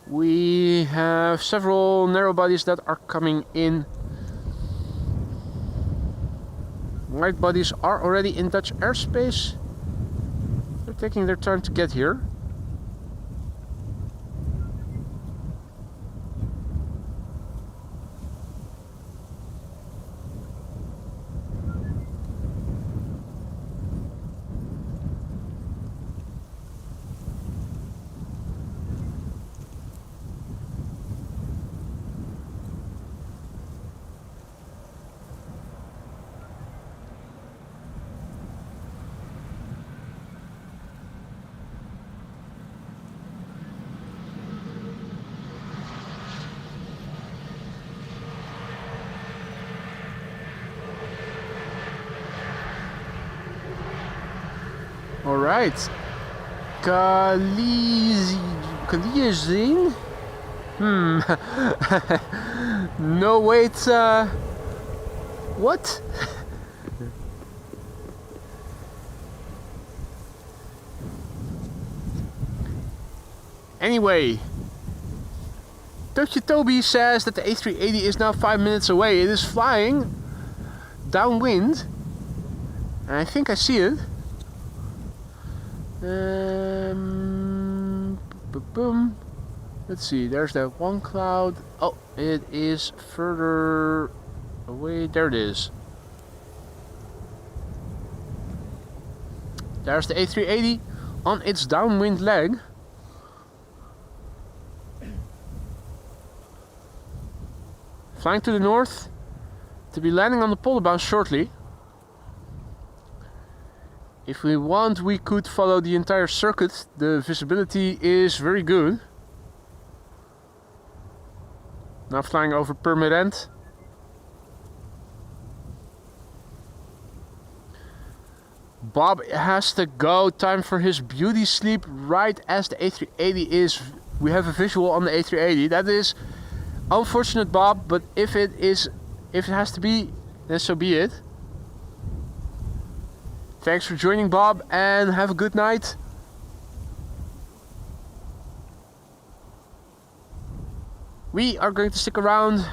We have several narrow bodies that are coming in. Wide bodies are already in Dutch airspace. They're taking their time to get here. Alright. Kalizing? No, wait. What? Anyway, Toby says that the A380 is now 5 minutes away. It is flying downwind, and I think I see it. Boom. Let's see, there's that one cloud. Oh, it is further away. There it is. There's the A380 on its downwind leg. Flying to the north to be landing on the polar bound shortly. If we want, we could follow the entire circuit. The visibility is very good. Now flying over Purmerend. Bob has to go. Time for his beauty sleep right as the A380 is. We have a visual on the A380. That is unfortunate, Bob, but if it has to be, then so be it. Thanks for joining, Bob, and have a good night. We are going to stick around,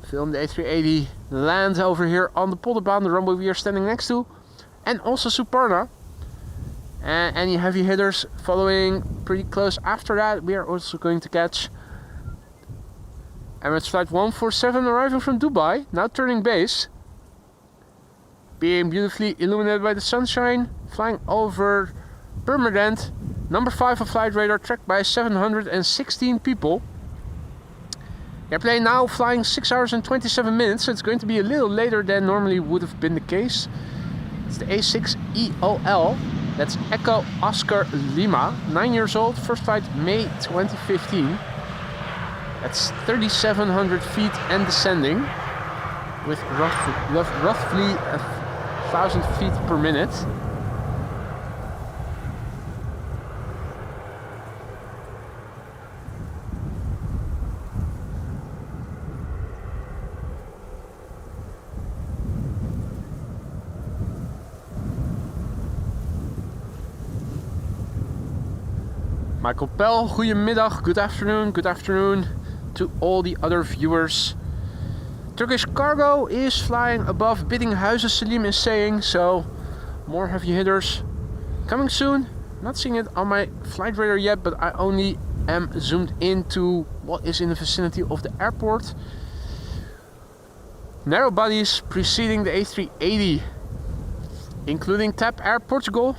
film the A380 land over here on the Polderbaan, the runway we are standing next to, and also Suparna. And any heavy hitters following pretty close after that. We are also going to catch Emirates flight 147 arriving from Dubai, now turning base. Being beautifully illuminated by the sunshine, flying over Purmerend, number 5 on flight radar, tracked by 716 people. Airplane now flying 6 hours and 27 minutes, so it's going to be a little later than normally would have been the case. It's the A6EOL, that's Echo Oscar Lima, 9 years old, first flight May 2015. That's 3,700 feet and descending, with roughly 1,000 feet per minute. Michael Pell, goedemiddag, good afternoon to all the other viewers. Turkish Cargo is flying above Biddinghuizen, Salim is saying, so more heavy hitters coming soon. Not seeing it on my flight radar yet, but I only am zoomed into what is in the vicinity of the airport. Narrow bodies preceding the A380, including TAP Air Portugal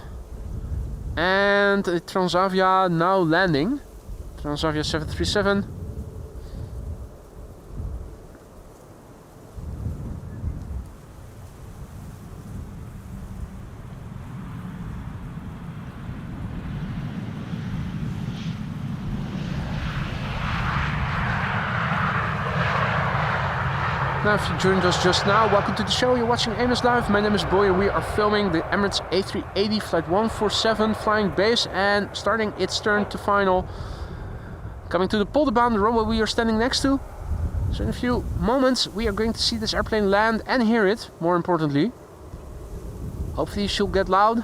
and Transavia now landing. Transavia 737. Now, if you joined us just now, welcome to the show. You're watching Amos Live. My name is Boy and we are filming the Emirates A380 Flight 147 flying base and starting its turn to final. Coming to the Polderbaan, the runway we are standing next to. So in a few moments we are going to see this airplane land and hear it, more importantly. Hopefully she'll get loud.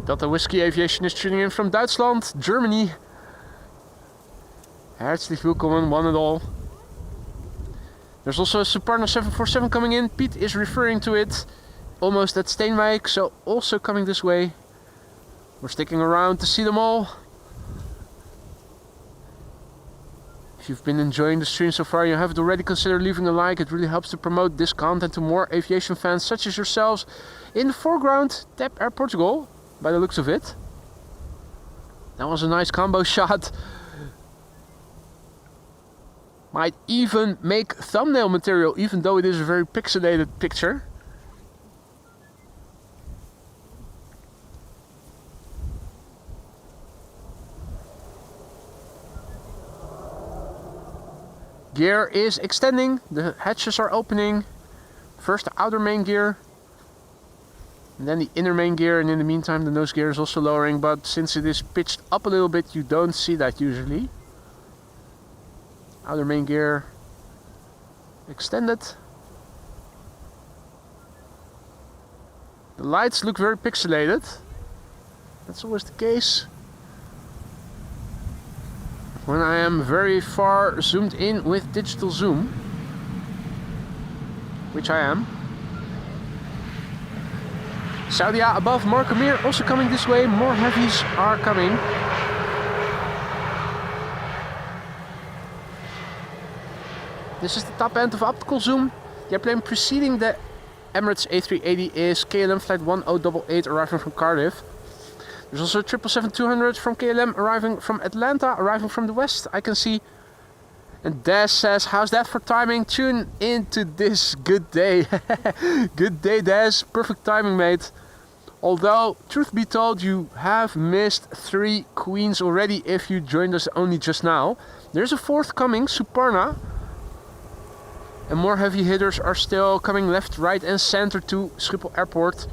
Delta Whiskey Aviation is tuning in from Duitsland, Germany. Herzlich willkommen, one and all. There's also a Suparna 747 coming in. Pete is referring to it, almost at Steenwijk, so also coming this way. We're sticking around to see them all. If you've been enjoying the stream so far, you haven't already, consider leaving a like. It really helps to promote this content to more aviation fans such as yourselves. In the foreground, TAP Air Portugal, by the looks of it. That was a nice combo shot. Might even make thumbnail material, even though it is a very pixelated picture. Gear is extending, the hatches are opening First the outer main gear, and then the inner main gear, and in the meantime the nose gear is also lowering, but since it is pitched up a little bit, you don't see that usually. Outer main gear extended. The lights look very pixelated. That's always the case when I am very far zoomed in with digital zoom, which I am. Saudia above Markham also coming this way. More heavies are coming. This is the top end of optical zoom. The airplane preceding the Emirates A380 is KLM flight 1088 arriving from Cardiff. There's also a 777-200 from KLM arriving from Atlanta, arriving from the west, I can see. And Des says, how's that for timing? Tune into this. Good day. Good day, Des. Perfect timing, mate. Although, truth be told, you have missed 3 queens already if you joined us only just now. There's a 4th coming, Suparna. And more heavy hitters are still coming left, right and center to Schiphol Airport.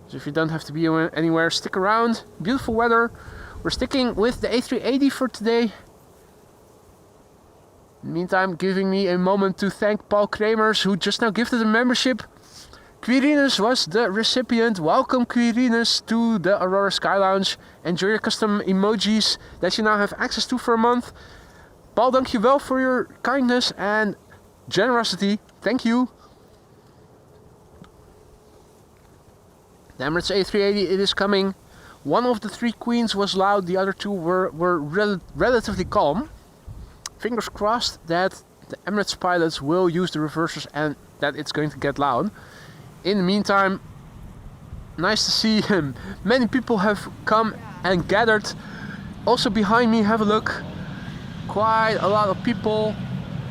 So if you don't have to be anywhere, stick around. Beautiful weather. We're sticking with the A380 for today. In the meantime, giving me a moment to thank Paul Kremers, who just now gifted a membership. Quirinus was the recipient. Welcome, Quirinus, to the Aurora Sky Lounge. Enjoy your custom emojis that you now have access to for a month. Paul, dankjewel for your kindness and generosity. Thank you. The Emirates A380, it is coming. One of the 3 queens was loud, the other 2 were relatively calm. Fingers crossed that the Emirates pilots will use the reversers and that it's going to get loud. In the meantime, nice to see him. Many people have come and gathered. Also behind me, have a look. Quite a lot of people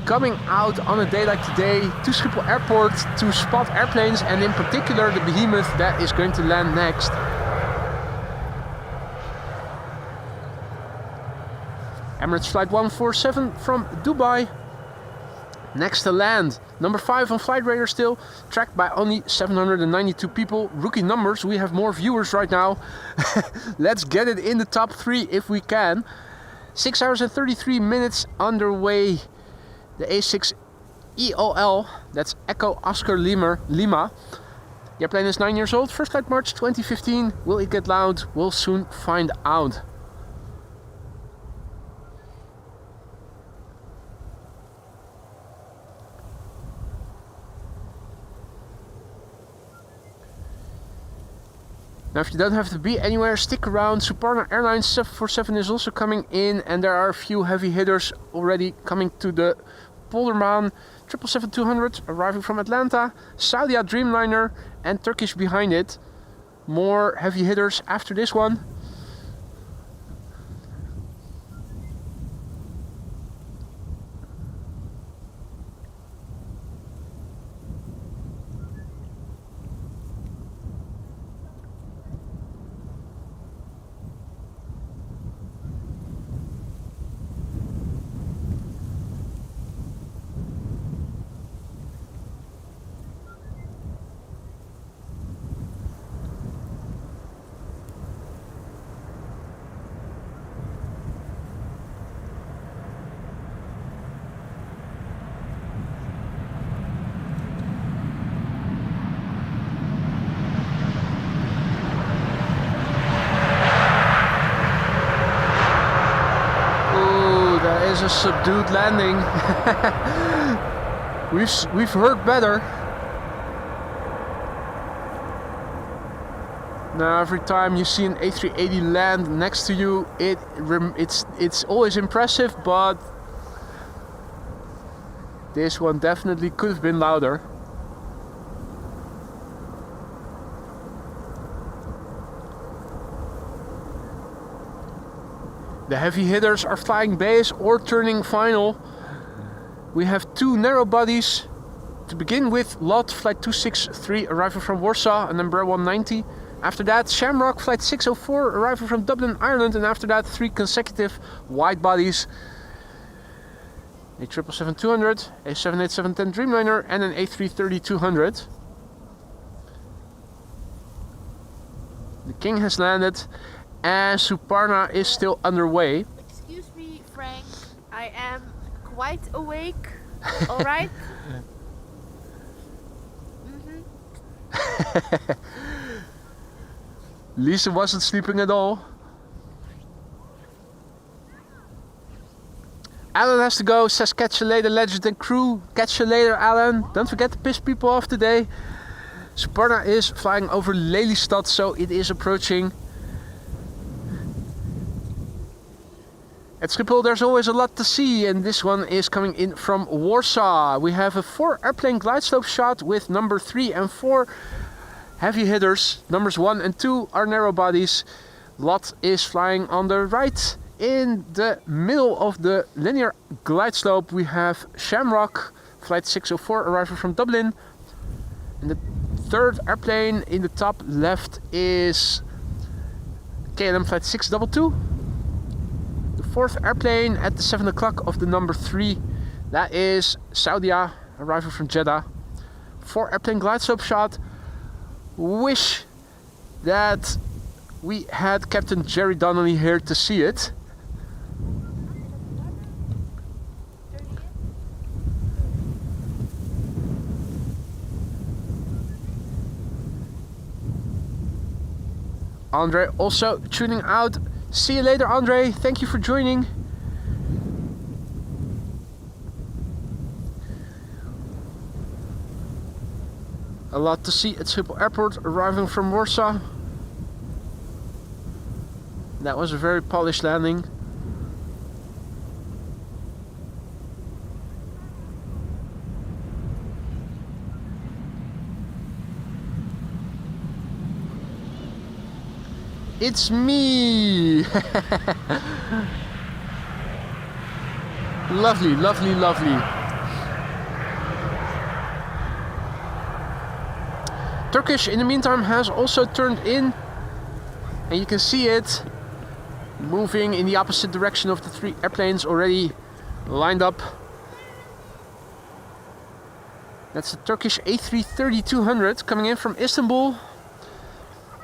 coming out on a day like today to Schiphol Airport to spot airplanes, and in particular the behemoth that is going to land next. Emirates flight 147 from Dubai. Next to land, number 5 on Flight Radar still, tracked by only 792 people. Rookie numbers, we have more viewers right now. Let's get it in the top 3 if we can. 6 hours and 33 minutes underway. The A6 EOL, that's Echo Oscar Lima. The airplane is 9 years old, first flight March 2015. Will it get loud? We'll soon find out. Now, if you don't have to be anywhere, stick around. Suparna Airlines 747 is also coming in, and there are a few heavy hitters already coming to the Polderbaan. 777-200 arriving from Atlanta, Saudia Dreamliner and Turkish behind it. More heavy hitters after this one. A subdued landing. we've heard better. Now every time you see an A380 land next to you, it's always impressive, but this one definitely could have been louder. The heavy hitters are flying base or turning final. We have 2 narrow bodies. To begin with, LOT flight 263 arriving from Warsaw and Embraer 190. After that, Shamrock flight 604 arriving from Dublin, Ireland. And after that, 3 consecutive wide bodies. A777-200, a 787-10 Dreamliner and an A330-200. The King has landed and Suparna is still underway. Excuse me, Frank. I am quite awake. All right. Lisa wasn't sleeping at all. Alan has to go, says catch you later, legend and crew. Catch you later, Alan. Don't forget to piss people off today. Suparna is flying over Lelystad, so it is approaching. At Schiphol there's always a lot to see, and this one is coming in from Warsaw. We have a 4 airplane glide slope shot with number 3 and 4 heavy hitters. Numbers 1 and 2 are narrow bodies. Lot is flying on the right. In the middle of the linear glide slope we have Shamrock, flight 604 arriving from Dublin. And the third airplane in the top left is KLM flight 622. The fourth airplane at the 7 o'clock of the number 3, that is Saudia arriving from Jeddah. 4 airplane glide slope shot. Wish that we had Captain Jerry Donnelly here to see it. Andre also tuning out. See you later, Andre. Thank you for joining. A lot to see at Schiphol Airport, arriving from Warsaw. That was a very polished landing. It's me! Lovely, lovely, lovely. Turkish in the meantime has also turned in, and you can see it moving in the opposite direction of the 3 airplanes already lined up. That's the Turkish A330-200 coming in from Istanbul.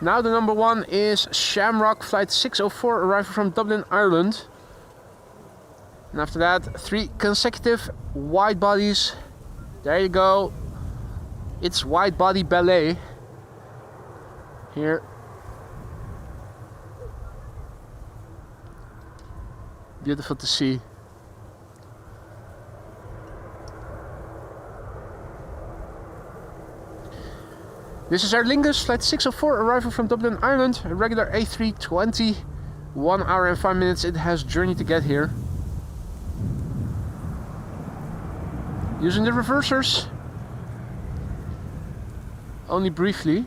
Now the number 1 is Shamrock flight 604 arriving from Dublin, Ireland. And after that 3 consecutive wide bodies. There you go. It's wide body ballet here. Beautiful to see. This is Aer Lingus, flight 604, arriving from Dublin, Ireland. A regular A320. 1 hour and 5 minutes it has journeyed to get here. Using the reversers. Only briefly.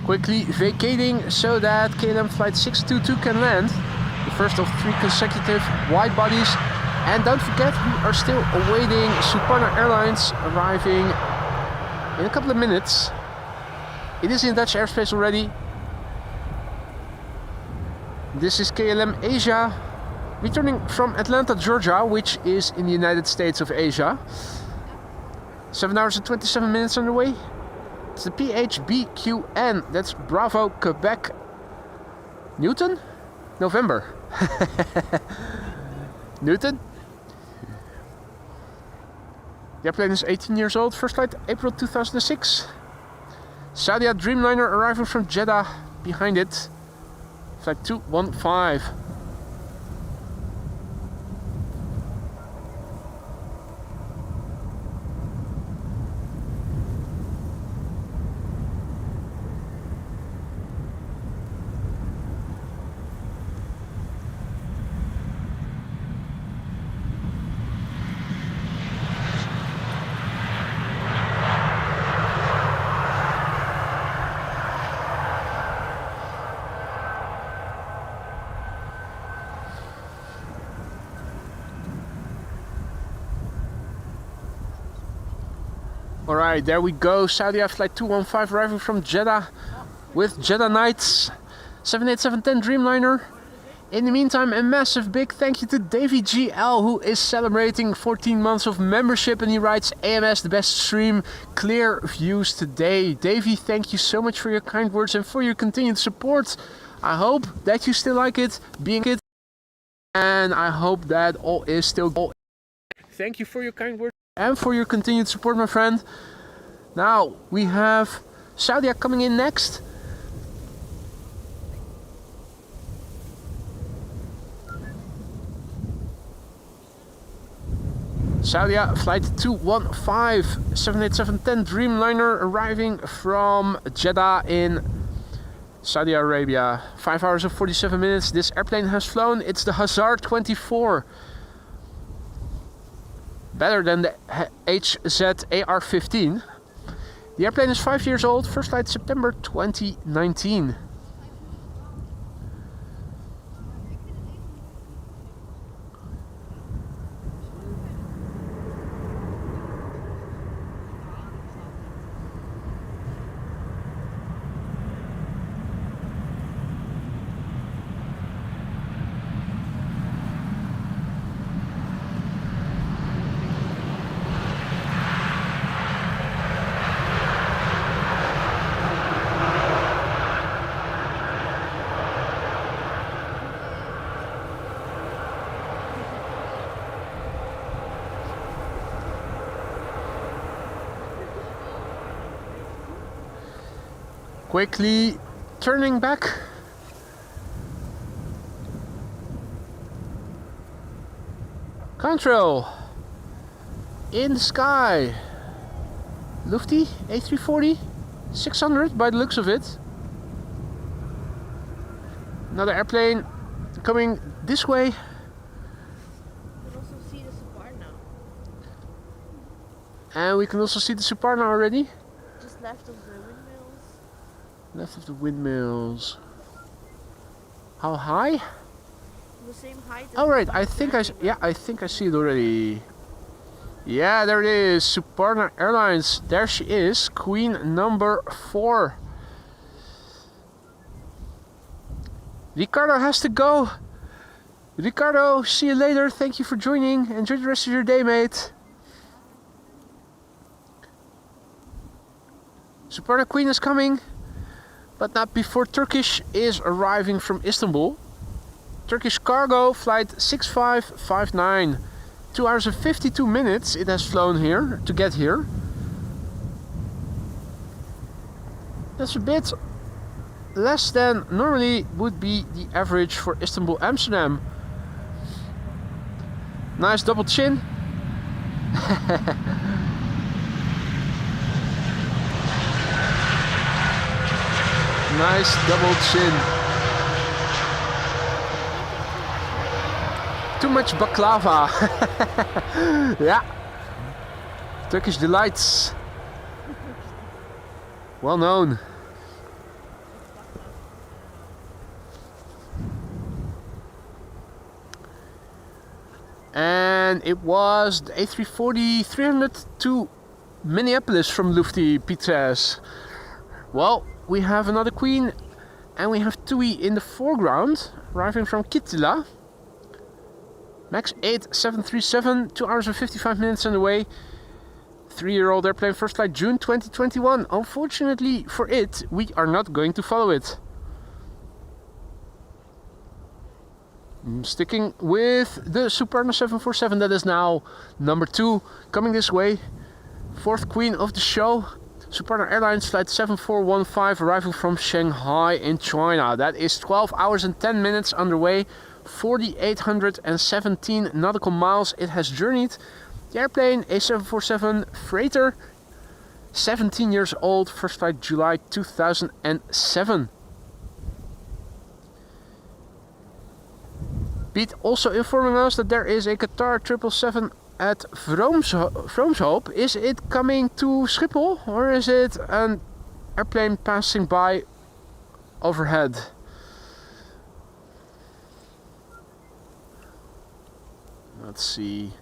Quickly vacating so that KLM flight 622 can land. The first of 3 consecutive wide bodies. And don't forget, we are still awaiting Suparna Airlines arriving in a couple of minutes. It is in Dutch airspace already. This is KLM Asia, returning from Atlanta, Georgia, which is in the United States of Asia. 7 hours and 27 minutes underway. It's the PHBQN, that's Bravo, Quebec, Newton? November. Newton? The airplane is 18 years old, first flight April 2006. Saudia Dreamliner arriving from Jeddah, behind it. Flight 215. Alright, there we go. Saudia flight 215 arriving from Jeddah. with Jeddah Nights 787-10 Dreamliner. In the meantime, a massive big thank you to Davey GL, who is celebrating 14 months of membership, and he writes, AMS the best stream, clear views today. Davey, thank you so much for your kind words and for your continued support. I hope that you still like it, being it, and I hope that all is still good. Thank you for your kind words and for your continued support, my friend. Now we have Saudia coming in next. Saudia flight 215 787-10 Dreamliner arriving from Jeddah in Saudi Arabia. 5 hours and 47 minutes. This airplane has flown. It's the Hazard 24. Better than the HZ AR-15. The airplane is 5 years old. First flight September 2019. Quickly turning back. Control in the sky. Lufty A340 600 by the looks of it. Another airplane coming this way. You can also see the Suparna. And we can also see the Suparna already. Just left of the windmills. Left of the windmills. How high? The same height. Oh right, I think I see it already. Yeah, there it is. Suparna Airlines. There she is. Queen number 4. Ricardo has to go. Ricardo, see you later. Thank you for joining. Enjoy the rest of your day, mate. Suparna Queen is coming, but not before Turkish is arriving from Istanbul. Turkish Cargo flight 6559. 2 hours and 52 minutes it has flown here to get here. That's a bit less than normally would be the average for Istanbul Amsterdam. Nice double chin. Nice double chin. Too much baklava. Yeah. Turkish delights. Well known. And it was the A340 300 to Minneapolis from Lufty Pitres. Well, we have another Queen and we have TUI in the foreground, arriving from Kittila. Max 8 737, 2 hours and 55 minutes on the way. 3-year-old airplane, first flight June 2021. Unfortunately for it, we are not going to follow it. Sticking with the Suparna 747, that is now number 2, coming this way. 4th Queen of the show. Suparna Airlines flight 7415, arrival from Shanghai in China. That is 12 hours and 10 minutes underway. 4,817 nautical miles it has journeyed. The airplane, a 747 freighter, 17 years old, first flight July 2007. Piet also informing us that there is a Qatar 777 at Vroomshoop. Is it coming to Schiphol or is it an airplane passing by overhead? Let's see.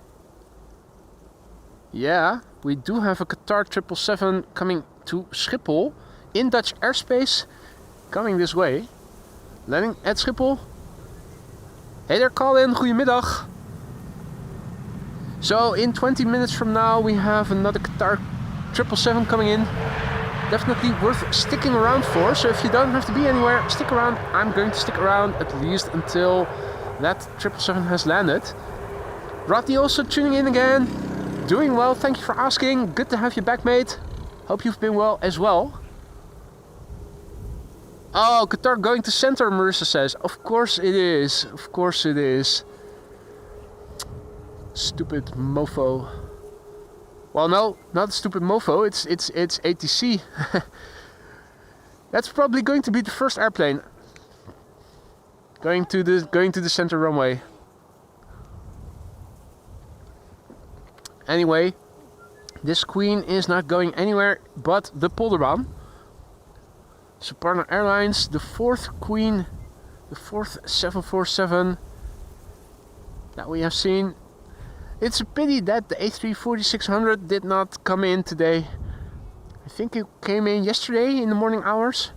Yeah, we do have a Qatar 777 coming to Schiphol in Dutch airspace. coming this way. Landing at Schiphol. Hey there, Colin. Goedemiddag. So in 20 minutes from now we have another Qatar 777 coming in. Definitely worth sticking around for. So if you don't have to be anywhere, stick around. I'm going to stick around at least until that 777 has landed. Rodney also tuning in again. Doing well, thank you for asking. Good to have you back, mate. Hope you've been well as well. Oh, Qatar going to center, Marissa says. Of course it is. Of course it is. Stupid mofo. Well, no, not stupid mofo. It's ATC. That's probably going to be the first airplane going to the center runway. Anyway, this queen is not going anywhere but the Polderbaan. So partner airlines, the fourth queen, the fourth 747 that we have seen. It's a pity that the A340-600 did not come in today. I think it came in yesterday in the morning hours.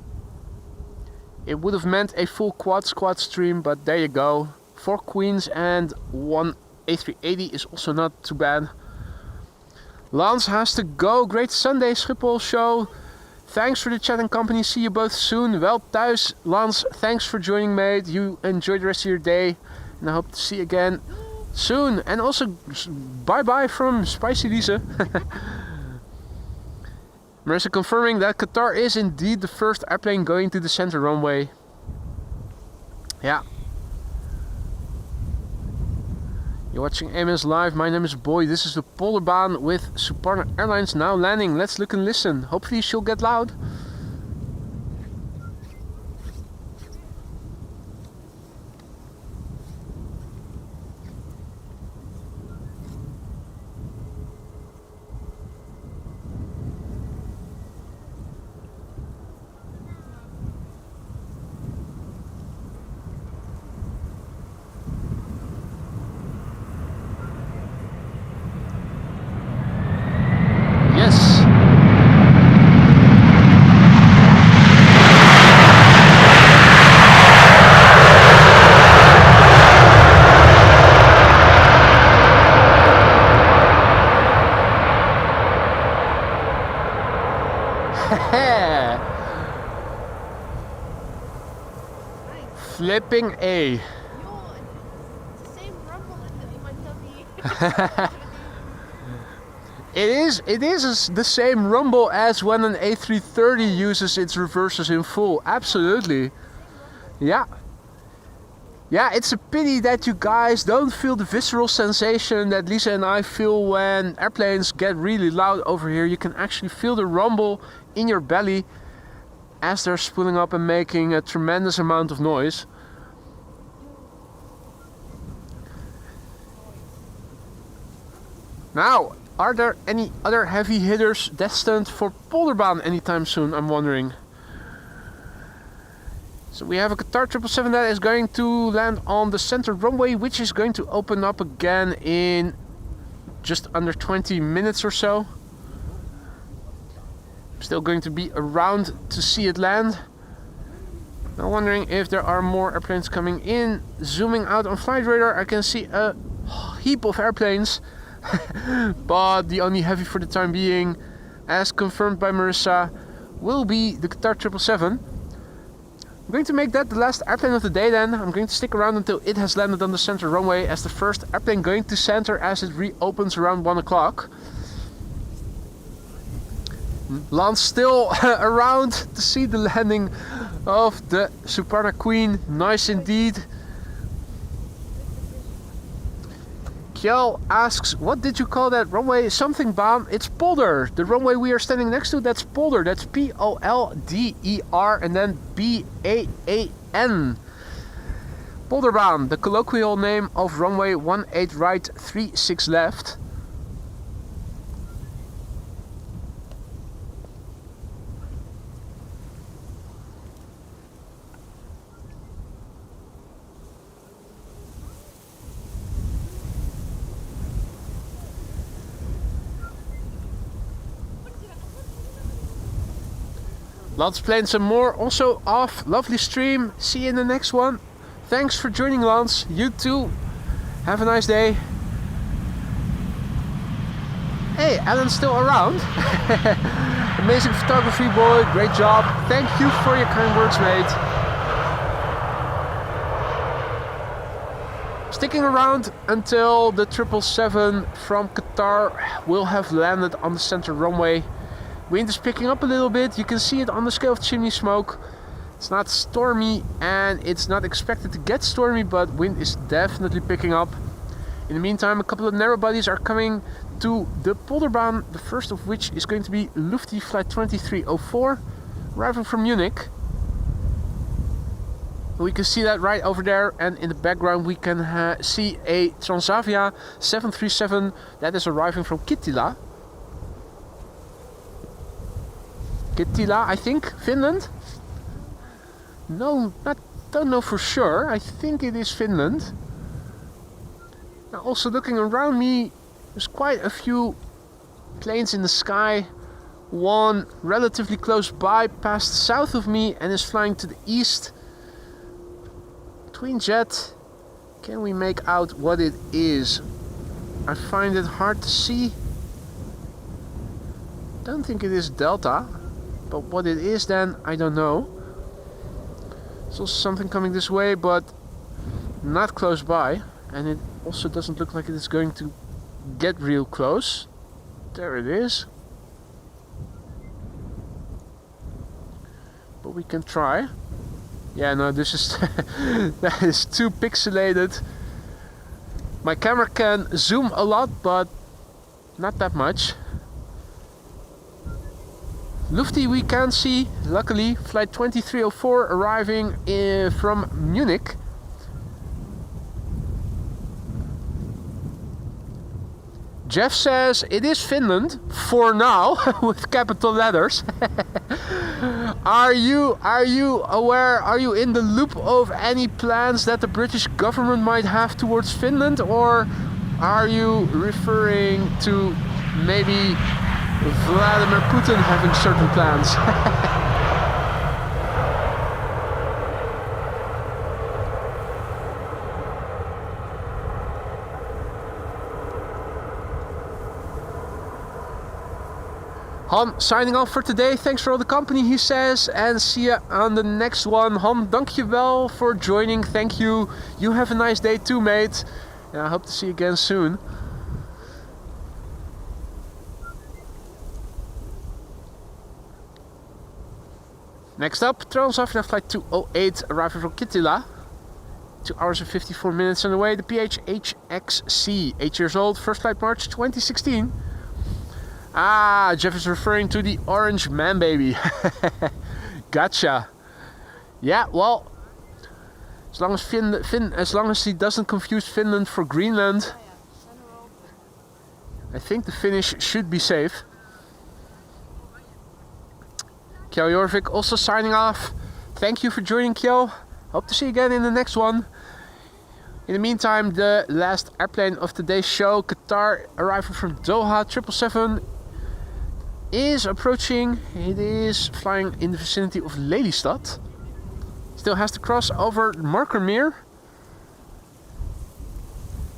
It would have meant a full squad stream, but there you go. 4 queens and 1 A380 is also not too bad. Lance has to go. Great Sunday Schiphol show. Thanks for the chat and company. See you both soon. Wel thuis, Lance. Thanks for joining, mate. You enjoy the rest of your day. And I hope to see you again soon. And also, bye-bye from Spicy Lisa. Marissa confirming that Qatar is indeed the first airplane going to the center runway. Yeah. You're watching AMS Live. My name is Boy. This is the Polderbaan with Suparna Airlines now landing. Let's look and listen. Hopefully she'll get loud. Flipping A. Yo, it's the same rumble in my tummy. It is the same rumble as when an A330 uses its reversers in full. Absolutely. Yeah. Yeah, it's a pity that you guys don't feel the visceral sensation that Lisa and I feel when airplanes get really loud over here. You can actually feel the rumble in your belly as they're spooling up and making a tremendous amount of noise. Now, are there any other heavy hitters destined for Polderbaan anytime soon, I'm wondering. So we have a Qatar 777 that is going to land on the center runway, which is going to open up again in just under 20 minutes or so. Still going to be around to see it land. Now wondering if there are more airplanes coming in. Zooming out on flight radar, I can see a heap of airplanes. But the only heavy for the time being, as confirmed by Marissa, will be the Qatar 777. I'm going to make that the last airplane of the day then. I'm going to stick around until it has landed on the center runway as the first airplane going to center as it reopens around 1 o'clock. Lance still around to see the landing of the Suparna Queen. Nice indeed. Kjell asks, what did you call that runway? Something baan. It's Polder. The runway we are standing next to, that's Polder. That's Polder and then Baan. Polderbaan, the colloquial name of runway 18 right, 36 left. Lots of planes and more also off. Lovely stream. See you in the next one. Thanks for joining, Lance. You too. Have a nice day. Hey, Alan's still around. Amazing photography, boy. Great job. Thank you for your kind words, mate. Sticking around until the 777 from Qatar will have landed on the center runway. Wind is picking up a little bit. You can see it on the scale of chimney smoke. It's not stormy and it's not expected to get stormy, but wind is definitely picking up. In the meantime, a couple of narrow bodies are coming to the Polderbahn, the first of which is going to be Lufty Flight 2304, arriving from Munich. We can see that right over there, and in the background we can see a Transavia 737 that is arriving from Kittilä. Kittilä, I think, Finland? No, don't know for sure. I think it is Finland. Now, also looking around me, there's quite a few planes in the sky. One relatively close by, passed south of me and is flying to the east. Twin jet. Can we make out what it is? I find it hard to see. Don't think it is Delta, but what it is then, I don't know. There's also something coming this way, but not close by, and it also doesn't look like it is going to get real close. There it is. But we can try. Yeah, no, this is that is too pixelated. My camera can zoom a lot, but not that much. Lufty we can see, luckily, flight 2304 arriving from Munich. Jeff says it is Finland for now with capital letters. Are you aware? Are you in the loop of any plans that the British government might have towards Finland, or are you referring to maybe Vladimir Putin having certain plans? Han, signing off for today. Thanks for all the company, he says, and see you on the next one. Han, dankjewel for joining. Thank you. You have a nice day too, mate. And I hope to see you again soon. Next up, Transavia flight 208 arriving from Kittilä. 2 hours and 54 minutes on the way. The PHHXC, 8 years old, first flight March 2016. Ah, Jeff is referring to the orange man baby. Gotcha. Yeah, well, as long as he doesn't confuse Finland for Greenland, I think the Finnish should be safe. Kyo Jorvik also signing off. Thank you for joining, Kyo. Hope to see you again in the next one. In the meantime, the last airplane of today's show, Qatar, arriving from Doha, 777, is approaching. It is flying in the vicinity of Lelystad. Still has to cross over Markermeer.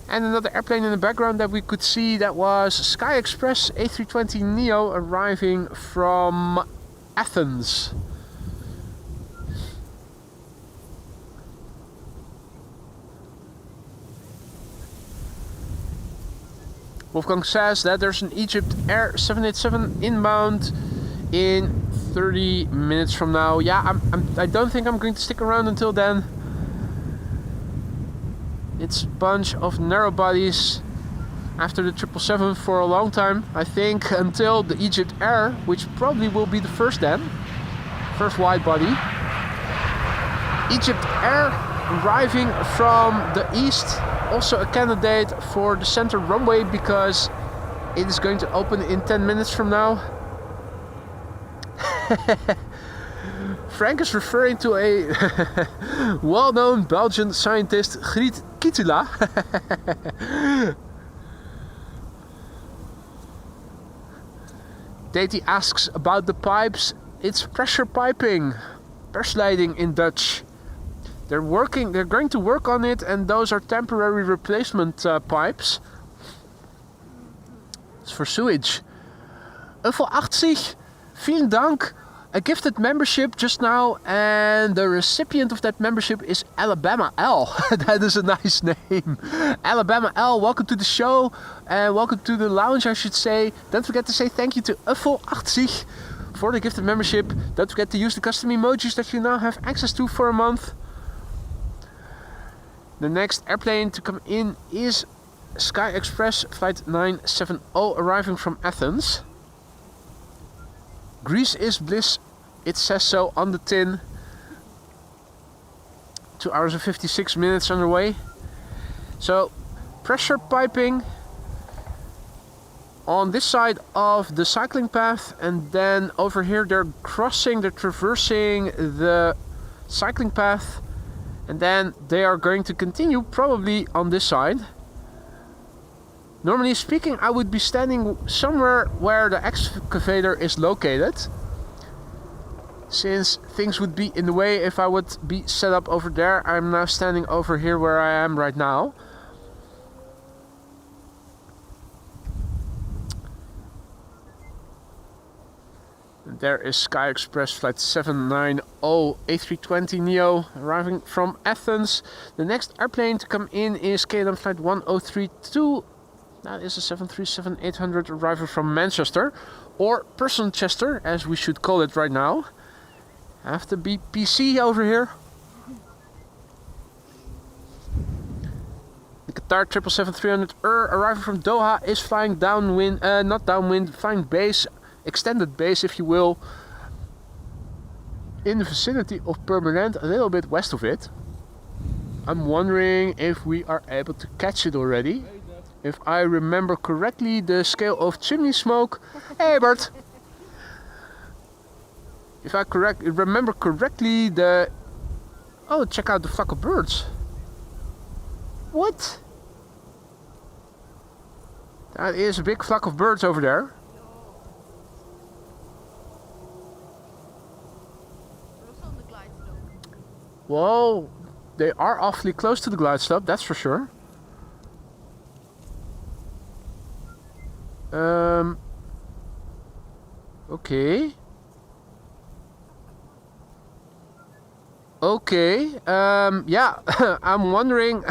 And another airplane in the background that we could see, that was Sky Express A320neo arriving from Athens. Wolfgang says that there's an Egypt Air 787 inbound in 30 minutes from now. Yeah, I don't think I'm going to stick around until then. It's a bunch of narrow bodies after the 777 for a long time. I think until the Egypt Air, which probably will be the first then. First wide body. Egypt Air arriving from the east. Also a candidate for the center runway because it is going to open in 10 minutes from now. Frank is referring to a well-known Belgian scientist, Griet Kittilä. Dati asks about the pipes. it's pressure piping, persleiding in Dutch. They're going to work on it, and those are temporary replacement pipes. It's for sewage. Uffel 80, vielen Dank. A gifted membership just now, and the recipient of that membership is Alabama L. That is a nice name. Alabama L, welcome to the show, and welcome to the lounge, I should say. Don't forget to say thank you to Uffel 80 for the gifted membership. Don't forget to use the custom emojis that you now have access to for a month. The next airplane to come in is Sky Express flight 970 arriving from Athens. Greece is bliss, it says so on the tin. 2 hours and 56 minutes underway. So, pressure piping on this side of the cycling path, and then over here they're traversing the cycling path, and then they are going to continue probably on this side. Normally speaking, I would be standing somewhere where the excavator is located, since things would be in the way if I would be set up over there. I'm now standing over here where I am right now. And there is Sky Express flight 790 A320 Neo arriving from Athens. The next airplane to come in is KLM flight 1032. That is a 737-800 arrival from Manchester, or Personchester as we should call it right now. I have to be PC over here. The Qatar 777-300 arriving from Doha is flying downwind, not downwind, flying base, extended base if you will, in the vicinity of Permanent, a little bit west of it. I'm wondering if we are able to catch it already. If I remember correctly, the scale of chimney smoke. Hey Bert! If I remember correctly, the... Oh, check out the flock of birds. What? That is a big flock of birds over there. Well, they are awfully close to the glide slope, that's for sure. Okay. Okay. Yeah, I'm wondering.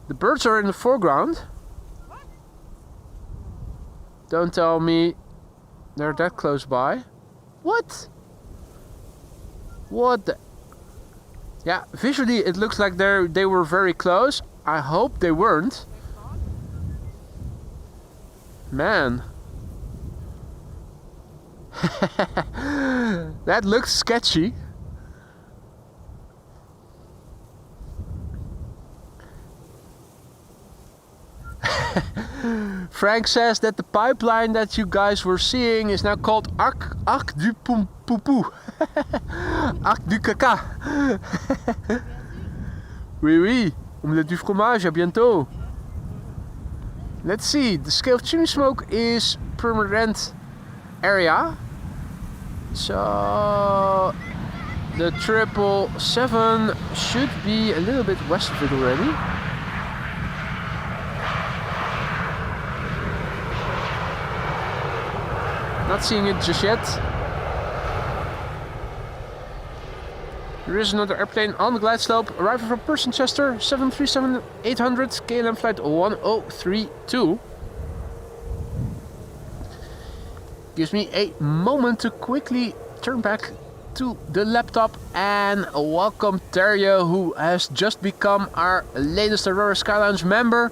The birds are in the foreground. Don't tell me they're that close by. What? What the? Yeah, visually it looks like they were very close. I hope they weren't. Man. That looks sketchy. Frank says that the pipeline that you guys were seeing is now called Arc du Poupou. Arc du Caca. Oui, oui. Omelette du fromage, à bientôt. Let's see, the scale of chimney smoke is permanent area. So the 777 should be a little bit west of it already. Not seeing it just yet. There is another airplane on the glide slope arriving from Personchester, 737-800 KLM flight 1032. Gives me a moment to quickly turn back to the laptop and welcome Terje, who has just become our latest Aurora Sky Lounge member.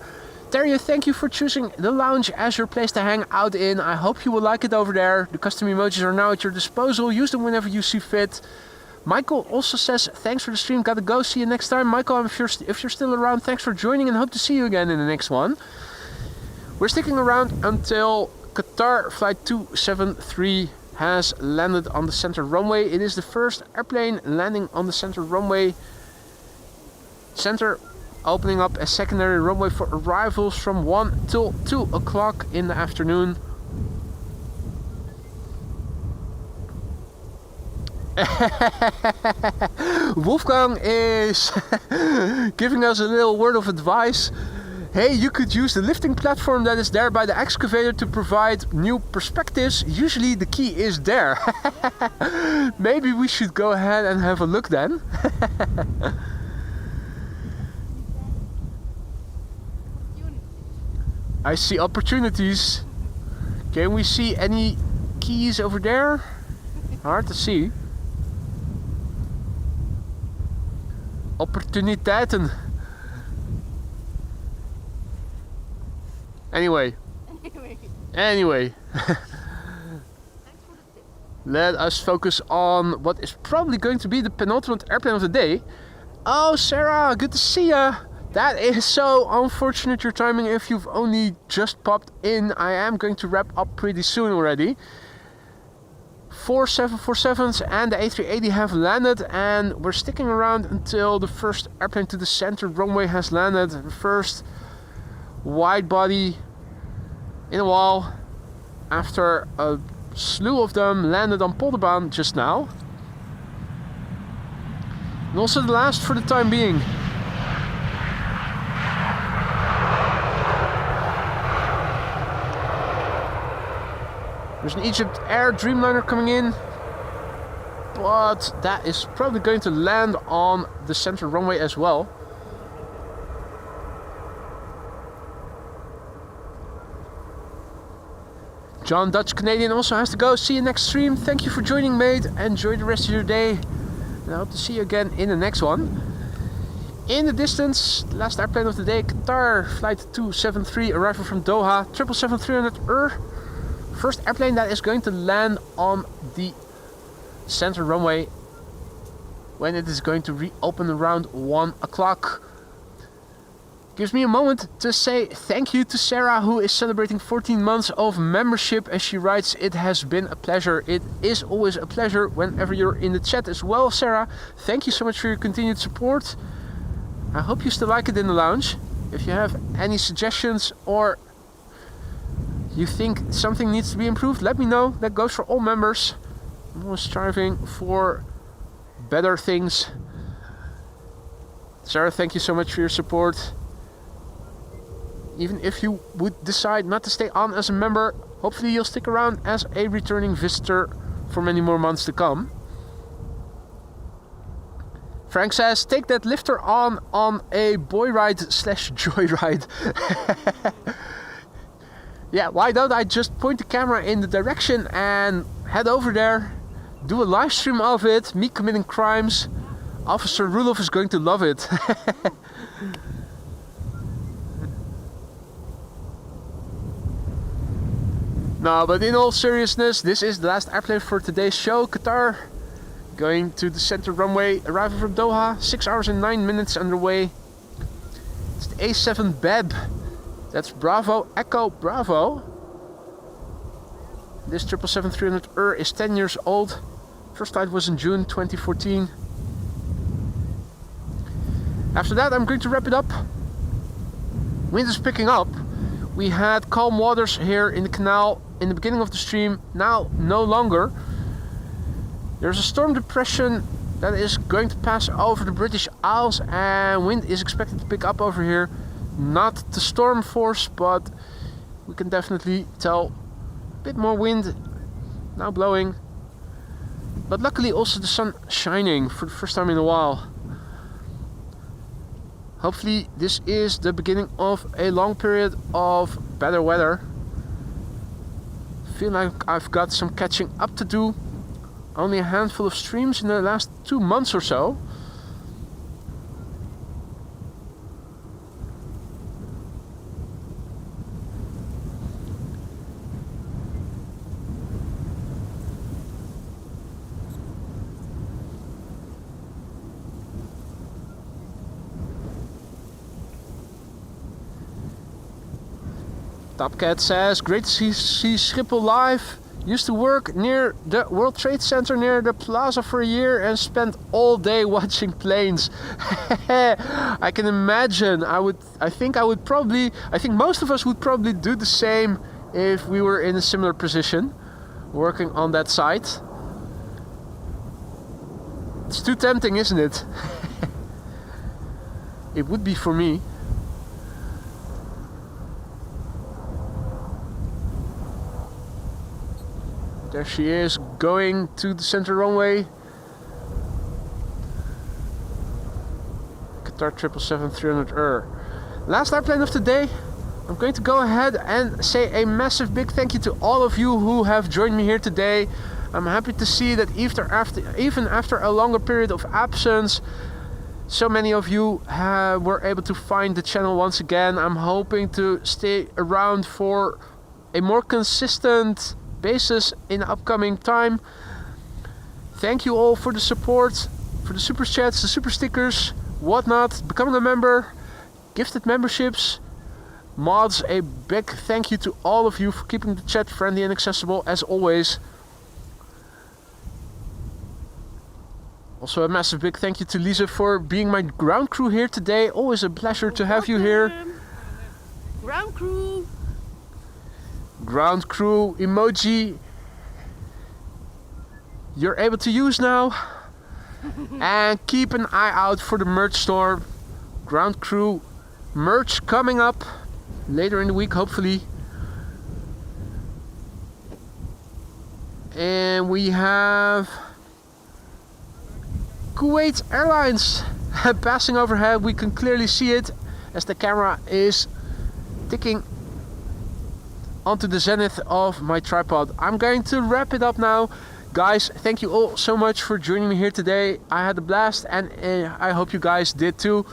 Terje, thank you for choosing the lounge as your place to hang out in. I hope you will like it over there. The custom emojis are now at your disposal. Use them whenever you see fit. Michael also says, thanks for the stream, gotta go, see you next time. Michael, if you're still around, thanks for joining and hope to see you again in the next one. We're sticking around until Qatar flight 273 has landed on the center runway. It is the first airplane landing on the center runway. Center opening up a secondary runway for arrivals from 1 till 2 o'clock in the afternoon. Wolfgang is giving us a little word of advice. Hey, you could use the lifting platform that is there by the excavator to provide new perspectives. Usually the key is there. Maybe we should go ahead and have a look then. I see opportunities. Can we see any keys over there? Hard to see. Opportuniteiten. Anyway. Let us focus on what is probably going to be the penultimate airplane of the day. Oh, Sarah, good to see ya. That is so unfortunate, your timing, if you've only just popped in. I am going to wrap up pretty soon already. 4 747s and the A380 have landed, and we're sticking around until the first airplane to the center runway has landed. The first wide body in a while, after a slew of them landed on Polderbaan just now. And also the last for the time being. There's an Egypt Air Dreamliner coming in, but that is probably going to land on the center runway as well. John Dutch Canadian also has to go. See you next stream. Thank you for joining, mate. Enjoy the rest of your day, and I hope to see you again in the next one. In the distance, the last airplane of the day, Qatar flight 273 arrival from Doha, 777-300 First airplane that is going to land on the center runway when it is going to reopen around 1 o'clock. Gives me a moment to say thank you to Sarah, who is celebrating 14 months of membership, as she writes, it has been a pleasure. It is always a pleasure whenever you're in the chat as well, Sarah. Thank you so much for your continued support. I hope you still like it in the lounge. If you have any suggestions or you think something needs to be improved, let me know. That goes for all members. I'm always striving for better things. Sarah, thank you so much for your support. Even if you would decide not to stay on as a member, hopefully you'll stick around as a returning visitor for many more months to come. Frank says, take that lifter on a boy ride / joyride. Yeah, why don't I just point the camera in the direction and head over there, do a live stream of it, me committing crimes. Officer Rudolph is going to love it. No, but in all seriousness, this is the last airplane for today's show. Qatar going to the center runway, arrival from Doha, 6 hours and 9 minutes underway. It's the A7 BEB. That's Bravo Echo Bravo. This 777-300 is 10 years old. First flight was in June 2014. After that, I'm going to wrap it up. Wind is picking up. We had calm waters here in the canal in the beginning of the stream. Now, no longer. There's a storm depression that is going to pass over the British Isles, and wind is expected to pick up over here. Not the storm force, but we can definitely tell a bit more wind now blowing. But luckily also the sun shining for the first time in a while. Hopefully this is the beginning of a long period of better weather. Feel like I've got some catching up to do. Only a handful of streams in the last 2 months or so. Topcat says, great to see Schiphol live. Used to work near the World Trade Center near the plaza for a year and spent all day watching planes. I can imagine. I think most of us would probably do the same if we were in a similar position, working on that site. It's too tempting, isn't it? It would be for me. There she is, going to the center runway. Qatar 777-300ER. Last airplane of the day. I'm going to go ahead and say a massive big thank you to all of you who have joined me here today. I'm happy to see that even after a longer period of absence, so many of you were able to find the channel once again. I'm hoping to stay around for a more consistent basis in the upcoming time. Thank you all for the support, for the super chats, the super stickers, whatnot, becoming a member, gifted memberships, mods. A big thank you to all of you for keeping the chat friendly and accessible as always. Also a massive big thank you to Lisa for being my ground crew here today. Always a pleasure to have you here. Ground crew. Ground crew emoji you're able to use now. And keep an eye out for the merch store. Ground crew merch coming up later in the week, hopefully. And we have Kuwait Airlines passing overhead. We can clearly see it as the camera is ticking onto the zenith of my tripod. I'm going to wrap it up now. Guys, thank you all so much for joining me here today. I had a blast, and I hope you guys did too.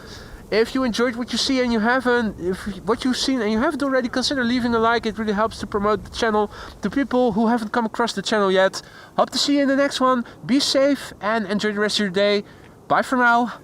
If you enjoyed what you see and you haven't, what you've seen and you haven't already, consider leaving a like. It really helps to promote the channel to people who haven't come across the channel yet. Hope to see you in the next one. Be safe and enjoy the rest of your day. Bye for now.